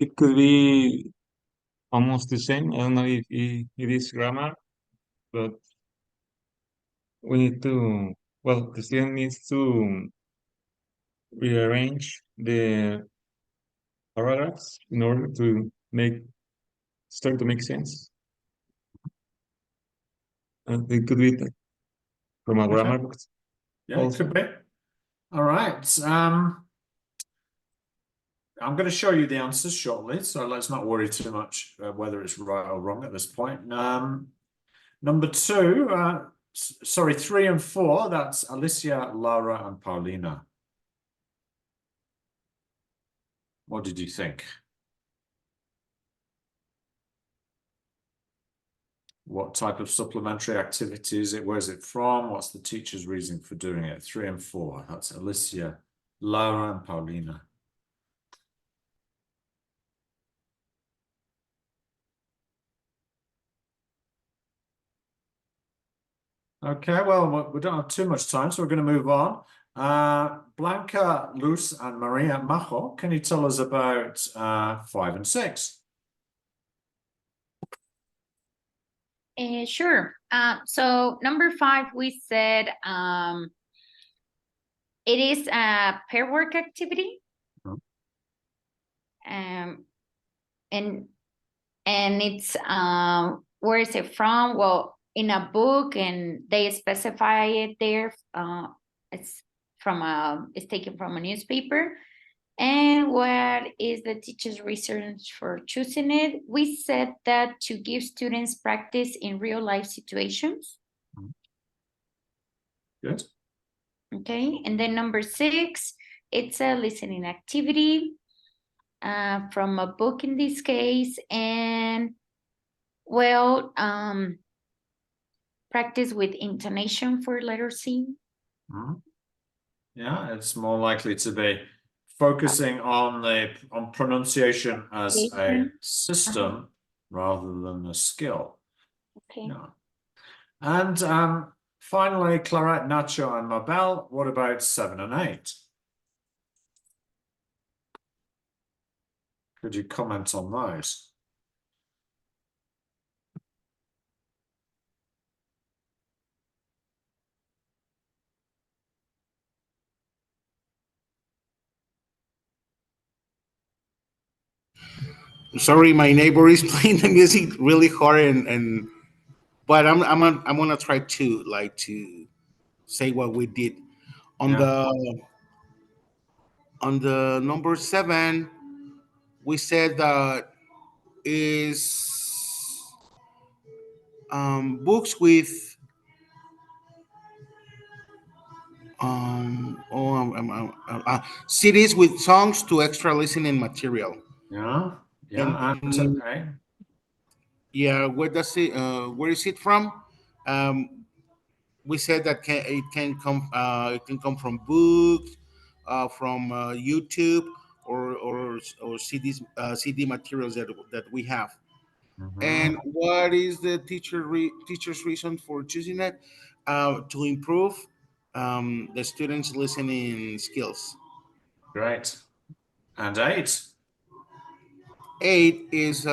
It could be almost the same. I don't know if it is grammar, but we need to, well, the student needs to rearrange the paragraphs in order to start to make sense. And it could be from a grammar book. Yeah, it could be. All right. I'm going to show you the answers shortly, so let's not worry too much whether it's right or wrong at this point. Number 2, sorry, 3 and 4, that's Alicia, Laura, and Paulina. What did you think? What type of supplementary activity is it? Where's it from? What's the teacher's reason for doing it? 3 and 4, that's Alicia, Laura, and Paulina. Okay, well, we don't have too much time, so we're going to move on. Blanca, Luz, and Maria Majo, can you tell us about 5 and 6? Sure. So number 5, we said it is a pair work activity. And it's where is it from? Well, in a book, and they specify it there. It's taken from a newspaper. And what is the teacher's research for choosing it? We said that to give students practice in real life situations. Good. Okay, and then number 6, it's a listening activity from a book in this case, and well, practice with intonation for letter C. Yeah, it's more likely to be focusing on pronunciation as a system rather than a skill. Okay. Yeah. And finally, Clarette, Nacho, and Mabel, what about 7 and 8? Could you comment on those? Sorry, my neighbor is playing the music really hard, but I'm gonna try to say what we did on the number 7. We said that is books with CDs with songs to extra listening material. Yeah, okay. Yeah, where is it from? We said that it can come from books, from YouTube, or CDs, CD materials that we have. And what is the teacher's reason for choosing it? To improve the students' listening skills. Great. And 8? 8 is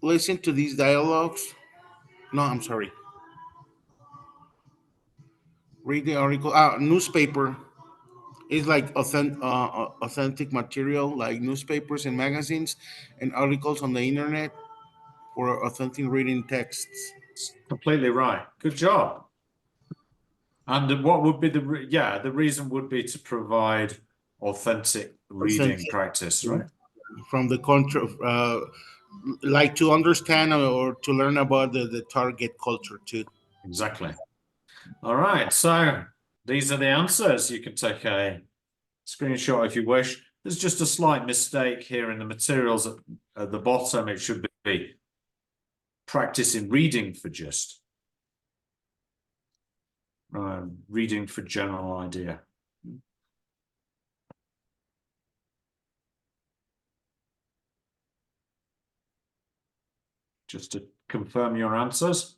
listen to these dialogues. No, I'm sorry. read the article. Newspaper is like authentic material, like newspapers and magazines and articles on the internet for authentic reading texts. Completely right. Good job. And what would be the reason would be to provide authentic reading Authentic, practice, right? from the country, like to understand or to learn about the target culture too. Exactly. All right. So these are the answers. You can take a screenshot if you wish. There's just a slight mistake here in the materials at the bottom. It should be practicing reading for just. Reading for general idea. Just to confirm your answers.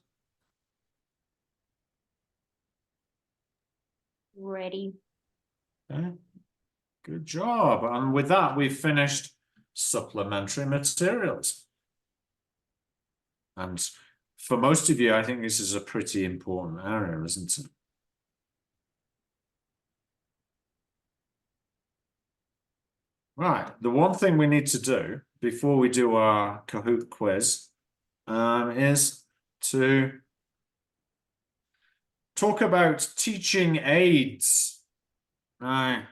Ready. Okay. Good job. And with that, we've finished supplementary materials. And for most of you, I think this is a pretty important area, isn't it? Right. The one thing we need to do before we do our Kahoot quiz is to talk about teaching aids. Right.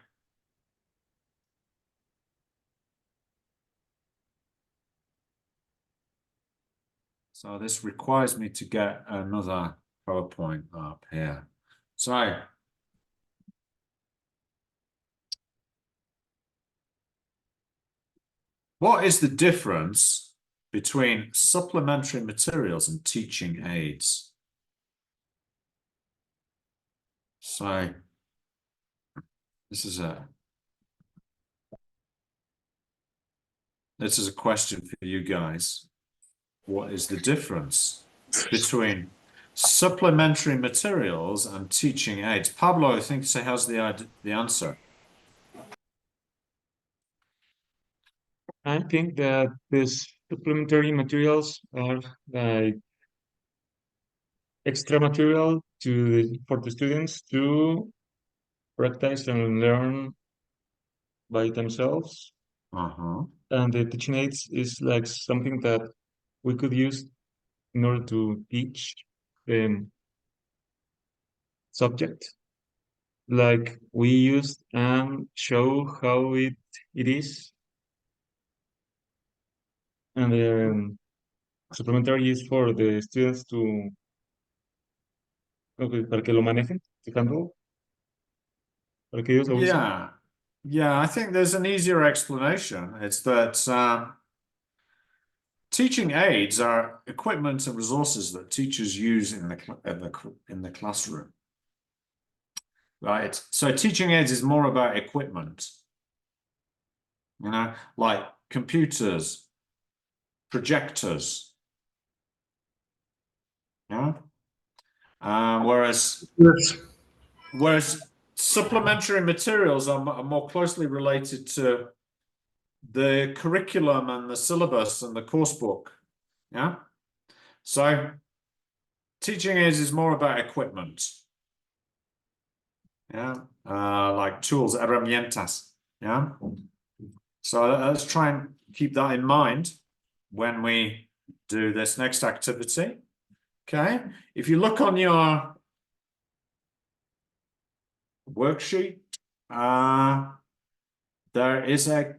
So this requires me to get another PowerPoint up here. So what is the difference between supplementary materials and teaching aids? So this is a question for you guys. What is the difference between supplementary materials and teaching aids? Pablo, I think, has the answer. I think that these supplementary materials are like extra material for the students to practice and learn by themselves. And the teaching aids is like something that we could use in order to teach the subject. Like we use and show how it is. And supplementary is for the students to, para que lo manejen, to handle, para que ellos lo usen. Yeah, I think there's an easier explanation. It's that teaching aids are equipment and resources that teachers use in the classroom. Right. So teaching aids is more about equipment. You know, like computers, projectors. Yeah. Whereas supplementary materials are more closely related to the curriculum and the syllabus and the course book. Yeah. So teaching aids is more about equipment. Yeah. Like tools, herramientas. Yeah. So let's try and keep that in mind when we do this next activity. Okay. If you look on your worksheet, there is a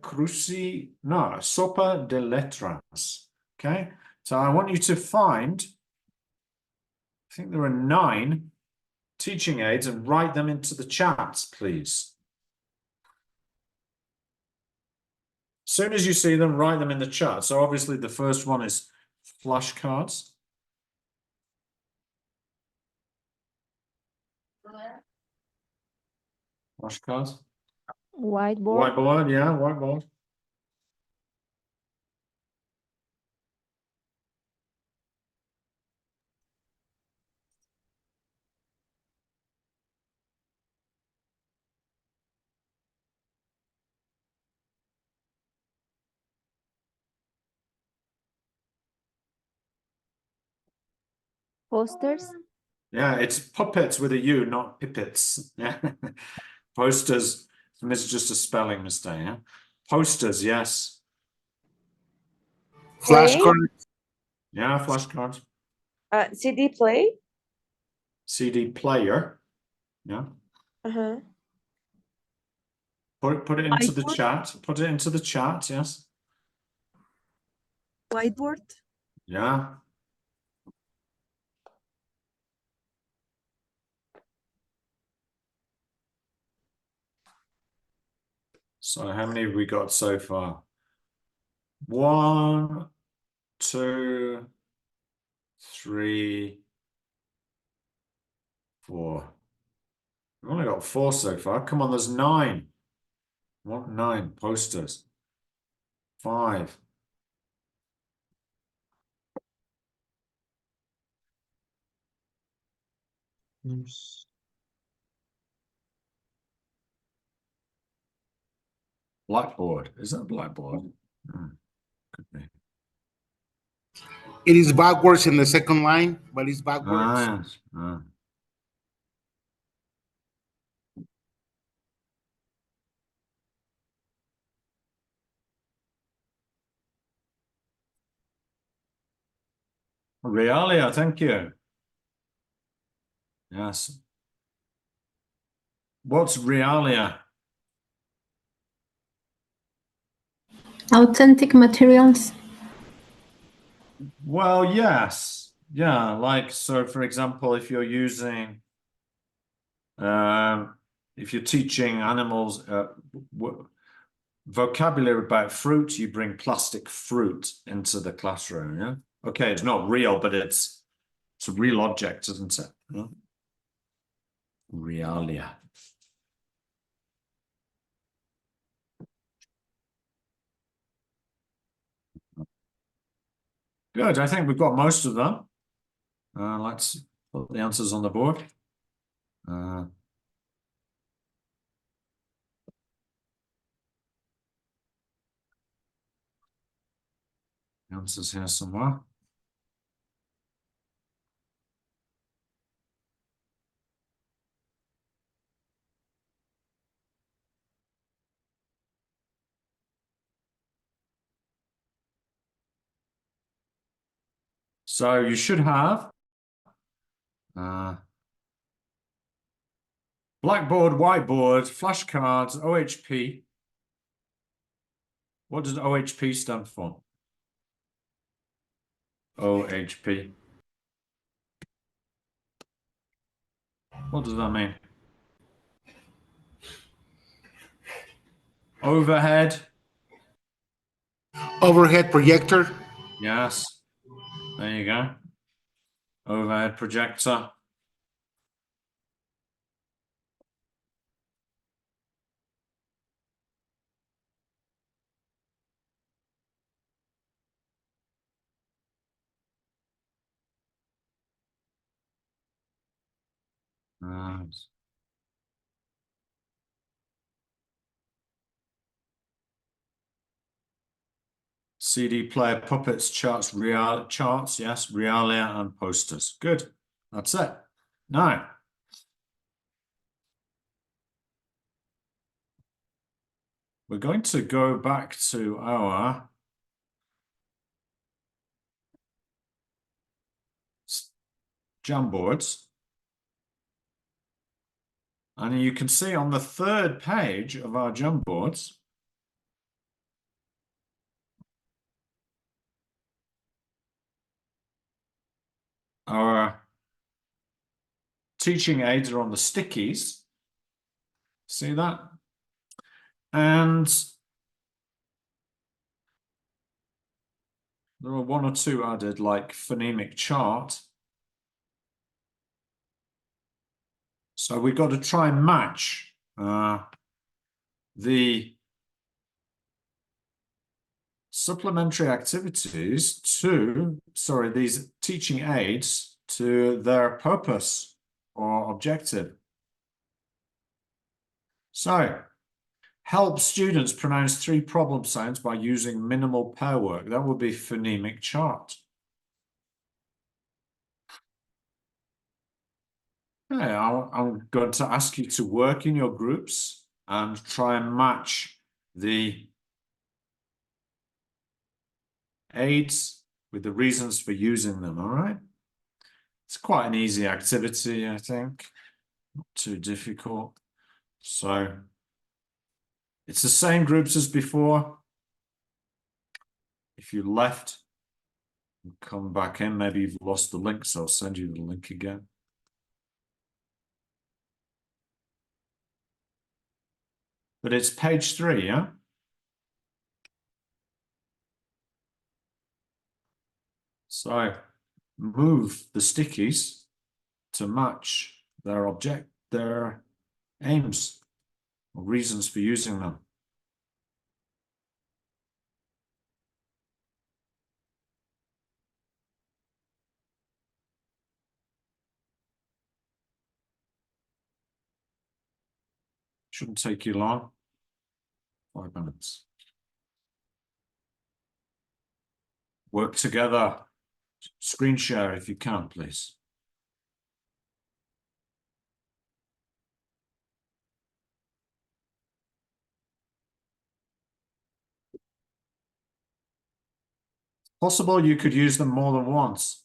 sopa de letras. Okay. So I want you to find, I think there are 9 teaching aids and write them into the chats, please. As soon as you see them, write them in the chat. So obviously the first one is flashcards. Flashcards. Whiteboard. Whiteboard, yeah, whiteboard. Posters. Yeah, it's puppets with a U, not pippets. Yeah. Posters. It's just a spelling mistake. Yeah. Posters, yes. Flashcards. Yeah, flashcards. CD play. CD player. Yeah. Uh-huh. Put it into the Whiteboard. chat. Put it into the chat, yes. Whiteboard. Yeah. So how many have we got so far? 1, 2, 3, 4. We've only got 4 so far. Come on, there's 9. What 9 posters? 5. Yes. Blackboard. Is that blackboard? Could be. It is backwards in the second line, but it's backwards. Ah, yes. Ah. Realia, thank you. Yes. What's realia? Authentic materials. Well, yes. Yeah, like, so for example, if you're using, if you're teaching animals vocabulary about fruit, you bring plastic fruit into the classroom, yeah? Okay, it's not real, but it's a real object, isn't it? Yeah? Realia. Good, I think we've got most of them. Let's put the answers on the board. The answers here somewhere. So you should have blackboard, whiteboard, flashcards, OHP. What does OHP stand for? OHP. What does that mean? Overhead. Overhead projector. Yes. There you go. Overhead projector. CD player, puppets, charts, yes, realia and posters. Good. That's it. Now, we're going to go back to our Jamboards. And you can see on the 3rd page of our Jamboards, our teaching aids are on the stickies. See that? And there are 1 or 2 added, like phonemic chart. So we've got to try and match the supplementary activities to, these teaching aids to their purpose or objective. So, help students pronounce 3 problem sounds by using minimal pair work. That would be phonemic chart. Okay, I'm going to ask you to work in your groups and try and match the aids with the reasons for using them, all right? It's quite an easy activity, I think, not too difficult. So it's the same groups as before. If you left and come back in, maybe you've lost the link, so I'll send you the link again. But it's page 3, yeah? So move the stickies to match their aims or reasons for using them. Shouldn't take you long. 5 minutes. Work together. Screen share if you can, please. Possible you could use them more than once.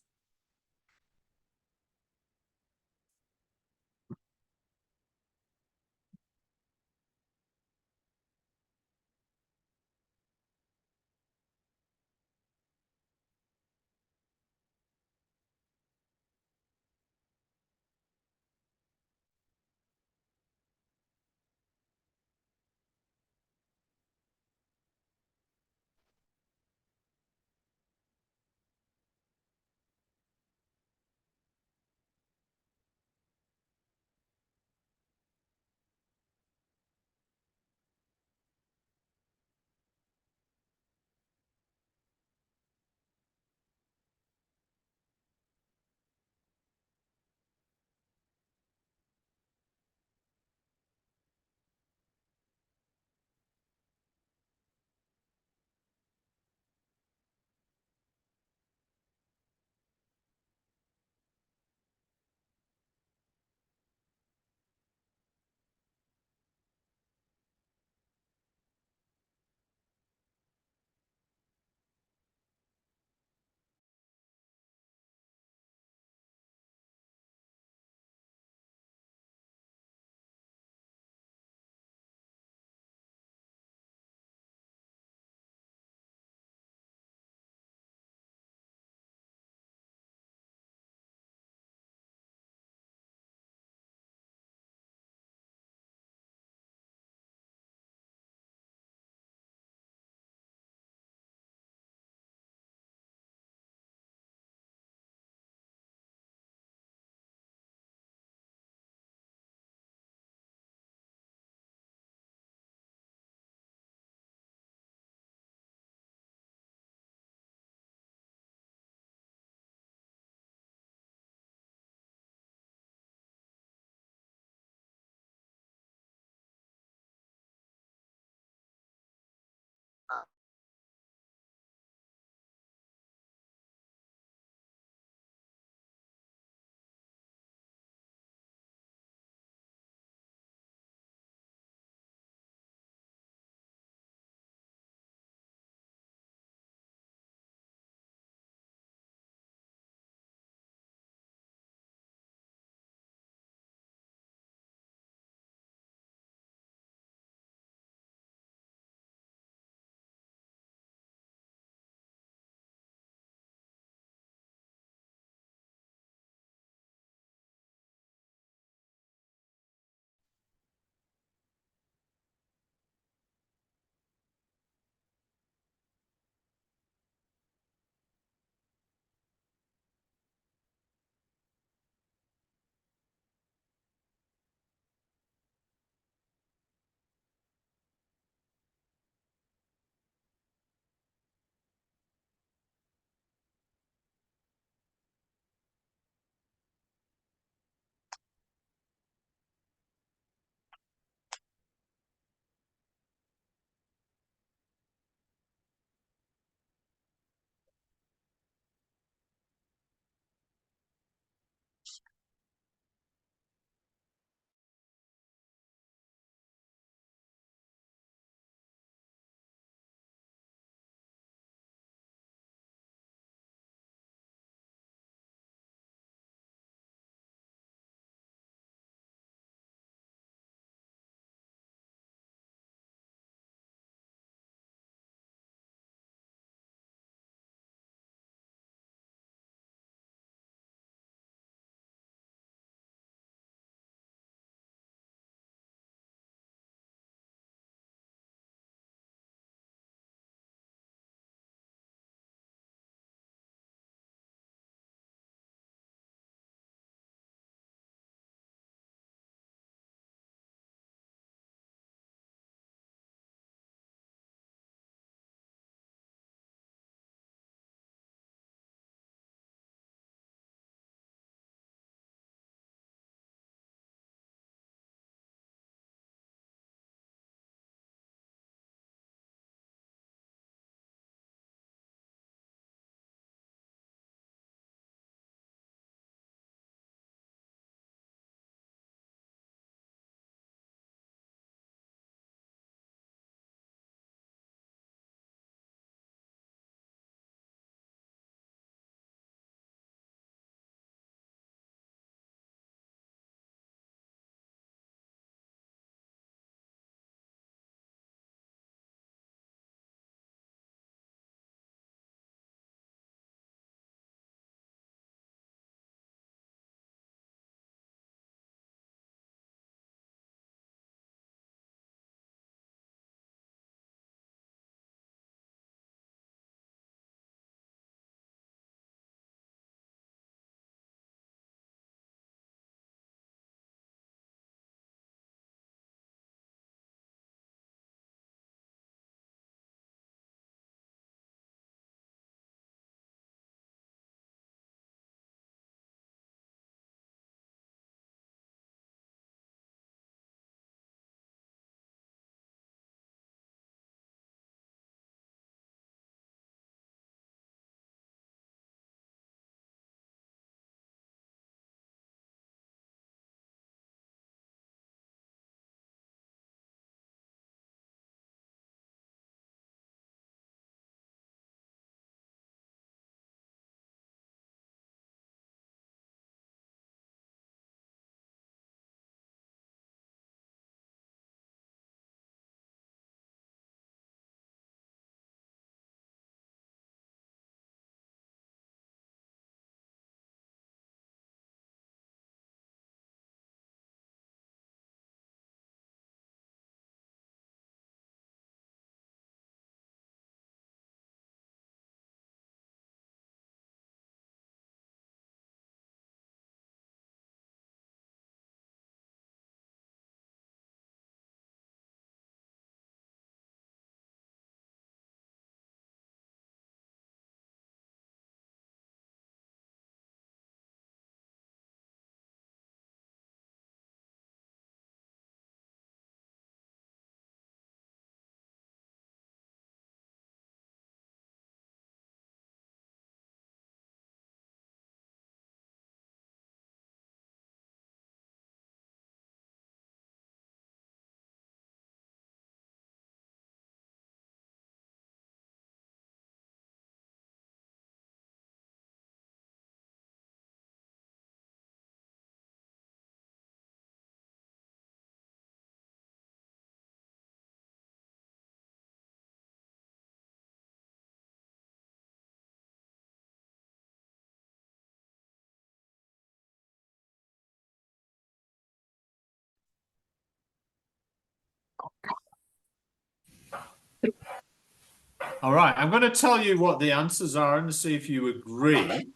All right, I'm going to tell you what the answers are and see if you agree.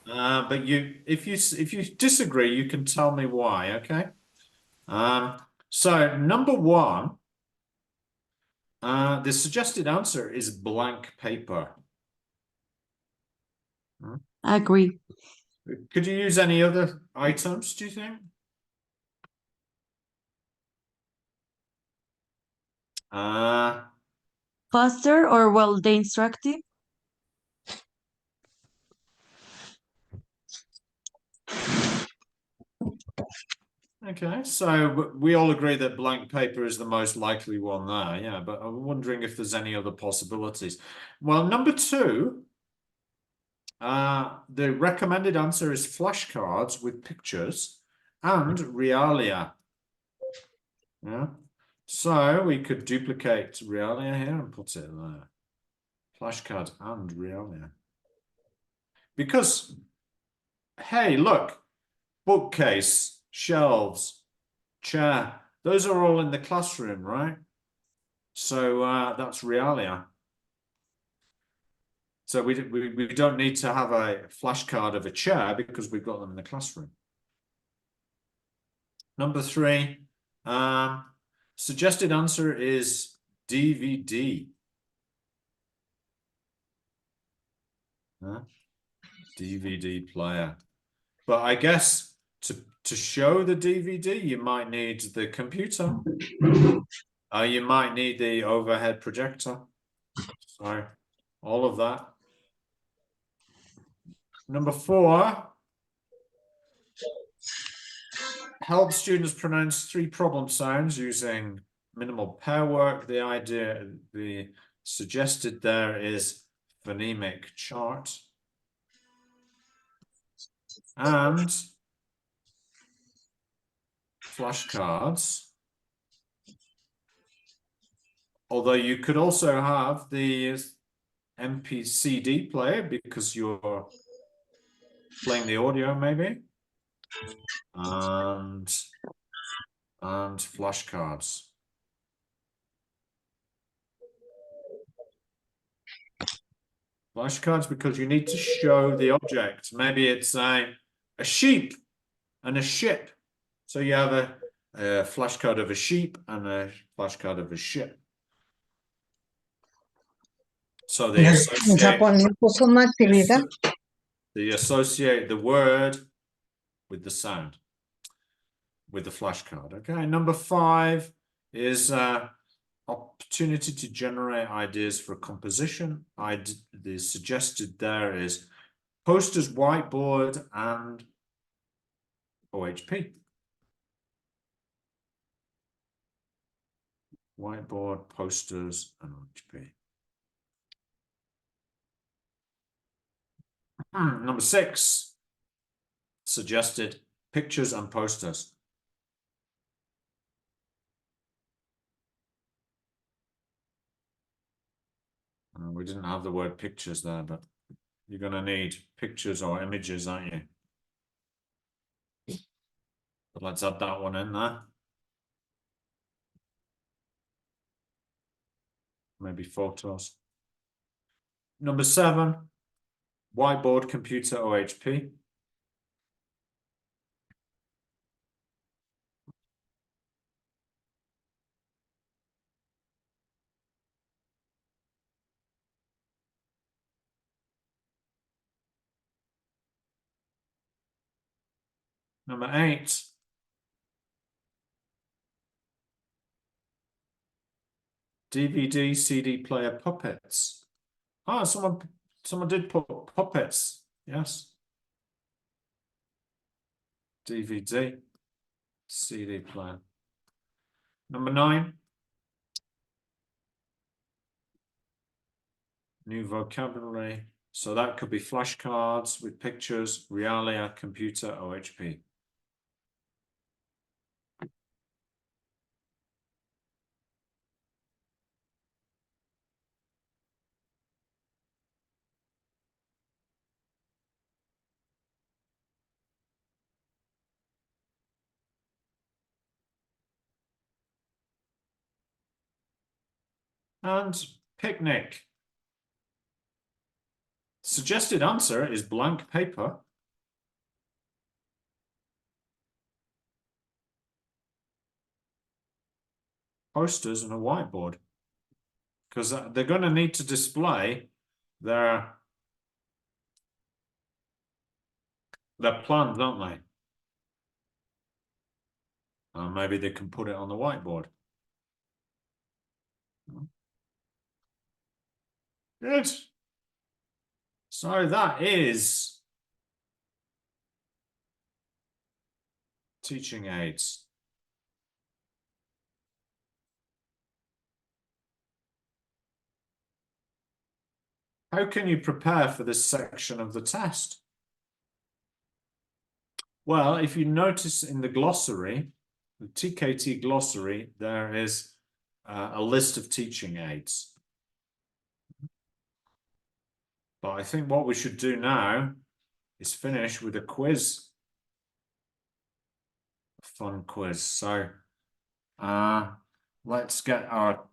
But if you disagree, you can tell me why. Okay. So number one, the suggested answer is blank paper. I agree. Could you use any other items, do you think? Faster or well, the instructive? Okay, so we all agree that blank paper is the most likely one there, yeah, but I'm wondering if there's any other possibilities. Well, number two, the recommended answer is flashcards with pictures and realia. Yeah, so we could duplicate realia here and put it there. Flashcards and realia. Because, hey, look, bookcase, shelves, chair, those are all in the classroom, right? So that's realia. So we don't need to have a flashcard of a chair because we've got them in the classroom. Number three, suggested answer is DVD. DVD player. But I guess to show the DVD, you might need the computer. You might need the overhead projector. So all of that. Number four, help students pronounce 3 problem sounds using minimal pair work. The suggested there is phonemic chart. And flashcards. Although you could also have the MP/CD player because you're playing the audio maybe. And flashcards. Flashcards because you need to show the object. Maybe it's a sheep and a ship. So you have a flashcard of a sheep and a flashcard of a ship. So they associate the word with the sound, with the flashcard. Okay, number 5 is opportunity to generate ideas for composition. The suggested there is posters, whiteboard, and OHP. Whiteboard, posters, and OHP. Number 6, suggested pictures and posters. We didn't have the word pictures there, but you're going to need pictures or images, aren't you? But let's add that one in there. Maybe photos. Number 7, whiteboard, computer, OHP. Number 8, DVD, CD player, puppets. Ah, someone did put puppets. Yes. DVD, CD player. Number 9, new vocabulary. So that could be flashcards with pictures, realia, computer, OHP. And picnic. Suggested answer is blank paper. Posters and a whiteboard. Because they're going to need to display their plans, aren't they? Maybe they can put it on the whiteboard. Good. So that is teaching aids. How can you prepare for this section of the test? Well, if you notice in the glossary, the TKT glossary, there is a list of teaching aids. But I think what we should do now is finish with a quiz. A fun quiz. So let's get our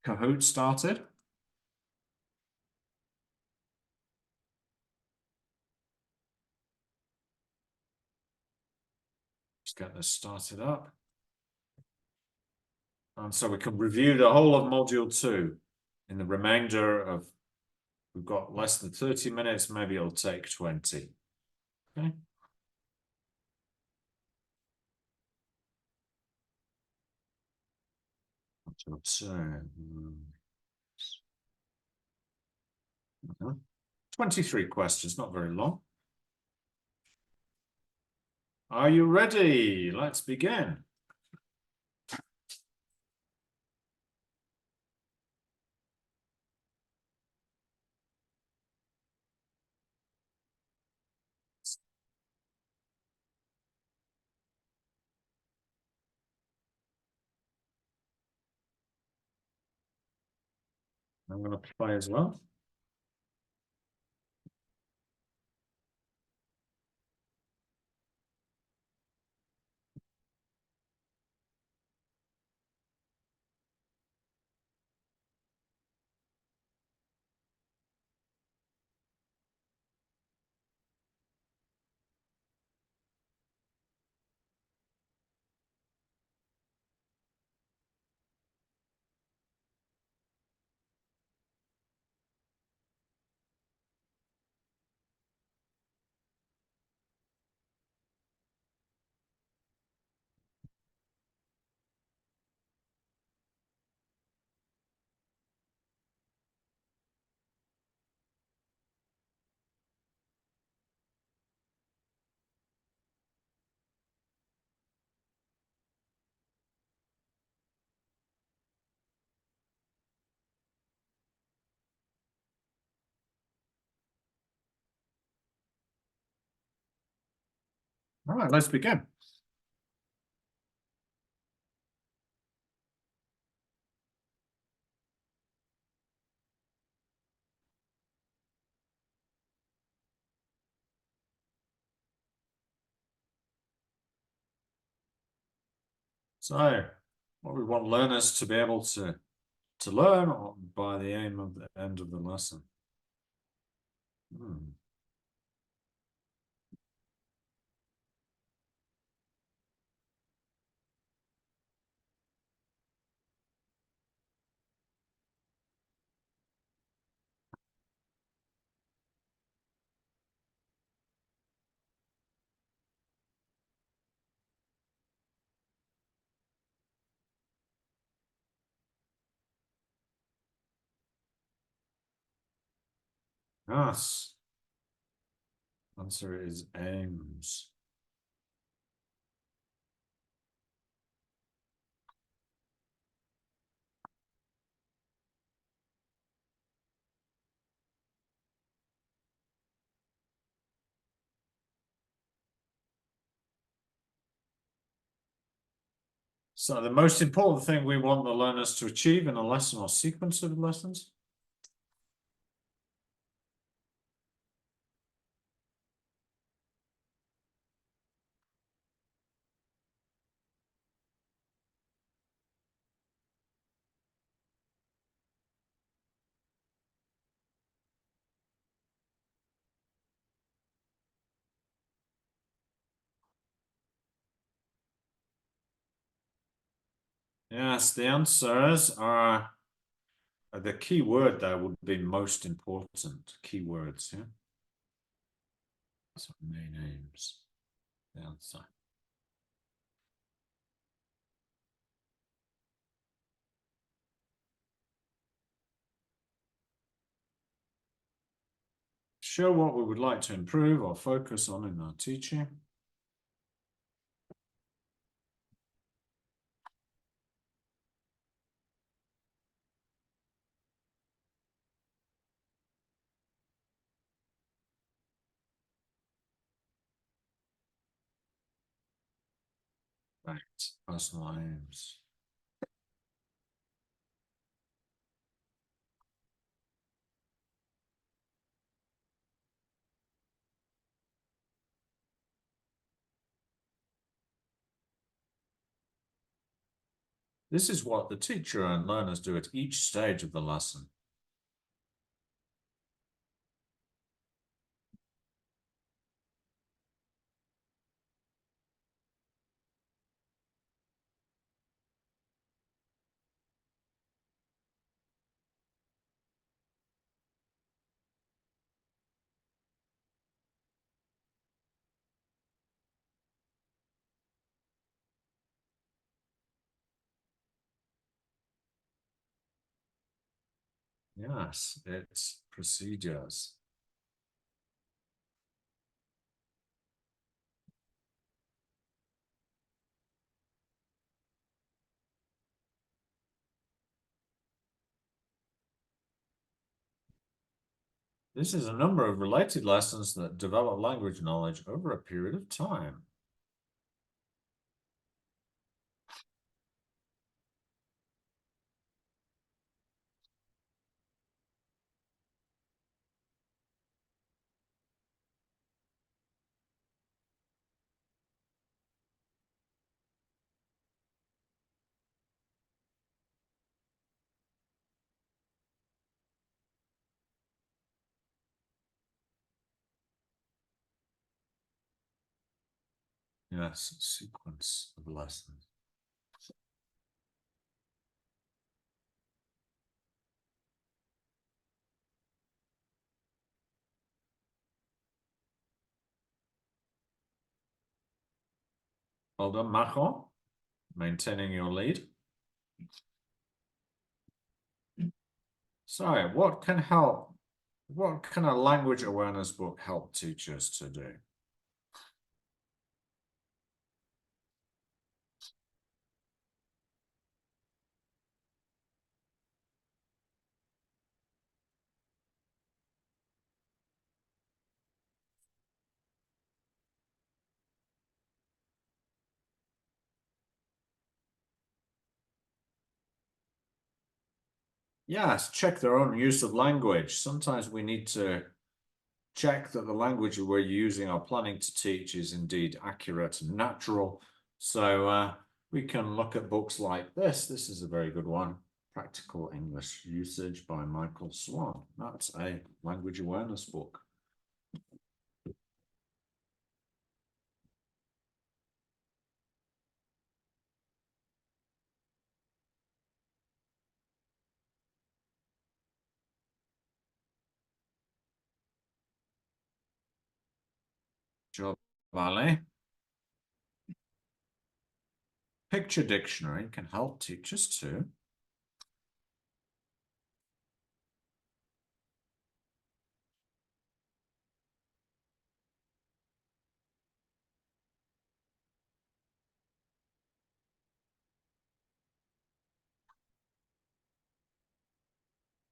Kahoot started. Let's get this started up. And so we can review the whole of Module 2 in the remainder of, we've got less than 30 minutes, maybe it'll take 20. Okay. Module 2. 23 questions, not very long. Are you ready? Let's begin. I'm going to play as well. All right, let's begin. So, what we want learners to be able to learn by the aim of the end of the lesson. Yes. Answer is aims. So the most important thing we want the learners to achieve in a lesson or sequence of lessons. Yes, the answers are the key word there would be most important. Keywords, yeah. So main names. The answer. Show what we would like to improve or focus on in our teaching. Right, personal aims. This is what the teacher and learners do at each stage of the lesson. Yes, it's procedures. This is a number of related lessons that develop language knowledge over a period of time. Yes, sequence of lessons. Well done, Macron. Maintaining your lead. So, what can a language awareness book help teachers to do? Yes, check their own use of language. Sometimes we need to check that the language we're using or planning to teach is indeed accurate and natural. So we can look at books like this. This is a very good one. Practical English Usage by Michael Swan. That's a language awareness book. Job Valley. Picture Dictionary can help teachers too.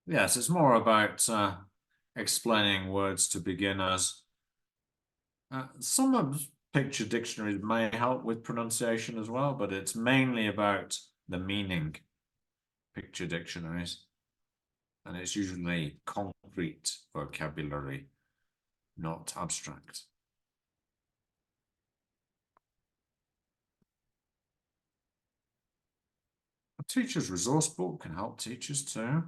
Yes, it's more about explaining words to beginners. Some of picture dictionaries may help with pronunciation as well, but it's mainly about the meaning. Picture dictionaries. And it's usually concrete vocabulary, not abstract. A teacher's resource book can help teachers too.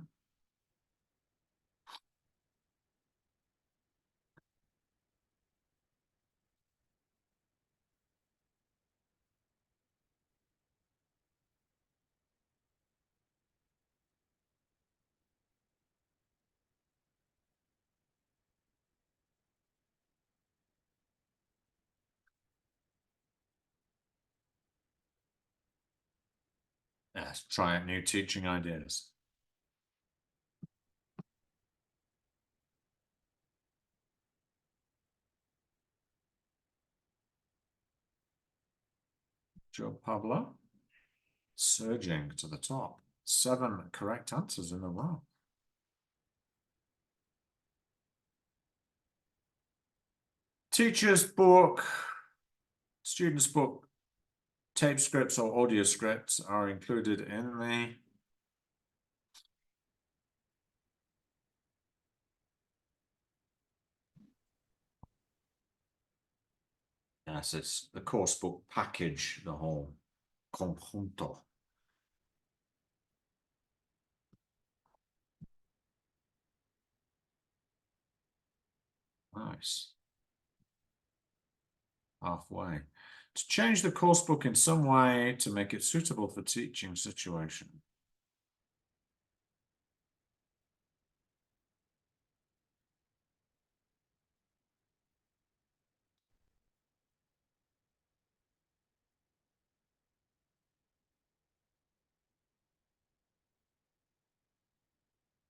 Yes, try out new teaching ideas. Joe Pablo, surging to the top. 7 correct answers in a row. Teacher's book, student's book, tape scripts or audio scripts are included in the yes, it's the course book package, the whole conjunto. Nice. Halfway. To change the course book in some way to make it suitable for teaching situation.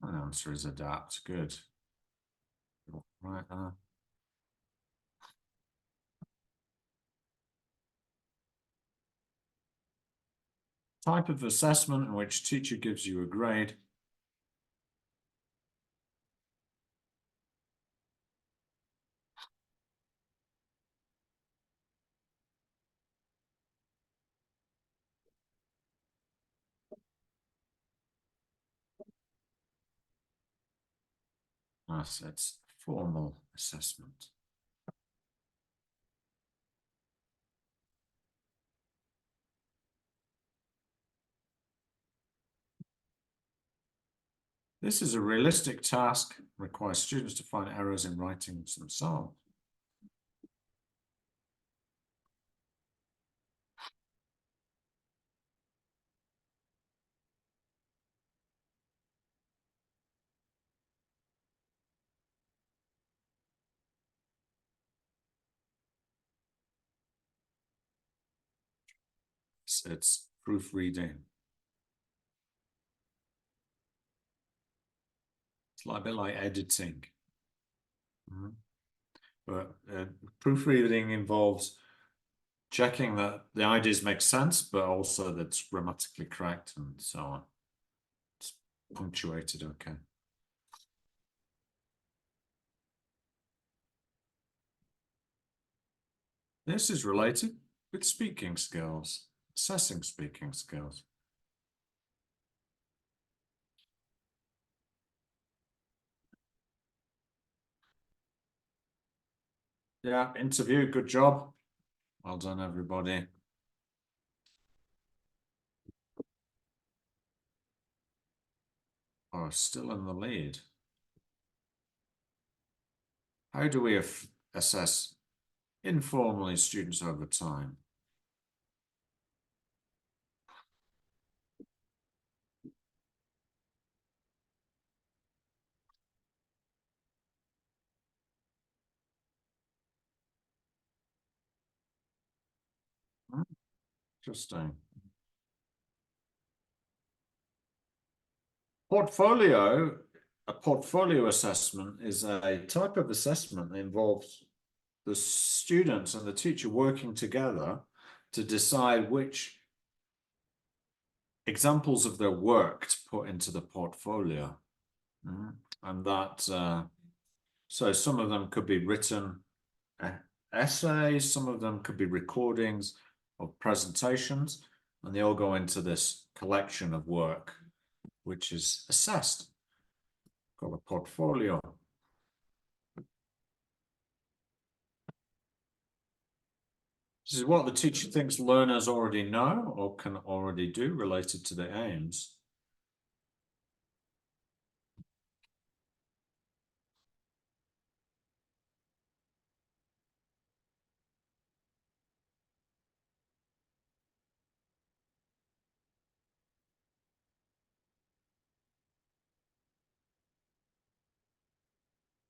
The answer is adapt. Good. Right there. Type of assessment in which teacher gives you a grade. Yes, it's formal assessment. This is a realistic task, requires students to find errors in writing themselves. It's proofreading. It's like a bit like editing. But proofreading involves checking that the ideas make sense, but also that it's grammatically correct and so on. It's punctuated, okay. This is related with speaking skills, assessing speaking skills. Yeah, interview, good job. Well done, everybody. Oh, still in the lead. How do we assess informally students over time? Interesting. A portfolio assessment is a type of assessment that involves the students and the teacher working together to decide which examples of their work to put into the portfolio. And that, so some of them could be written essays, some of them could be recordings of presentations, and they all go into this collection of work, which is assessed, called a portfolio. This is what the teacher thinks learners already know or can already do related to their aims.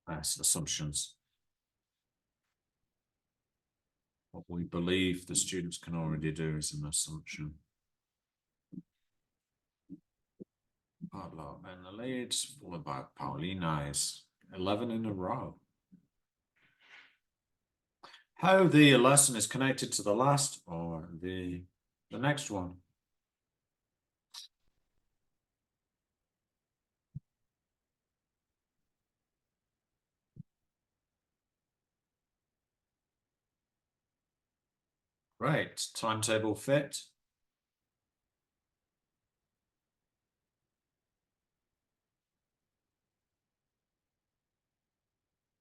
As assumptions. What we believe the students can already do is an assumption. Pablo in the leads, followed by Paulina is 11 in a row. How the lesson is connected to the last or the next one? Right, timetable fit.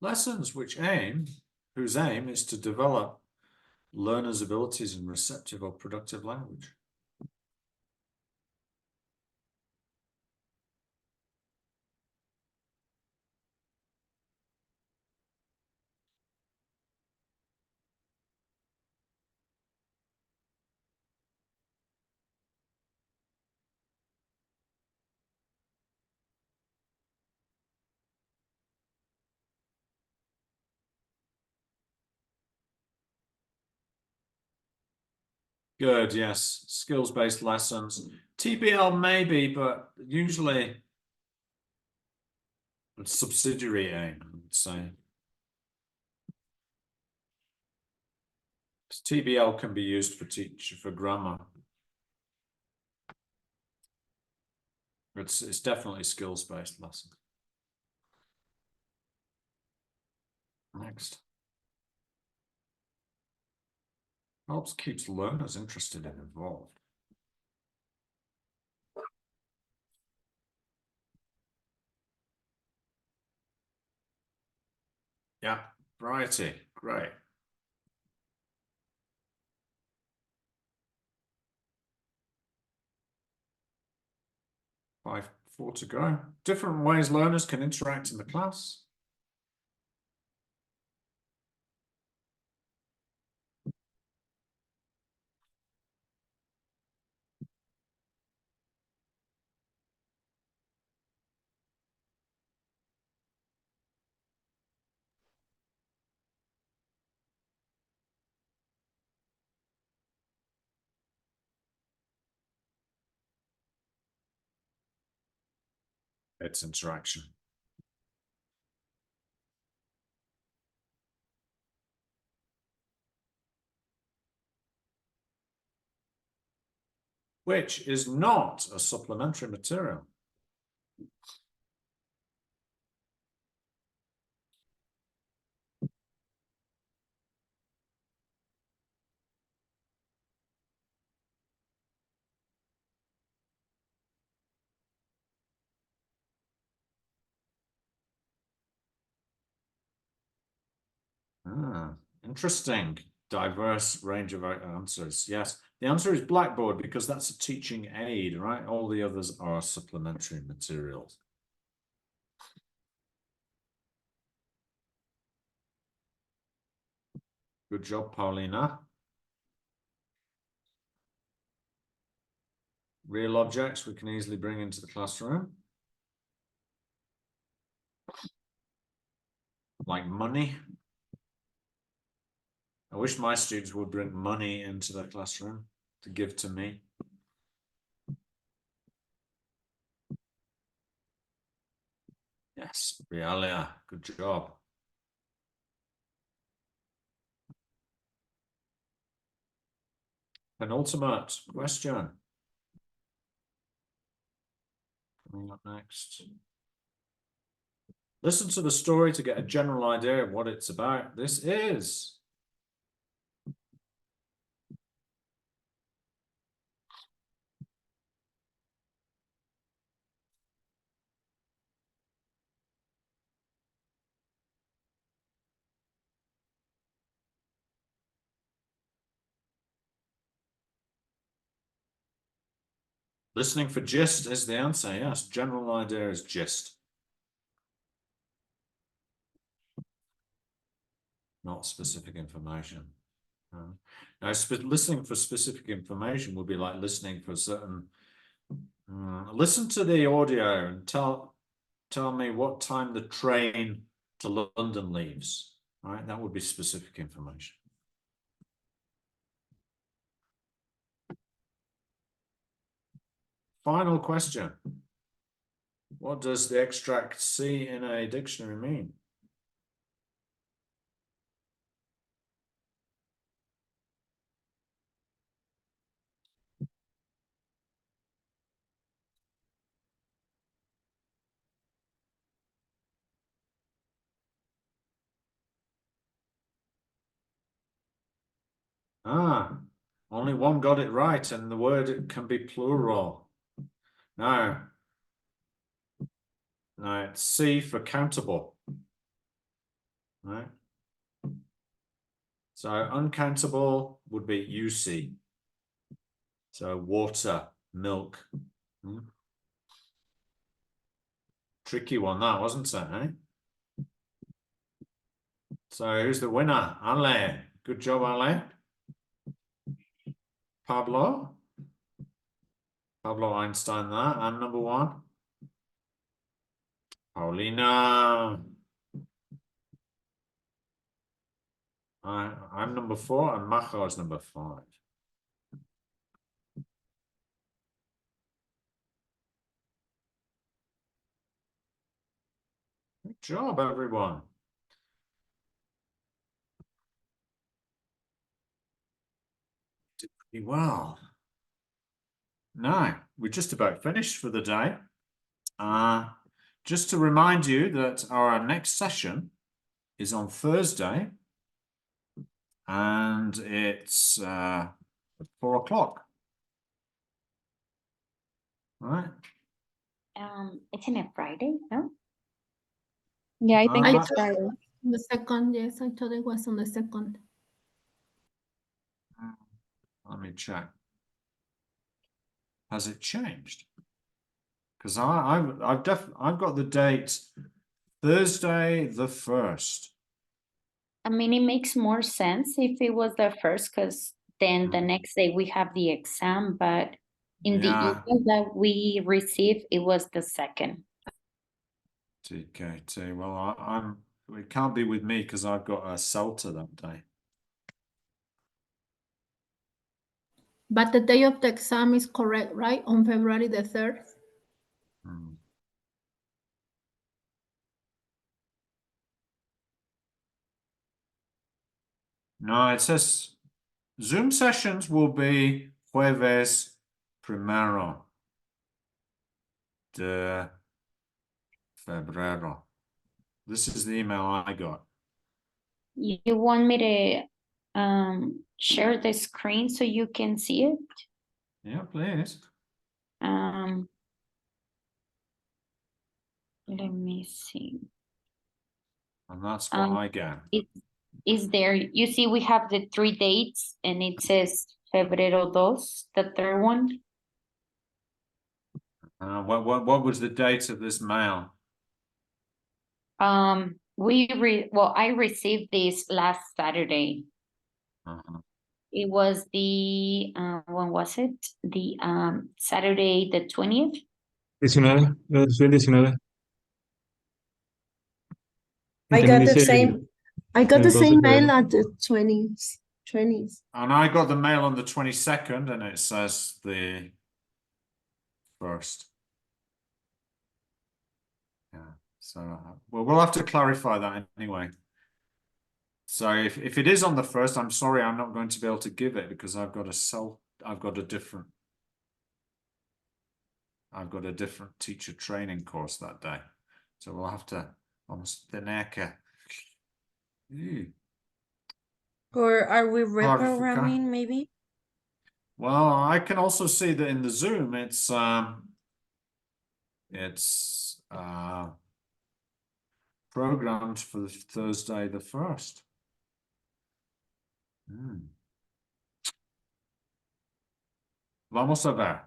Lessons whose aim is to develop learners' abilities in receptive or productive language. Good, yes. Skills-based lessons. TBL maybe, but usually it's subsidiary aim, I would say. TBL can be used for grammar. It's definitely skills-based lesson. Next. Helps keeps learners interested and involved. Yeah, variety, great. 4 to go. Different ways learners can interact in the class. It's interaction. Which is not a supplementary material. Interesting. Diverse range of answers. Yes, the answer is Blackboard because that's a teaching aid, right? All the others are supplementary materials. Good job, Paulina. Real objects we can easily bring into the classroom. Like money. I wish my students would bring money into their classroom to give to me. Yes, realia, good job. Penultimate question. Coming up next. Listen to the story to get a general idea of what it's about. This is listening for gist is the answer. Yes, general idea is gist. Not specific information. Now, listening for specific information would be like listening for certain. Listen to the audio and tell me what time the train to London leaves. Right, that would be specific information. Final question. What does the extract C in a dictionary mean? Ah, only one got it right, and the word can be plural. No, it's C for countable. Right. So uncountable would be UC. So water, milk. Tricky one that, wasn't it? Eh? So who's the winner? Ale. Good job, Ale. Pablo. Pablo Einstein there. I'm number one. Paulina. I'm number 4 and Macho is number 5. Good job, everyone. Did pretty well. Now, we're just about finished for the day. Just to remind you that our next session is on Thursday, and it's at 4 o'clock. Right? Isn't it Friday? No. Yeah, I think Uh, it's Friday. The second, yes, I thought it was on the second. Let me check. Has it changed? Because I've got the date Thursday the 1st. I mean, it makes more sense if it was the first, because then the next day we have the exam, but in the Yeah. email that we received, it was the second. TKT. Well, it can't be with me because I've got a CELTA that day. But the day of the exam is correct, right? On February the 3rd. No, it says Zoom sessions will be jueves primero de febrero. This is the email I got. You want me to share the screen so you can see it? Yeah, please. Let me see. And that's what I get. It is there. You see, we have the 3 dates, and it says Febrero 2, the third one. What was the date of this mail? I received this last Saturday. It was the when was it? The Saturday the 20th. 19, es el 19. I También got the dice same. I got el the 2 de same mail febrero. at the 20s. And I got the mail on the 22nd, and it says the 1st. Yeah. So we'll have to clarify that anyway. So if it is on the 1st, I'm sorry, I'm not going to be able to give it because I've got a different teacher training course that day. So we'll have to almost tener que. Or are we Clarificar. reprogramming maybe? Well, I can also see that in the Zoom it's programmed for Thursday the 1st. Vamos a ver.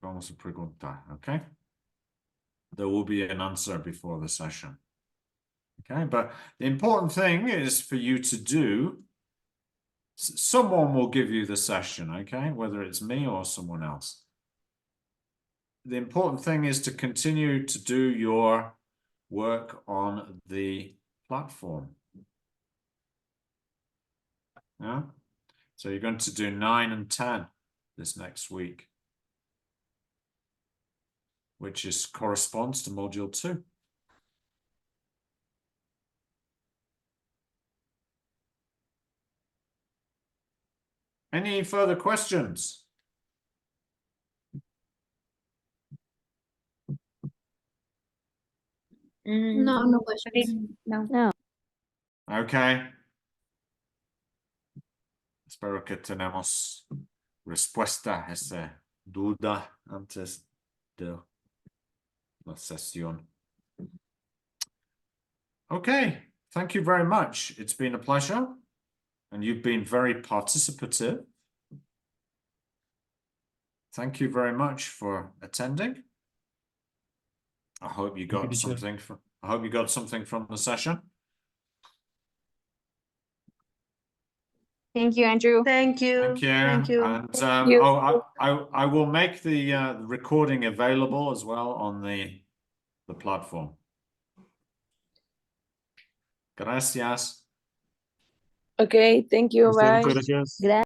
Vamos a preguntar, okay? There will be an answer before the session. Okay, but the important thing is for you to do, someone will give you the session, okay? Whether it's me or someone else. The important thing is to continue to do your work on the platform. Yeah? So you're going to do 9 and 10 this next week. which corresponds to Module 2. Any further questions? No, no questions. No. Okay. Espero que tenemos respuesta a esa duda antes de la sesión. Okay, thank you very much. It's been a pleasure, and you've been very participative. Thank you very much for attending. I hope you got something from. I hope you got something from the session. Thank you, Andrew. Thank you. Thank you. Thank you. And you. I will make the recording available as well on the platform. Gracias. Okay, thank you. Bye. Muchas gracias.